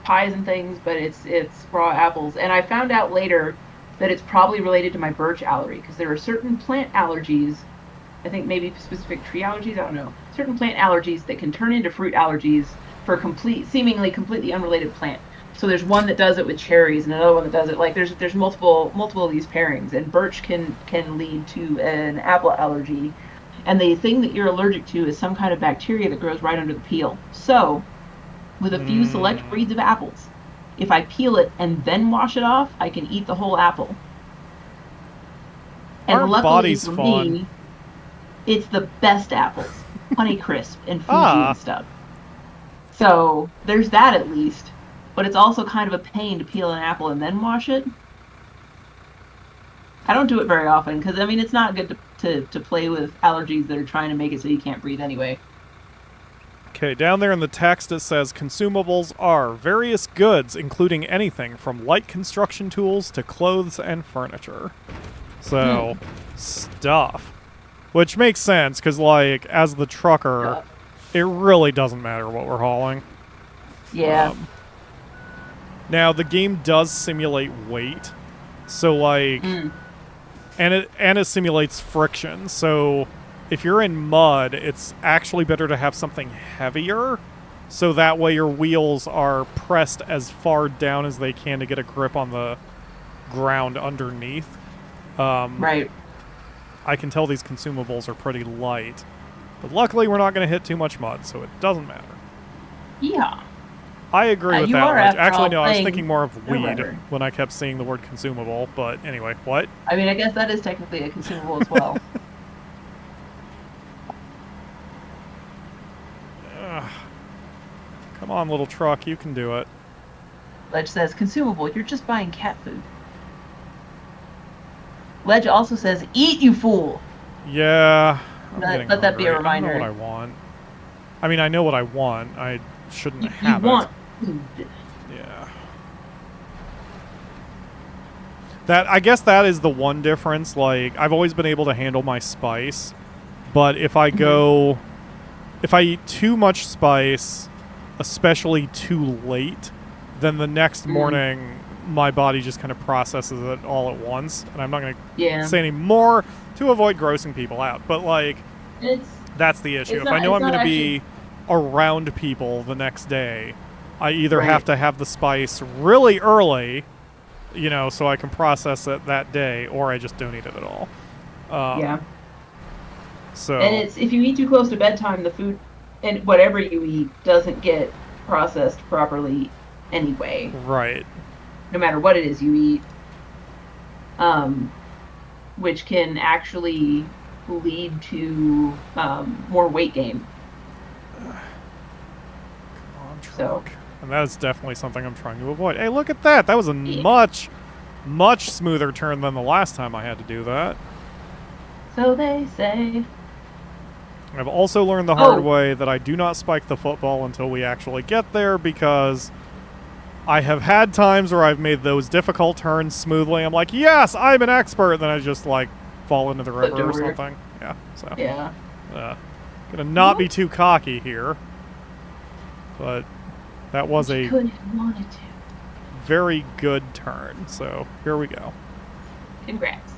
C: pies and things. But it's raw apples, and I found out later that it's probably related to my birch allergy because there are certain plant allergies. I think maybe specific tree allergies. I don't know. Certain plant allergies that can turn into fruit allergies for seemingly completely unrelated plant. So there's one that does it with cherries, and another one that does it like there's multiple of these pairings, and birch can lead to an apple allergy. And the thing that you're allergic to is some kind of bacteria that grows right under the peel. So, with a few select
A: Mm.
C: breeds of apples, if I peel it and then wash it off, I can eat the whole apple. And
A: Our
C: luckily
A: body's
C: for
A: fun.
C: me, it's the best apples, Honeycrisp and Fuji
A: Ah.
C: and stuff. So there's that at least, but it's also kind of a pain to peel an apple and then wash it. I don't do it very often because I mean it's not good to play with allergies that are trying to make it so you can't breathe anyway.
A: Okay, down there in the text it says consumables are various goods, including anything from light construction tools to clothes and furniture. So,
C: Hmm.
A: stuff. Which makes sense, because, like, as the trucker,
C: Uh,
A: it really doesn't matter what we're hauling.
C: yeah.
A: Now, the game does simulate weight. So, like,
C: Mm.
A: and it simulates friction. So, if you're in mud, it's actually better to have something heavier. So that way your wheels are pressed as far down as they can to get a grip on the ground underneath.
C: Right.
A: I can tell these consumables are pretty light. But luckily, we're not going to hit too much mud, so it doesn't matter.
C: Yeah.
A: I agree with
C: You
A: that,
C: are,
A: Rich.
C: after
A: Actually,
C: all,
A: no, I was
C: playing
A: thinking more of weed
C: SnowRunner.
A: when I kept seeing the word consumable. But anyway, what?
C: I mean, I guess that is technically a consumable as well.
A: Ugh. Come on, little truck, you can do it.
C: Ledge says consumable. You're just buying cat food. Ledge also says, "Eat, you fool."
A: Yeah, I'm getting
C: Let that be a
A: hungry. I don't know
C: reminder.
A: what I want. I mean, I know what I want. I shouldn't
C: You
A: have
C: want
A: it.
C: food.
A: Yeah. I guess that is the one difference. Like, I've always been able to handle my spice, but if I if I eat too much spice, especially too late, then the next morning my body just kind of processes it all at once. And I'm not going to
C: Yeah.
A: say any more to avoid grossing people out, but like,
C: It's
A: that's the issue.
C: It's
A: If I know
C: it's
A: I'm going
C: not
A: to be around people the next day, I either have
C: Right.
A: to have the spice really early, so I can process it that day, or I just don't eat it at all.
C: yeah.
A: So,
C: And it's if you eat too close to bedtime, the food and whatever you eat doesn't get processed properly anyway.
A: right.
C: No matter what it is you eat, which can actually lead to more weight gain.
A: Come on,
C: So-
A: truck. And that is definitely something I'm trying to avoid. Hey, look at that. That was a
C: Yeah.
A: much smoother turn than the last time I had to do that.
C: So they say.
A: I've also learned the hard
C: Oh.
A: way that I do not spike the football until we actually get there, because I have had times where I've made those difficult turns smoothly. I'm like, yes, I'm an expert. And then I just, like, fall into the
C: Flipped
A: river or
C: over.
A: something. Yeah, so.
C: Yeah.
A: Gonna not be too cocky here. But that was
C: You
A: a
C: could if you wanted to.
A: very good turn. So here we go.
C: Congrats.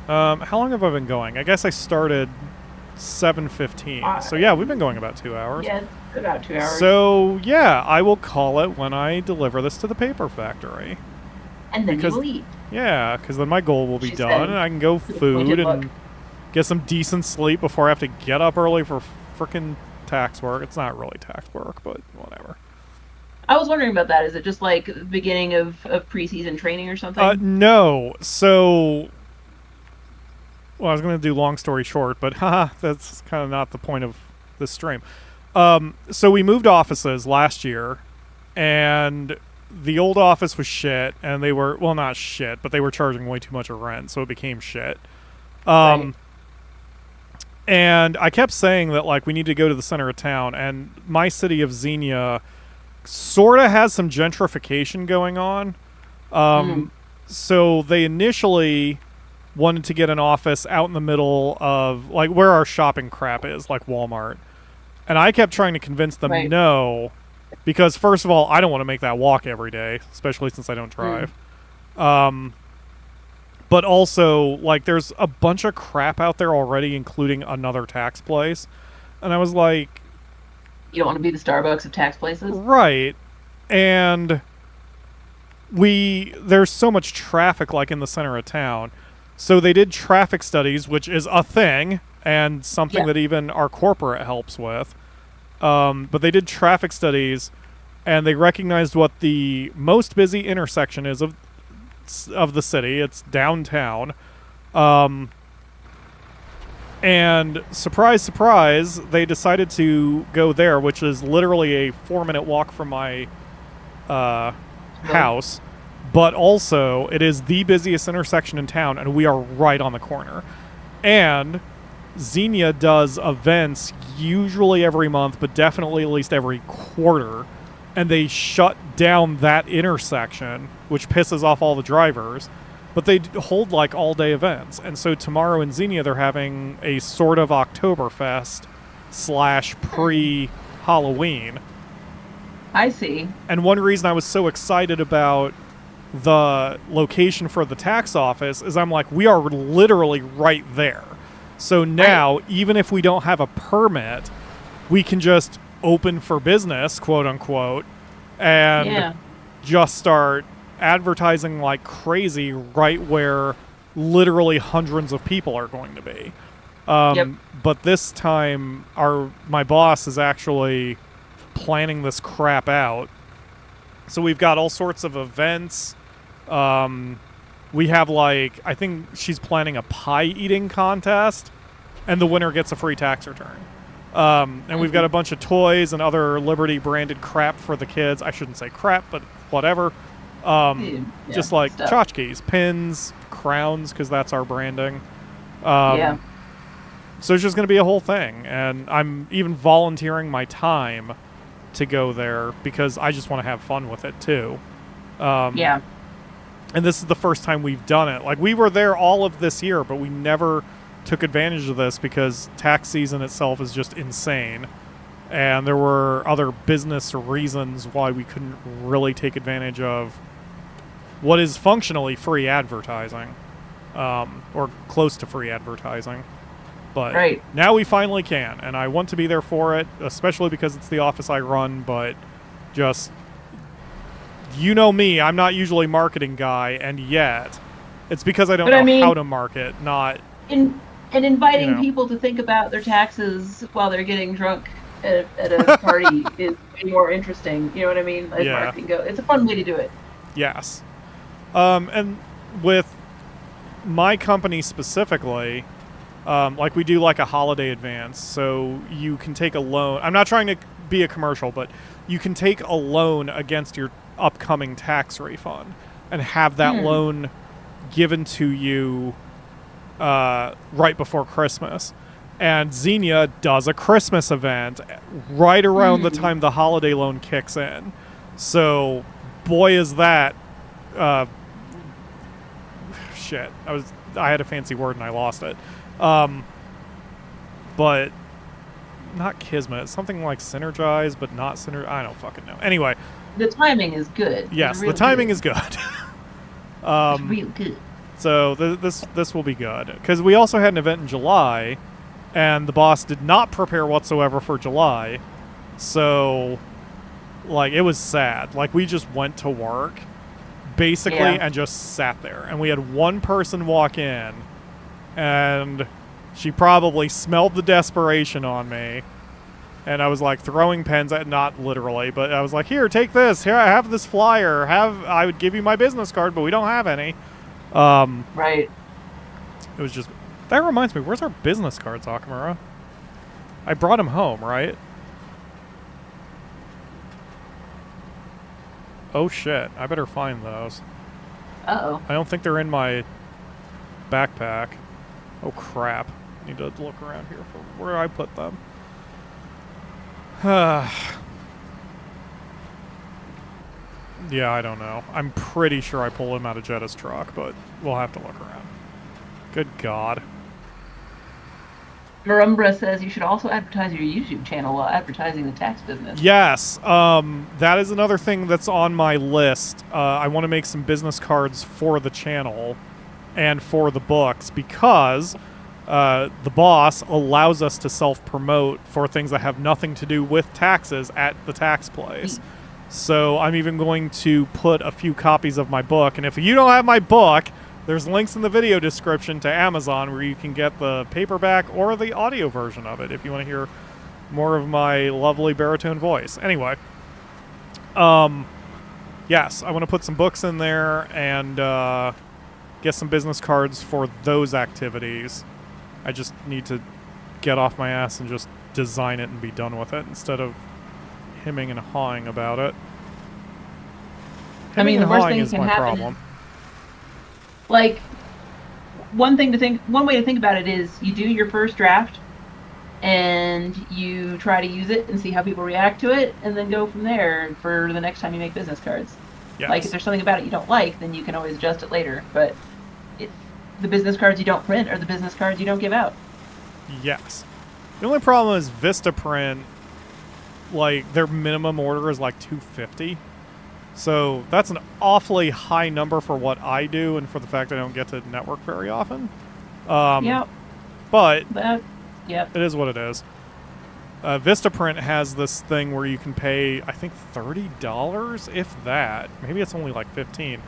A: How long have I been going? I guess I started 7:15. So yeah, we've been going about 2 hours.
C: Yeah, it's about 2 hours.
A: So yeah, I will call it when I deliver this to the paper factory.
C: And then
A: because
C: you will eat.
A: yeah, because then my goal will be
C: She
A: done,
C: said,
A: and I can go
C: with a
A: food
C: pointed
A: and
C: look.
A: get some decent sleep before I have to get up early for frickin' tax work. It's not really tax work, but whatever.
C: I was wondering about that. Is it just like the beginning of preseason training or something?
A: No. So, well, I was going to do long story short, but haha, that's kind of not the point of this stream. So we moved offices last year, and the old office was shit, and they were, well, not shit, but they were charging way too much of rent, so it became shit.
C: Right.
A: And I kept saying that, like, we need to go to the center of town, and my city of Xenia sort of has some gentrification going on.
C: Mm,
A: So they initially wanted to get an office out in the middle of, like, where our shopping crap is, like Walmart. And I kept trying to convince them
C: right.
A: no, because first of all, I don't want to make that walk every day, especially since I don't
C: Mm.
A: drive. But also, like, there's a bunch of crap out there already, including another tax place. And I was like,
C: You don't want to be the Starbucks of tax places?
A: right. And there's so much traffic, like, in the center of town. So they did traffic studies, which is a thing, and something
C: Yeah.
A: that even our corporate helps with. But they did traffic studies, and they recognized what the most busy intersection is of the city. It's downtown. And surprise, surprise, they decided to go there, which is literally a 4-minute walk from my house. But also, it is the busiest intersection in town, and we are right on the corner. And Xenia does events usually every month, but definitely at least every quarter. And they shut down that intersection, which pisses off all the drivers. But they hold like all-day events. And so tomorrow in Xenia, they're having a sort of Oktoberfest / pre-Halloween.
C: I see.
A: And one reason I was so excited about the location for the tax office is I'm like, we are literally right there. So now, even if we don't have a permit, we can just open for business, quote unquote, and
C: Yeah.
A: just start advertising like crazy right where literally hundreds of people are going to be.
C: Yep.
A: But this time, my boss is actually planning this crap out. So we've got all sorts of events. We have, like, I think she's planning a pie eating contest, and the winner gets a free tax return. And we've got a bunch of toys and other Liberty branded crap for the kids. I shouldn't say crap, but whatever.
C: Yeah,
A: Just like
C: stuff.
A: tchotchkes, pins, crowns, because that's our branding.
C: Yeah.
A: So it's just going to be a whole thing. And I'm even volunteering my time to go there because I just want to have fun with it too.
C: Yeah.
A: And this is the first time we've done it. Like, we were there all of this year, but we never took advantage of this because tax season itself is just insane. And there were other business reasons why we couldn't really take advantage of what is functionally free advertising, or close to free advertising. But
C: Right.
A: now we finally can, and I want to be there for it, especially because it's the office I run, but just, you know me, I'm not usually a marketing guy, and yet it's because I don't
C: But I
A: know
C: mean-
A: how to market, not...
C: And inviting
A: You know.
C: people to think about their taxes while they're getting drunk at a party is way more interesting. You know what I mean? As
A: Yeah.
C: marketing goes, it's a fun way to do it.
A: Yes. And with my company specifically, like, we do like a holiday advance, so you can take a loan. I'm not trying to be a commercial, but you can take a loan against your upcoming tax refund and have that loan given to you right before Christmas. And Xenia does a Christmas event right around the time the holiday loan kicks in. So, boy, is that shit. I had a fancy word and I lost it. But not Kismet. It's something like Synergize, but not Synergize. I don't fucking know. Anyway,
C: The timing is good.
A: yes, the timing is good.
C: It's real good.
A: So this will be good because we also had an event in July, and the boss did not prepare whatsoever for July. So, like, it was sad. Like, we just went to work, basically,
C: Yeah.
A: and just sat there. And we had one person walk in, and she probably smelled the desperation on me. And I was like throwing pens at, not literally, but I was like, here, take this. Here, I have this flyer. I would give you my business card, but we don't have any.
C: Right.
A: It was just, that reminds me, where's our business cards, Akamura? I brought them home, right? Oh shit, I better find those.
C: Uh-oh.
A: I don't think they're in my backpack. Oh crap. Need to look around here for where I put them. Yeah, I don't know. I'm pretty sure I pulled him out of Jetta's truck, but we'll have to look around. Good God.
C: Marumbra says you should also advertise your YouTube channel while advertising the tax business.
A: Yes, that is another thing that's on my list. I want to make some business cards for the channel and for the books because the boss allows us to self-promote for things that have nothing to do with taxes at the tax place. So I'm even going to put a few copies of my book. And if you don't have my book, there's links in the video description to Amazon where you can get the paperback or the audio version of it if you want to hear more of my lovely baritone voice. Anyway, yes, I want to put some books in there and get some business cards for those activities. I just need to get off my ass and just design it and be done with it instead of hemming and hawing about it.
C: I mean,
A: Hemming
C: the
A: and
C: worst
A: hawing
C: thing
A: is
C: can
A: my
C: happen.
A: problem.
C: Like, one way to think about it is you do your first draft and you try to use it and see how people react to it and then go from there for the next time you make business cards.
A: Yes.
C: Like, if there's something about it you don't like, then you can always adjust it later. But the business cards you don't print are the business cards you don't give out.
A: Yes. The only problem is Vistaprint, like, their minimum order is like $250. So that's an awfully high number for what I do and for the fact I don't get to network very often.
C: Yep.
A: But
C: Yep.
A: it is what it is. Vistaprint has this thing where you can pay, I think, $30, if that. Maybe it's only like $15,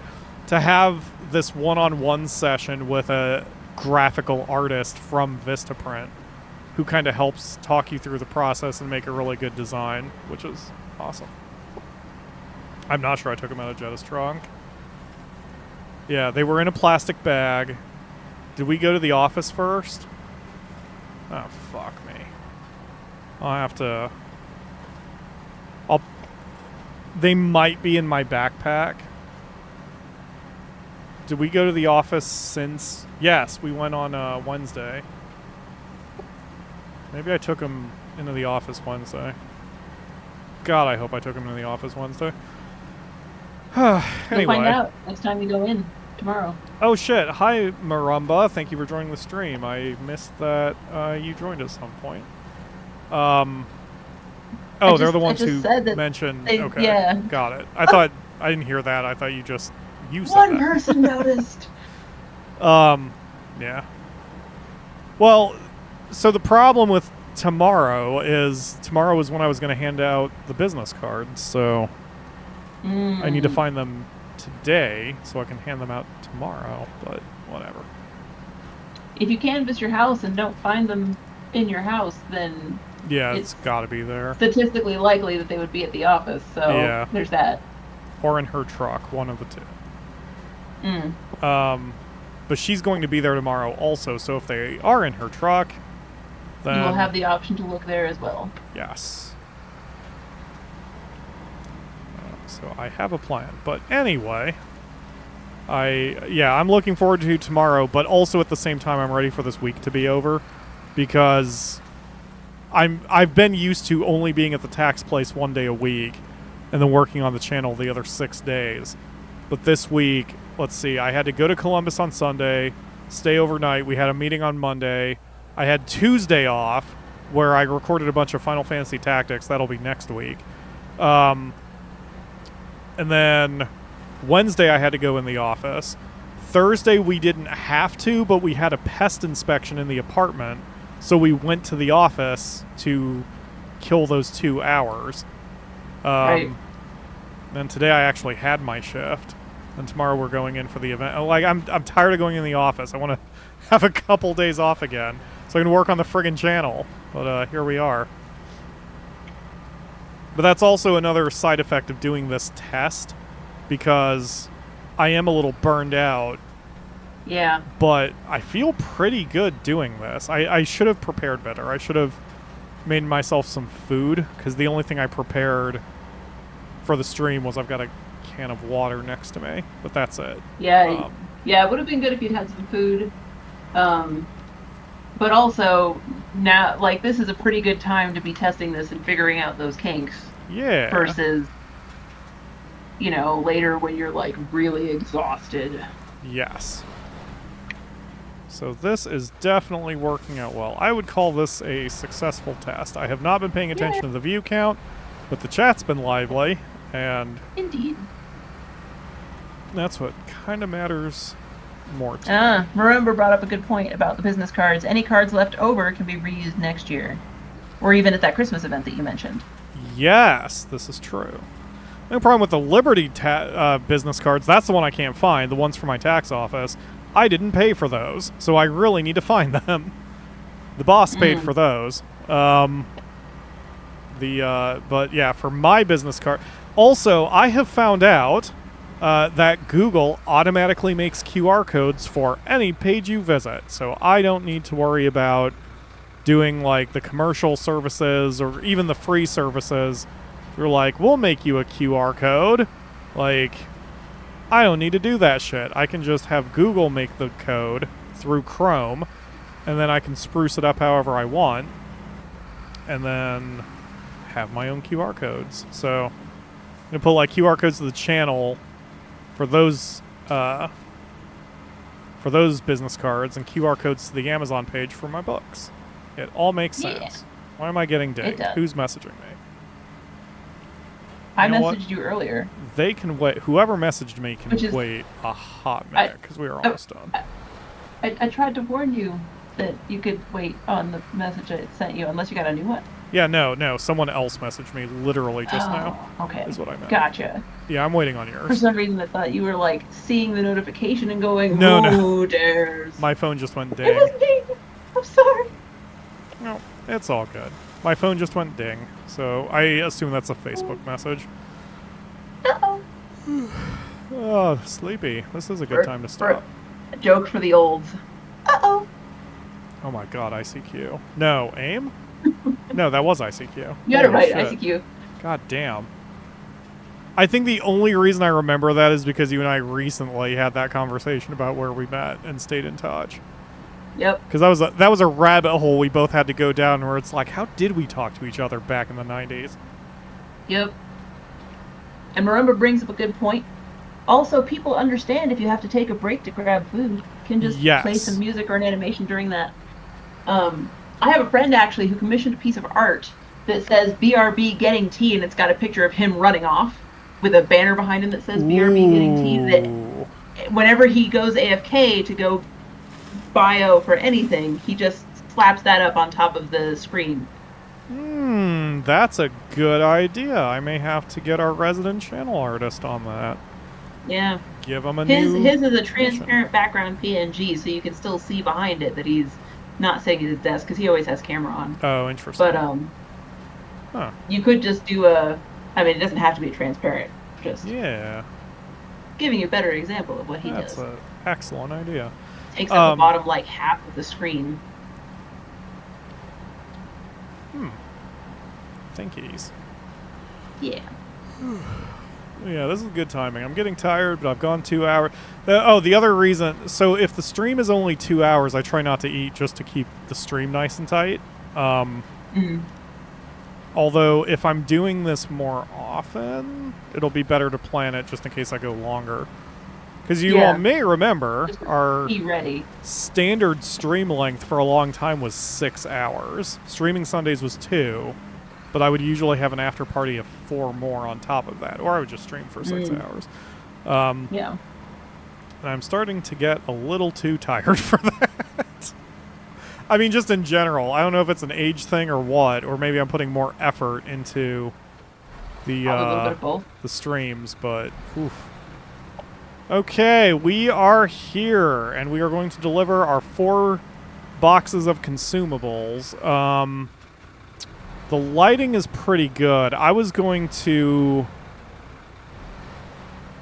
A: to have this one-on-one session with a graphical artist from Vistaprint who kind of helps talk you through the process and make a really good design, which is awesome. I'm not sure I took them out of Jetta's trunk. Yeah, they were in a plastic bag. Did we go to the office first? Oh, fuck me. I'll have to... They might be in my backpack. Did we go to the office since... Yes, we went on Wednesday. Maybe I took them into the office Wednesday. God, I hope I took them into the office Wednesday. Anyway.
C: You'll find out next time you go in tomorrow.
A: Oh shit! Hi Marumba, thank you for joining the stream. I missed that you joined at some point. They're the ones who mentioned. Okay,
C: yeah.
A: Got it. I thought I didn't hear that. I thought you said
C: One
A: that.
C: person noticed.
A: Yeah. Well, so the problem with tomorrow is when I was going to hand out the business cards. So I need to find them today so I can hand them out tomorrow, but whatever.
C: If you canvass your house and don't find them in your house, then
A: yeah, it's got to be there.
C: Statistically likely that they would be at the office, so
A: yeah.
C: There's that.
A: Or in her truck, one of the two. But she's going to be there tomorrow also, so if they are in her truck, then...
C: You will have the option to look there as well.
A: Yes. So I have a plan. But anyway, I'm looking forward to tomorrow, but also at the same time I'm ready for this week to be over because I've been used to only being at the tax place one day a week and then working on the channel the other 6 days. But this week, let's see, I had to go to Columbus on Sunday, stay overnight. We had a meeting on Monday. I had Tuesday off where I recorded a bunch of Final Fantasy Tactics. That'll be next week. And then Wednesday I had to go in the office. Thursday we didn't have to, but we had a pest inspection in the apartment. So we went to the office to kill those 2 hours.
C: Right.
A: Then today I actually had my shift. And tomorrow we're going in for the event. Like, I'm tired of going in the office. I want to have a couple days off again so I can work on the friggin' channel. But here we are. But that's also another side effect of doing this test, because I am a little burned out.
C: Yeah.
A: But I feel pretty good doing this. I should have prepared better. I should have made myself some food, because the only thing I prepared for the stream was I've got a can of water next to me, but that's it.
C: Yeah, yeah, it would have been good if you'd had some food. But also, now, like, this is a pretty good time to be testing this and figuring out those kinks.
A: Yeah.
C: Versus, you know, later when you're, like, really exhausted.
A: Yes. So this is definitely working out well. I would call this a successful test. I have not been paying attention to the view count, but the chat's been lively, and
C: Indeed.
A: that's what kind of matters more to me.
C: Marimba brought up a good point about the business cards. Any cards left over can be reused next year. Or even at that Christmas event that you mentioned.
A: Yes, this is true. No problem with the Liberty business cards. That's the one I can't find. The ones for my tax office. I didn't pay for those, so I really need to find them. The boss paid for those. But yeah, for my business card. Also, I have found out that Google automatically makes QR codes for any page you visit. So I don't need to worry about doing like the commercial services or even the free services. You're like, we'll make you a QR code. Like, I don't need to do that shit. I can just have Google make the code through Chrome, and then I can spruce it up however I want, and then have my own QR codes. So I'm gonna put like QR codes to the channel for those business cards, and QR codes to the Amazon page for my books. It all makes sense. Why am I getting dinged? Who's messaging me?
C: I messaged you earlier.
A: They can wait. Whoever messaged me can wait a hot minute, because we are almost done.
C: I tried to warn you that you could wait on the message I sent you, unless you got a new one.
A: Yeah, no. Someone else messaged me literally just now.
C: Okay.
A: Is what I meant.
C: Gotcha.
A: Yeah, I'm waiting on yours.
C: For some reason, I thought you were, like, seeing the notification and going,
A: no.
C: dares.
A: My phone just went ding.
C: It was me. I'm sorry.
A: No, it's all good. My phone just went ding, so I assume that's a Facebook message.
C: Uh-oh.
A: Oh, sleepy. This is a good time to stop.
C: A joke for the olds. Uh-oh.
A: Oh my god, ICQ. No, AIM? No, that was ICQ.
C: You had it right,
A: shit.
C: ICQ.
A: God damn. I think the only reason I remember that is because you and I recently had that conversation about where we met and stayed in touch.
C: Yep.
A: Because that was a rabbit hole we both had to go down where it's like, how did we talk to each other back in the 90s?
C: Yep. And Marimba brings up a good point. Also, people understand if you have to take a break to grab food. You can just play some music or an animation during that. I have a friend, actually, who commissioned a piece of art that says BRB getting tea, and it's got a picture of him running off with a banner behind him that says BRB getting tea. That whenever he goes AFK to go bio for anything, he just slaps that up on top of the screen.
A: That's a good idea. I may have to get our resident channel artist on that.
C: Yeah.
A: Give him a
C: his
A: new
C: is a transparent background PNG, so you can still see behind it that he's not sitting at his desk, because he always has camera on.
A: Oh, interesting.
C: But you could just do I mean, it doesn't have to be transparent. Just giving you a better example of what he does.
A: That's an excellent idea.
C: Takes up the bottom like half of the screen.
A: Thinkies.
C: Yeah.
A: Yeah, this is good timing. I'm getting tired, but I've gone 2 hours. The other reason... So if the stream is only 2 hours, I try not to eat just to keep the stream nice and tight. Although, if I'm doing this more often, it'll be better to plan it just in case I go longer. Because you all may remember, our standard stream length for a long time was 6 hours. Streaming Sundays was 2. But I would usually have an after party of 4 more on top of that. Or I would just stream for 6 hours.
C: Yeah.
A: And I'm starting to get a little too tired for that. I mean, just in general. I don't know if it's an age thing or what. Or maybe I'm putting more effort into the streams. But, oof. Okay, we are here, and we are going to deliver our 4 boxes of consumables. The lighting is pretty good. I was going to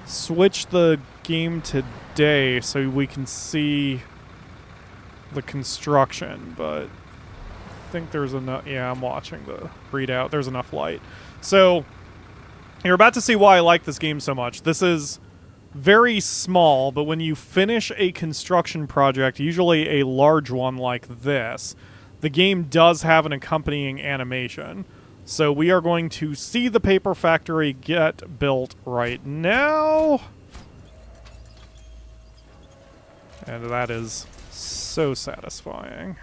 A: switch the game today so we can see the construction, but I think there's enough. Yeah, I'm watching the readout. There's enough light. So you're about to see why I like this game so much. This is very small, but when you finish a construction project, usually a large one like this, the game does have an accompanying animation. So we are going to see the paper factory get built right now. And that is so satisfying.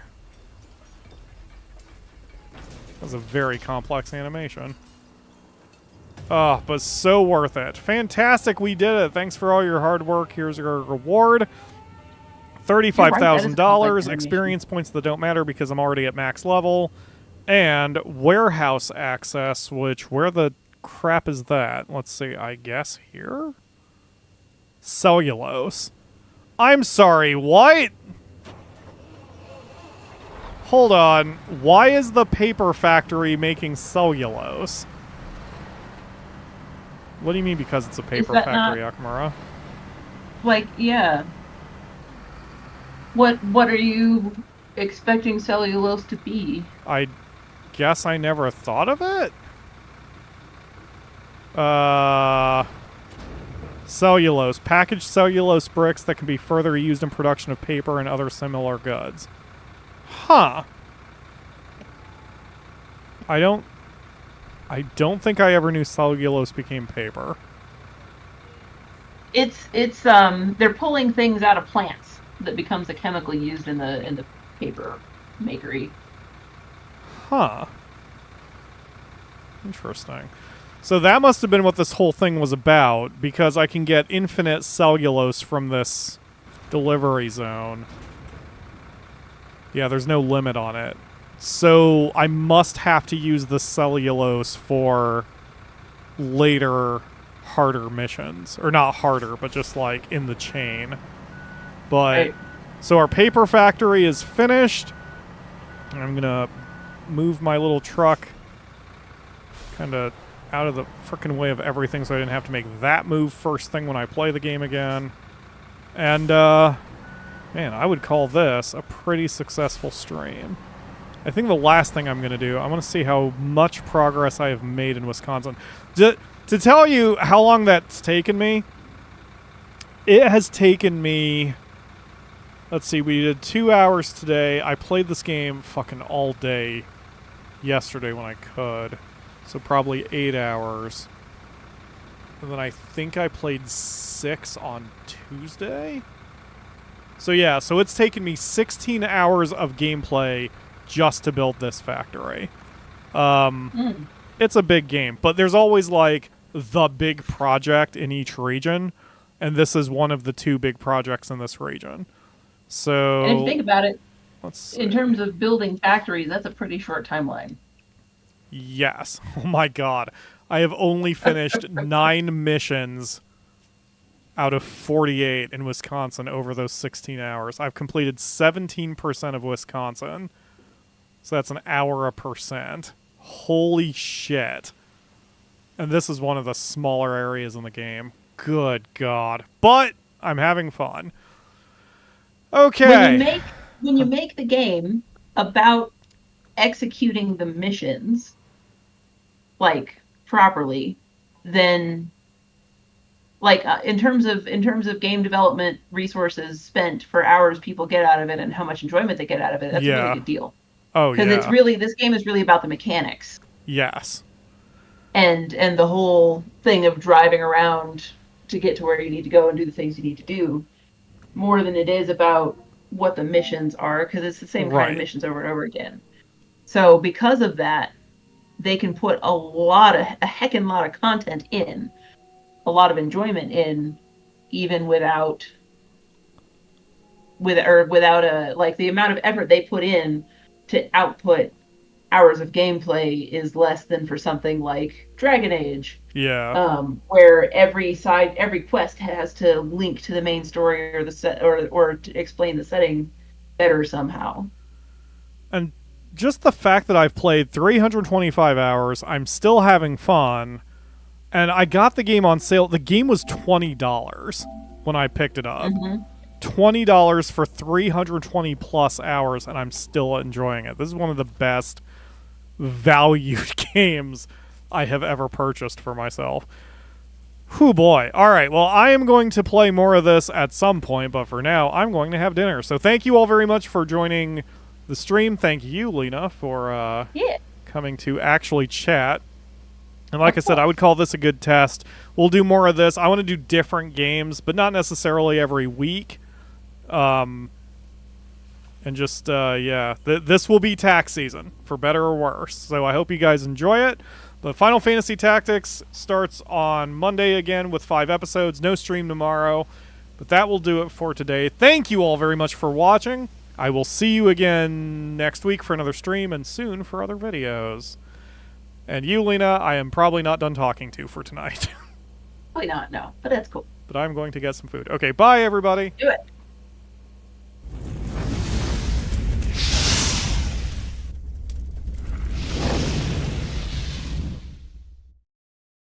A: That was a very complex animation. Oh, but so worth it. Fantastic, we did it. Thanks for all your hard work. Here's your reward. $35,000 experience points that don't matter because I'm already at max level. And warehouse access, which, where the crap is that? Let's see, I guess here? Cellulose. I'm sorry, what? Hold on. Why is the paper factory making cellulose? What do you mean because it's a paper factory, Akamura?
C: Like, yeah. What are you expecting cellulose to be?
A: I guess I never thought of it? Cellulose. Packaged cellulose bricks that can be further used in production of paper and other similar goods. Huh. I don't think I ever knew cellulose became paper.
C: It's they're pulling things out of plants that becomes a chemical used in the paper makery.
A: Huh. Interesting. So that must have been what this whole thing was about, because I can get infinite cellulose from this delivery zone. Yeah, there's no limit on it. So I must have to use the cellulose for later harder missions. Or not harder, but just like in the chain. But,
C: Right.
A: So our paper factory is finished. I'm going to move my little truck kind of out of the frickin' way of everything so I didn't have to make that move first thing when I play the game again. And, man, I would call this a pretty successful stream. I think the last thing I'm going to do, I want to see how much progress I have made in Wisconsin. To tell you how long that's taken me, it has taken me... Let's see, we did 2 hours today. I played this game fucking all day yesterday when I could. So probably 8 hours. And then I think I played 6 on Tuesday? So yeah, so it's taken me 16 hours of gameplay just to build this factory. It's a big game, but there's always like the big project in each region, and this is one of the 2 big projects in this region. So,
C: And if you think about it,
A: let's
C: in
A: see.
C: terms of building factories, that's a pretty short timeline.
A: Yes. Oh my god. I have only finished 9 missions out of 48 in Wisconsin over those 16 hours. I've completed 17% of Wisconsin. So that's an hour a percent. Holy shit. And this is one of the smaller areas in the game. Good god. But I'm having fun. Okay.
C: When you make the game about executing the missions like properly, then like in terms of game development resources spent for hours people get out of it and how much enjoyment they get out of it, that's a really good deal.
A: Oh yeah.
C: Because this game is really about the mechanics.
A: Yes.
C: And the whole thing of driving around to get to where you need to go and do the things you need to do, more than it is about what the missions are, because it's the same kind of missions over and over again. So because of that, they can put a heckin' lot of content in, a lot of enjoyment in, even without a, like, the amount of effort they put in to output hours of gameplay is less than for something like Dragon Age,
A: Yeah.
C: where every quest has to link to the main story or the set or to explain the setting better somehow.
A: And just the fact that I've played 325 hours, I'm still having fun, and I got the game on sale. The game was $20 when I picked it up.
C: Mm-hmm.
A: $20 for 320 plus hours, and I'm still enjoying it. This is one of the best valued games I have ever purchased for myself. Whew, boy. All right, well, I am going to play more of this at some point, but for now, I'm going to have dinner. So thank you all very much for joining the stream. Thank you, Lena, for
C: Yeah.
A: coming to actually chat. And like I said, I would call this a good test. We'll do more of this. I want to do different games, but not necessarily every week. And just, yeah, this will be tax season, for better or worse. So I hope you guys enjoy it. The Final Fantasy Tactics starts on Monday again with 5 episodes. No stream tomorrow. But that will do it for today. Thank you all very much for watching. I will see you again next week for another stream and soon for other videos. And you, Lena, I am probably not done talking to for tonight.
C: Probably not, no, but that's cool.
A: But I'm going to get some food. Okay, bye, everybody.
C: Do it.